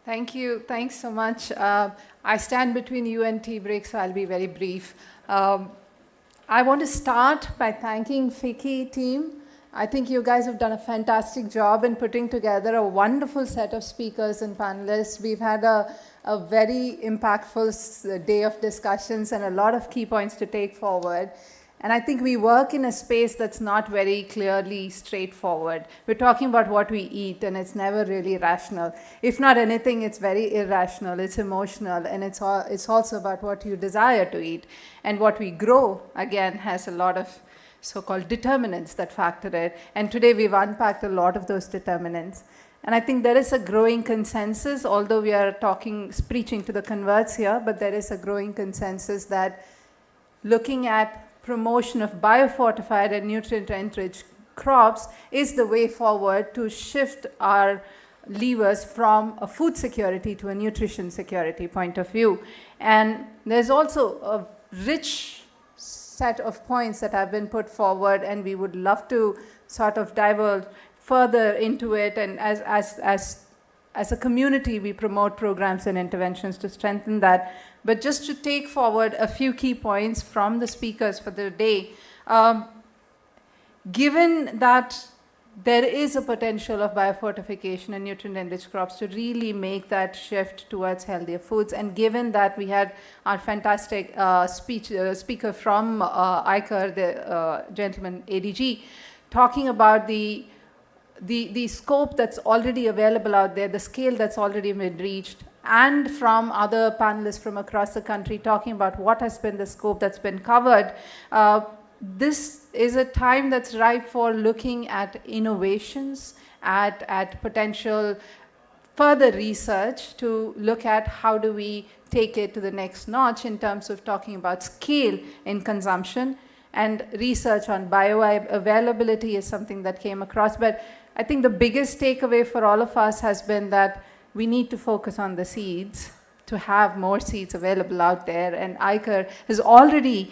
Thank you. Thanks so much. I stand between you and tea break, so I'll be very brief. I want to start by thanking FICCI team. I think you guys have done a fantastic job in putting together a wonderful set of speakers and panelists. We've had a very impactful day of discussions and a lot of key points to take forward. And I think we work in a space that's not very clearly straightforward. We're talking about what we eat, and it's never really rational. If not anything, it's very irrational, it's emotional, and it's also about what you desire to eat. And what we grow, again, has a lot of so-called determinants that factor in. And today we've unpacked a lot of those determinants. And I think there is a growing consensus, although we are preaching to the converts here, but there is a growing consensus that looking at promotion of biofortified and nutrient-enriched crops is the way forward to shift our levers from a food security to a nutrition security point of view. And there's also a rich set of points that have been put forward, and we would love to sort of divulge further into it. And as a community, we promote programs and interventions to strengthen that. But just to take forward a few key points from the speakers for the day, given that there is a potential of biofortification and nutrient-enriched crops to really make that shift towards healthier foods, and given that we had our fantastic speaker from ICAR, the gentleman ADG, talking about the scope that's already available out there, the scale that's already been reached, and from other panelists from across the country talking about what has been the scope that's been covered. This is a time that's ripe for looking at innovations, at potential further research to look at how do we take it to the next notch in terms of talking about scale in consumption. And research on bioavailability is something that came across. But I think the biggest takeaway for all of us has been that we need to focus on the seeds to have more seeds available out there. And ICAR has already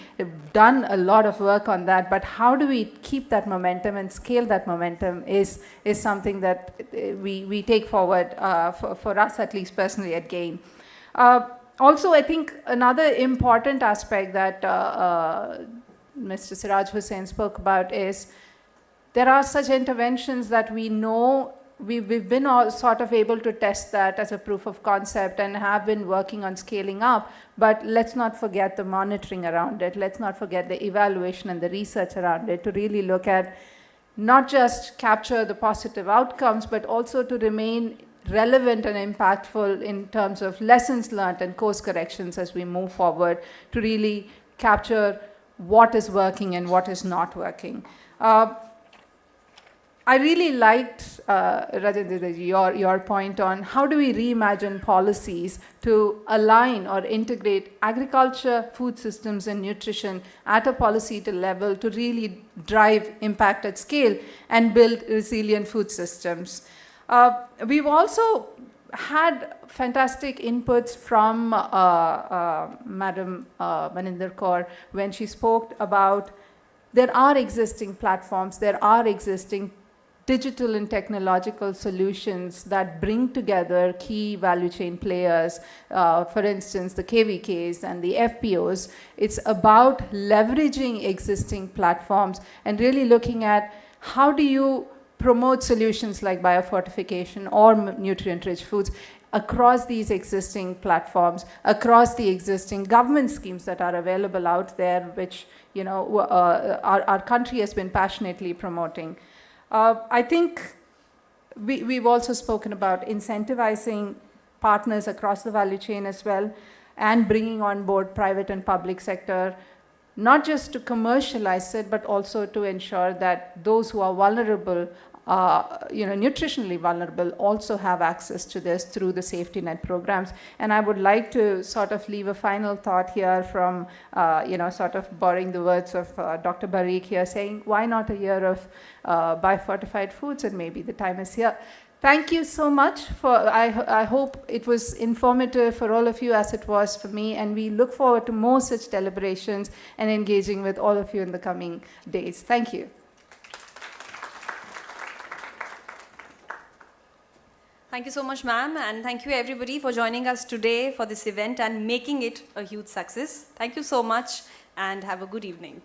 done a lot of work on that. But how do we keep that momentum and scale that momentum is something that we take forward for us, at least personally, at GAIN. Also, I think another important aspect that Mr. Siraj Hussain spoke about is there are such interventions that we know we've been all sort of able to test that as a proof of concept and have been working on scaling up, but let's not forget the monitoring around it. Let's not forget the evaluation and the research around it to really look at not just capture the positive outcomes, but also to remain relevant and impactful in terms of lessons learned and course corrections as we move forward to really capture what is working and what is not working. I really liked, Rajendra, your point on how do we reimagine policies to align or integrate agriculture, food systems, and nutrition at a policy level to really drive impact at scale and build resilient food systems. We've also had fantastic inputs from Madam Maninder Kaur when she spoke about there are existing platforms, there are existing digital and technological solutions that bring together key value chain players, for instance, the KVKs and the FPOs. It's about leveraging existing platforms and really looking at how do you promote solutions like biofortification or nutrient-rich foods across these existing platforms, across the existing government schemes that are available out there, which our country has been passionately promoting. I think we've also spoken about incentivizing partners across the value chain as well, and bringing on board private and public sector, not just to commercialize it, but also to ensure that those who are vulnerable, nutritionally vulnerable, also have access to this through the safety net programs. And I would like to sort of leave a final thought here from, sort of borrowing the words of Dr. Barik here, saying, why not a year of biofortified foods, and maybe the time is here. Thank you so much. I hope it was informative for all of you as it was for me, and we look forward to more such deliberations and engaging with all of you in the coming days. Thank you. Thank you so much, ma'am, and thank you everybody for joining us today for this event and making it a huge success. Thank you so much, and have a good evening.